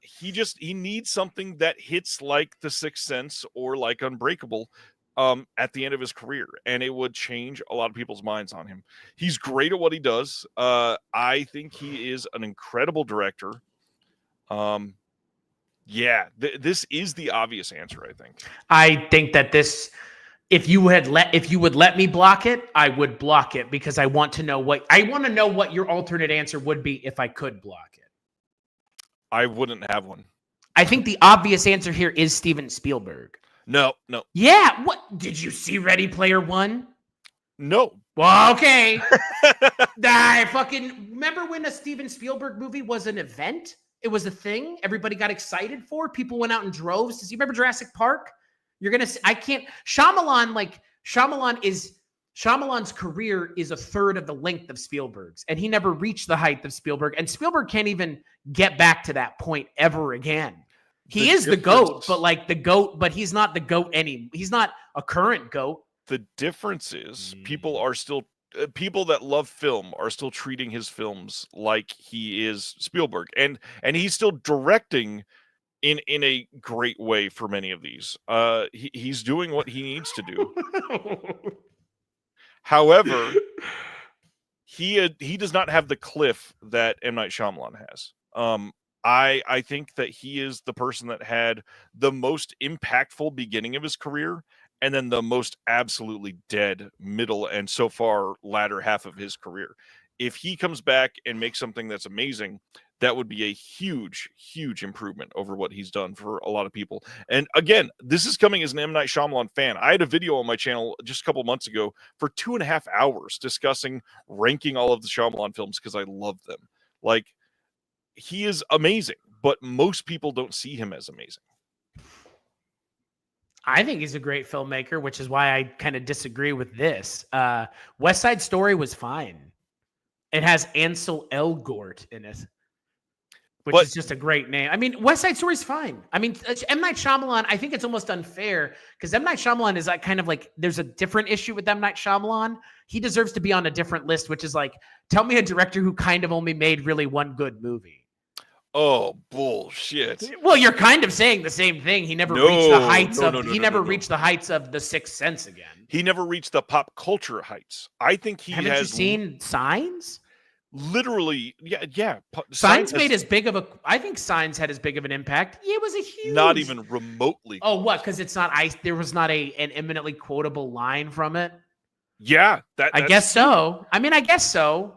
he needs something that hits like The Sixth Sense or like Unbreakable at the end of his career, and it would change a lot of people's minds on him. He's great at what he does. I think he is an incredible director. This is the obvious answer, I think. I think that this, if you would let me block it, I would block it because I want to know what your alternate answer would be if I could block it. I wouldn't have one. I think the obvious answer here is Steven Spielberg. No. Yeah, what? Did you see Ready Player One? No. Well, okay. I fucking remember when a Steven Spielberg movie was an event? It was a thing everybody got excited for. People went out in droves to see. Remember Jurassic Park? You're gonna see, I can't. Shyamalan's career is a third of the length of Spielberg's, and he never reached the height of Spielberg. And Spielberg can't even get back to that point ever again. He is the GOAT, but he's not the GOAT he's not a current GOAT. The difference is people are still people that love film are still treating his films like he is Spielberg, and he's still directing in a great way for many of these. He's doing what he needs to do. However, he does not have the cliff that M. Night Shyamalan has. I think that he is the person that had the most impactful beginning of his career, and then the most absolutely dead middle and so far latter half of his career. If he comes back and makes something that's amazing, that would be a huge, huge improvement over what he's done for a lot of people. And again, this is coming as an M. Night Shyamalan fan. I had a video on my channel just a couple months ago for 2.5 hours discussing ranking all of the Shyamalan films because I love them. Like, he is amazing, but most people don't see him as amazing. I think he's a great filmmaker, which is why I kind of disagree with this. West Side Story was fine. It has Ansel Elgort in it, which is just a great name. I mean, West Side Story is fine. I mean, M. Night Shyamalan, I think it's almost unfair because M. Night Shyamalan is like kind of like, there's a different issue with M. Night Shyamalan. He deserves to be on a different list, which is like, tell me a director who kind of only made really one good movie. Oh, bullshit. Well, you're kind of saying the same thing. He never reached the heights reached the heights of The Sixth Sense again. He never reached the pop culture heights. I think he Haven't you seen Signs? Literally, yeah. Signs made as big of a. I think Signs had as big of an impact. It was a huge. Not even remotely. Oh, what? Because it's not. There was not an eminently quotable line from it. Yeah, I guess so. I mean, I guess so.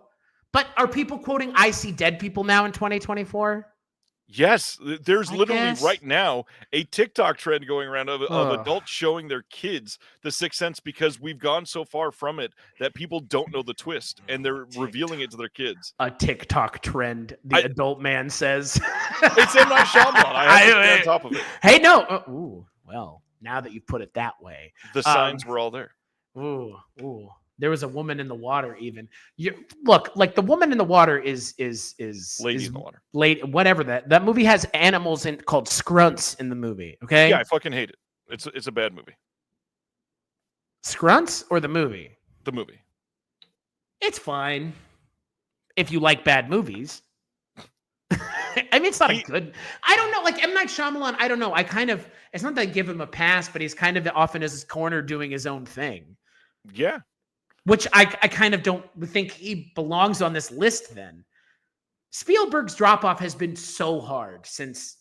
But are people quoting "I See Dead People" now in 2024? Yes, there's literally right now a TikTok trend going around of adults showing their kids The Sixth Sense because we've gone so far from it that people don't know the twist and they're revealing it to their kids. A TikTok trend, the adult man says. It's M. Night Shyamalan. I have to stay on top of it. Hey, no. Well, now that you put it that way. The signs were all there. Ooh. There was a woman in the water. Even look, like the woman in the water is Lady in the Water. Whatever that movie has animals called scrunts in the movie. Okay. Yeah, I fucking hate it. It's a bad movie. Scrunts or the movie? The movie. It's fine if you like bad movies. I mean, it's not a good. I don't know. Like M. Night Shyamalan, I don't know. It's not that I give him a pass, but he's kind of often in his corner doing his own thing. Yeah. Which I kind of don't think he belongs on this list then. Spielberg's drop-off has been so hard since,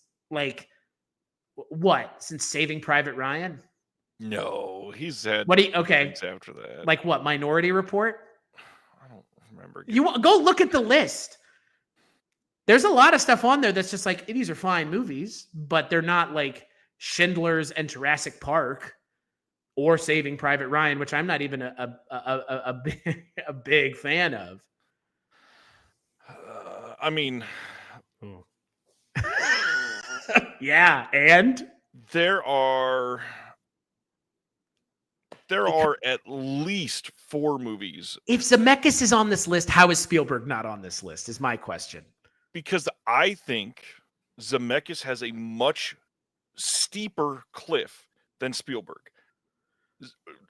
since Saving Private Ryan? No, he's had things after that. Like what, Minority Report? I don't remember. You go look at the list. There's a lot of stuff on there that's just like, these are fine movies, but they're not like Schindler's and Jurassic Park, or Saving Private Ryan, which I'm not even a big fan of. I mean, yeah, and there are at least 4 movies. If Zemeckis is on this list, how is Spielberg not on this list? Is my question. Because I think Zemeckis has a much steeper cliff than Spielberg.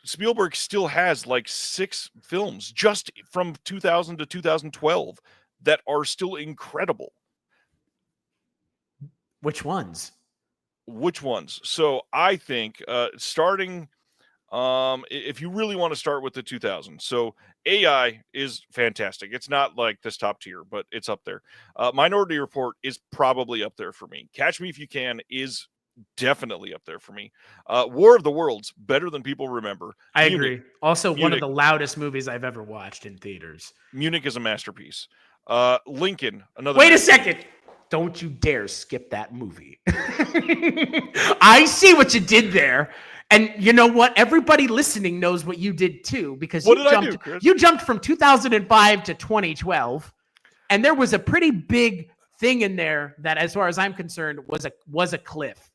Spielberg still has like 6 films just from 2000 to 2012 that are still incredible. Which ones? So I think starting, if you really want to start with the 2000s, so AI is fantastic. It's not like this top tier, but it's up there. Minority Report is probably up there for me. Catch Me If You Can is definitely up there for me. War of the Worlds, better than people remember. I agree. Also, one of the loudest movies I've ever watched in theaters. Munich is a masterpiece. Lincoln, another. Wait a second. Don't you dare skip that movie. I see what you did there. And you know what? Everybody listening knows what you did too, because you jumped from 2005 to 2012. And there was a pretty big thing in there that, as far as I'm concerned, was a cliff.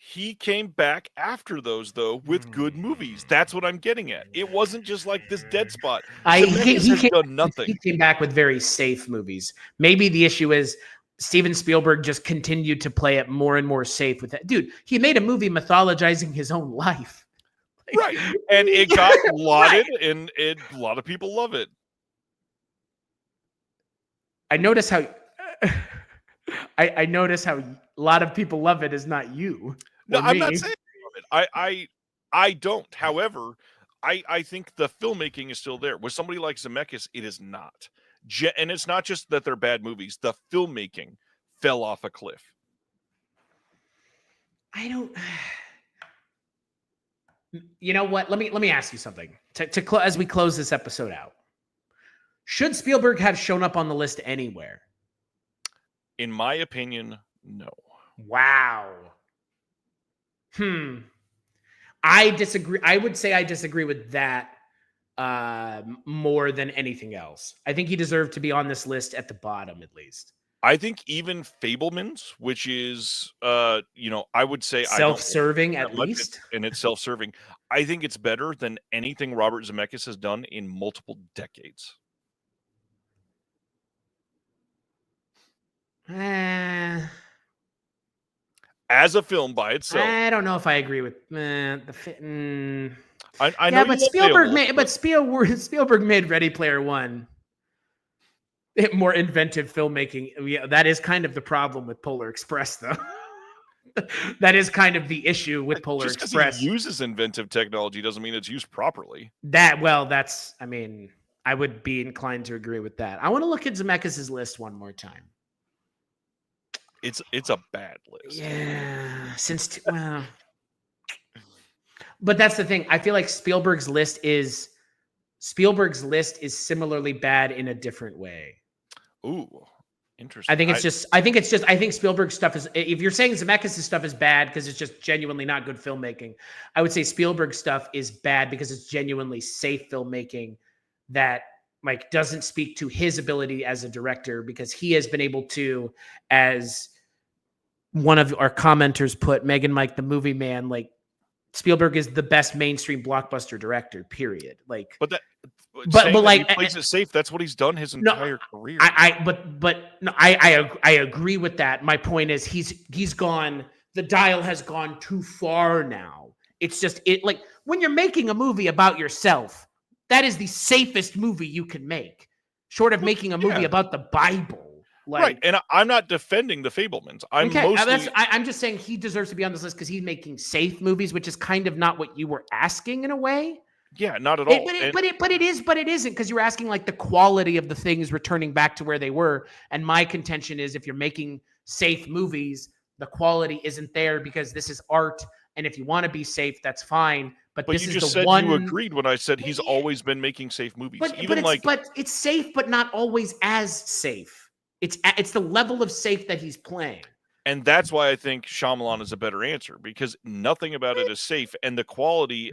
He came back after those, though, with good movies. That's what I'm getting at. It wasn't just like this dead spot. He done nothing. He came back with very safe movies. Maybe the issue is Steven Spielberg just continued to play it more and more safe with that. Dude, he made a movie mythologizing his own life. Right. And it got lauded, and a lot of people love it. I notice how I notice how a lot of people love it is not you. No, I'm not saying I love it. I don't. However, I think the filmmaking is still there. With somebody like Zemeckis, it is not. And it's not just that they're bad movies. The filmmaking fell off a cliff. I don't. You know what? Let me ask you something. As we close this episode out, should Spielberg have shown up on the list anywhere? In my opinion, no. Wow. I disagree. I would say I disagree with that more than anything else. I think he deserved to be on this list at the bottom, at least. I think even Fabelmans, which is, I would say self-serving at least, and it's self-serving. I think it's better than anything Robert Zemeckis has done in multiple decades. As a film by itself, I don't know if I agree with the fit. I know, but Spielberg made Ready Player One more inventive filmmaking. Yeah, that is kind of the problem with Polar Express, though. That is kind of the issue with Polar Express. He uses inventive technology doesn't mean it's used properly. I mean, I would be inclined to agree with that. I want to look at Zemeckis' list one more time. It's a bad list. Yeah, but that's the thing. I feel like Spielberg's list is similarly bad in a different way. Ooh, interesting. I think Spielberg's stuff is, if you're saying Zemeckis' stuff is bad because it's just genuinely not good filmmaking, I would say Spielberg's stuff is bad because it's genuinely safe filmmaking that doesn't speak to his ability as a director, because he has been able to, as one of our commenters put, Megan Mike the movie man, Spielberg is the best mainstream blockbuster director, period. He plays it safe. That's what he's done his entire career. I agree with that. My point is he's gone, the dial has gone too far now. It's just when you're making a movie about yourself, that is the safest movie you can make, short of making a movie about the Bible. Right, and I'm not defending the Fabelmans. I'm just saying he deserves to be on this list because he's making safe movies, which is kind of not what you were asking in a way. Yeah, not at all. But it isn't, because you were asking the quality of the things returning back to where they were. And my contention is, if you're making safe movies, the quality isn't there because this is art. And if you want to be safe, that's fine. But this you is just the said one. You agreed when I said he's always been making safe movies. But it's safe, but not always as safe. It's the level of safe that he's playing. And that's why I think Shyamalan is a better answer, because nothing about it is safe, and the quality.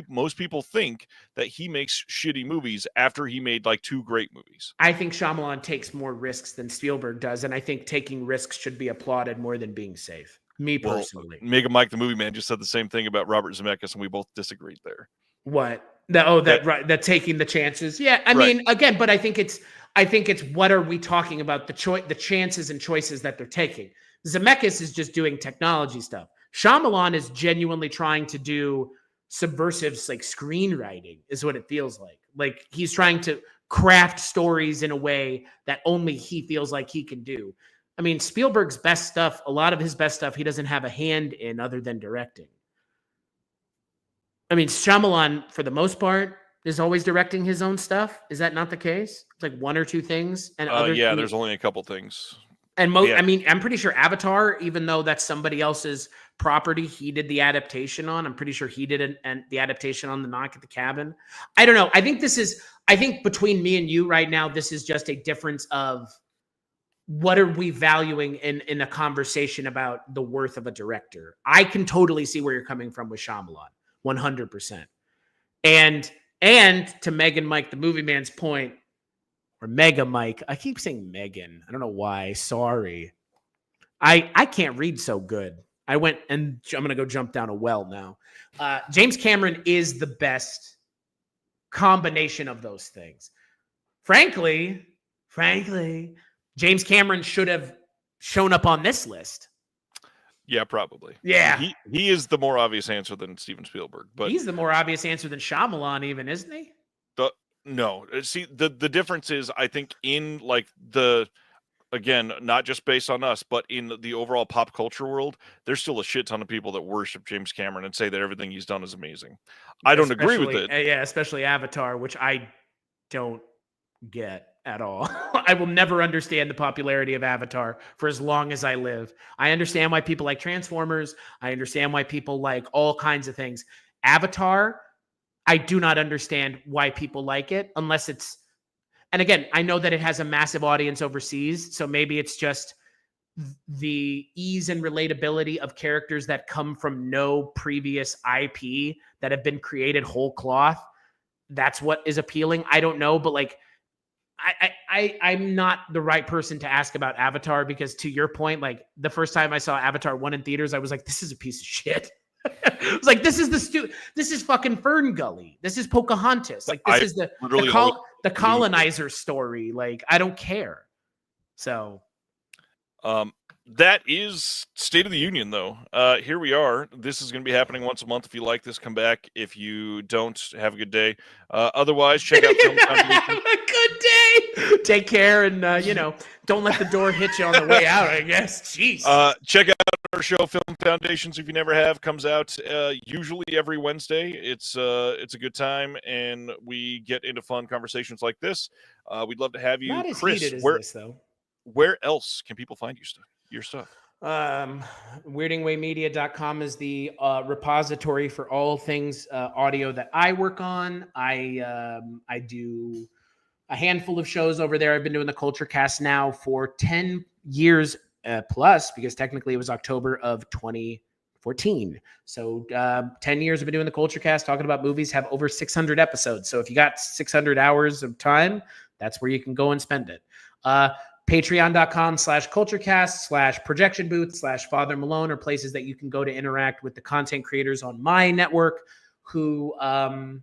Most people think that he makes shitty movies after he made like 2 great movies. I think Shyamalan takes more risks than Spielberg does, and I think taking risks should be applauded more than being safe. Me personally. Mega Mike the Movie Man just said the same thing about Robert Zemeckis, and we both disagreed there. What? That taking the chances. Yeah, I mean, again, but I think it's what are we talking about? The chances and choices that they're taking. Zemeckis is just doing technology stuff. Shyamalan is genuinely trying to do subversive, like, screenwriting, is what it feels like. Like, he's trying to craft stories in a way that only he feels like he can do. I mean, Spielberg's best stuff, a lot of his best stuff, he doesn't have a hand in other than directing. I mean, Shyamalan, for the most part, is always directing his own stuff. Is that not the case? It's like 1 or 2 things, and there's only a couple things. And I mean, I'm pretty sure Avatar, even though that's somebody else's property, he did the adaptation on. I'm pretty sure he did the adaptation on The Knock at the Cabin. I don't know. I think between me and you right now, this is just a difference of what are we valuing in a conversation about the worth of a director. I can totally see where you're coming from with Shyamalan, 100%. And to Megan Mike, the Movie Man's point, or Mega Mike. I keep saying Megan. I don't know why. Sorry. I can't read so good. I went and I'm going to go jump down a well now. James Cameron is the best combination of those things. Frankly, James Cameron should have shown up on this list. Yeah, probably. Yeah. He is the more obvious answer than Steven Spielberg. But he's the more obvious answer than Shyamalan even, isn't he? No, see, the difference is, I think, in like again, not just based on us, but in the overall pop culture world, there's still a shit ton of people that worship James Cameron and say that everything he's done is amazing. I don't agree with it. Yeah, especially Avatar, which I don't get at all. I will never understand the popularity of Avatar for as long as I live. I understand why people like Transformers. I understand why people like all kinds of things. Avatar, I do not understand why people like it unless it's, and again, I know that it has a massive audience overseas, so maybe it's just the ease and relatability of characters that come from no previous IP that have been created whole cloth. That's what is appealing. I don't know, but like, I'm not the right person to ask about Avatar, because to your point, like the first time I saw Avatar 1 in theaters, I was like, this is a piece of shit. I was like, this is fucking Fern Gully. This is Pocahontas. Like, this is the colonizer story. Like, I don't care. So, that is State of the Union, though. Here we are. This is going to be happening once a month. If you like this, come back. If you don't, have a good day. Otherwise, check out Film Foundation. Good day. Take care, and don't let the door hit you on the way out, I guess. Jeez. Check out our show, Film Foundations, if you never have. Comes out usually every Wednesday. It's a good time, and we get into fun conversations like this. We'd love to have you. Not as Chris, heated as this, though. Where else can people find your stuff? weirdingwaymedia.com is the repository for all things audio that I work on. I do a handful of shows over there. I've been doing the Culture Cast now for 10 years plus, because technically it was October of 2014. So 10 years I've been doing the Culture Cast, talking about movies, have over 600 episodes. So if you got 600 hours of time, that's where you can go and spend it. Patreon.com/culturecast/projection booth/Father Malone are places that you can go to interact with the content creators on my network who are,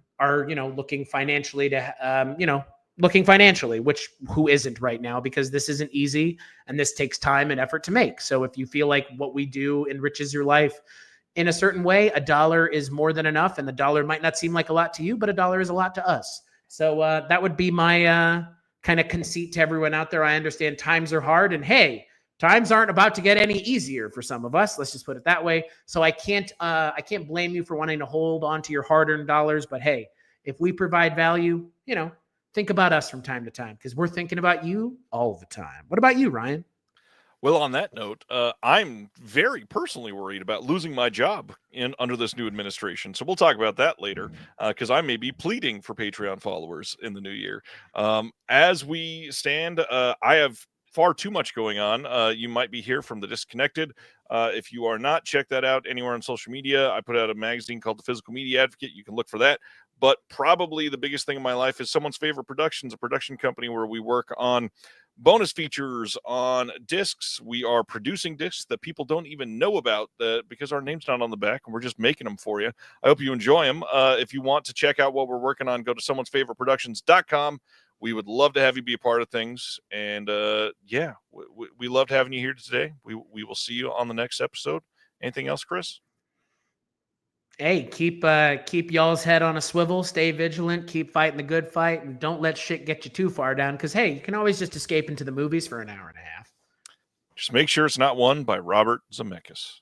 looking financially which who isn't right now, because this isn't easy and this takes time and effort to make. So if you feel like what we do enriches your life in a certain way, $1 is more than enough, and the dollar might not seem like a lot to you, but $1 is a lot to us. So that would be my kind of conceit to everyone out there. I understand times are hard, and hey, times aren't about to get any easier for some of us. Let's just put it that way. So I can't blame you for wanting to hold on to your hard-earned dollars. But hey, if we provide value, think about us from time to time, because we're thinking about you all the time. What about you, Ryan? Well, on that note, I'm very personally worried about losing my job under this new administration. So we'll talk about that later, because I may be pleading for Patreon followers in the new year. As we stand, I have far too much going on. You might be here from The Disconnected. If you are not, check that out anywhere on social media. I put out a magazine called The Physical Media Advocate. You can look for that. But probably the biggest thing in my life is Someone's Favorite Productions, a production company where we work on bonus features on discs. We are producing discs that people don't even know about because our name's not on the back, and we're just making them for you. I hope you enjoy them. If you want to check out what we're working on, go to someone'sfavoriteproductions.com. We would love to have you be a part of things. And we loved having you here today. We will see you on the next episode. Anything else, Chris? Hey, keep y'all's head on a swivel, stay vigilant, keep fighting the good fight, and don't let shit get you too far down, because hey, you can always just escape into the movies for an hour and a half. Just make sure it's not one by Robert Zemeckis.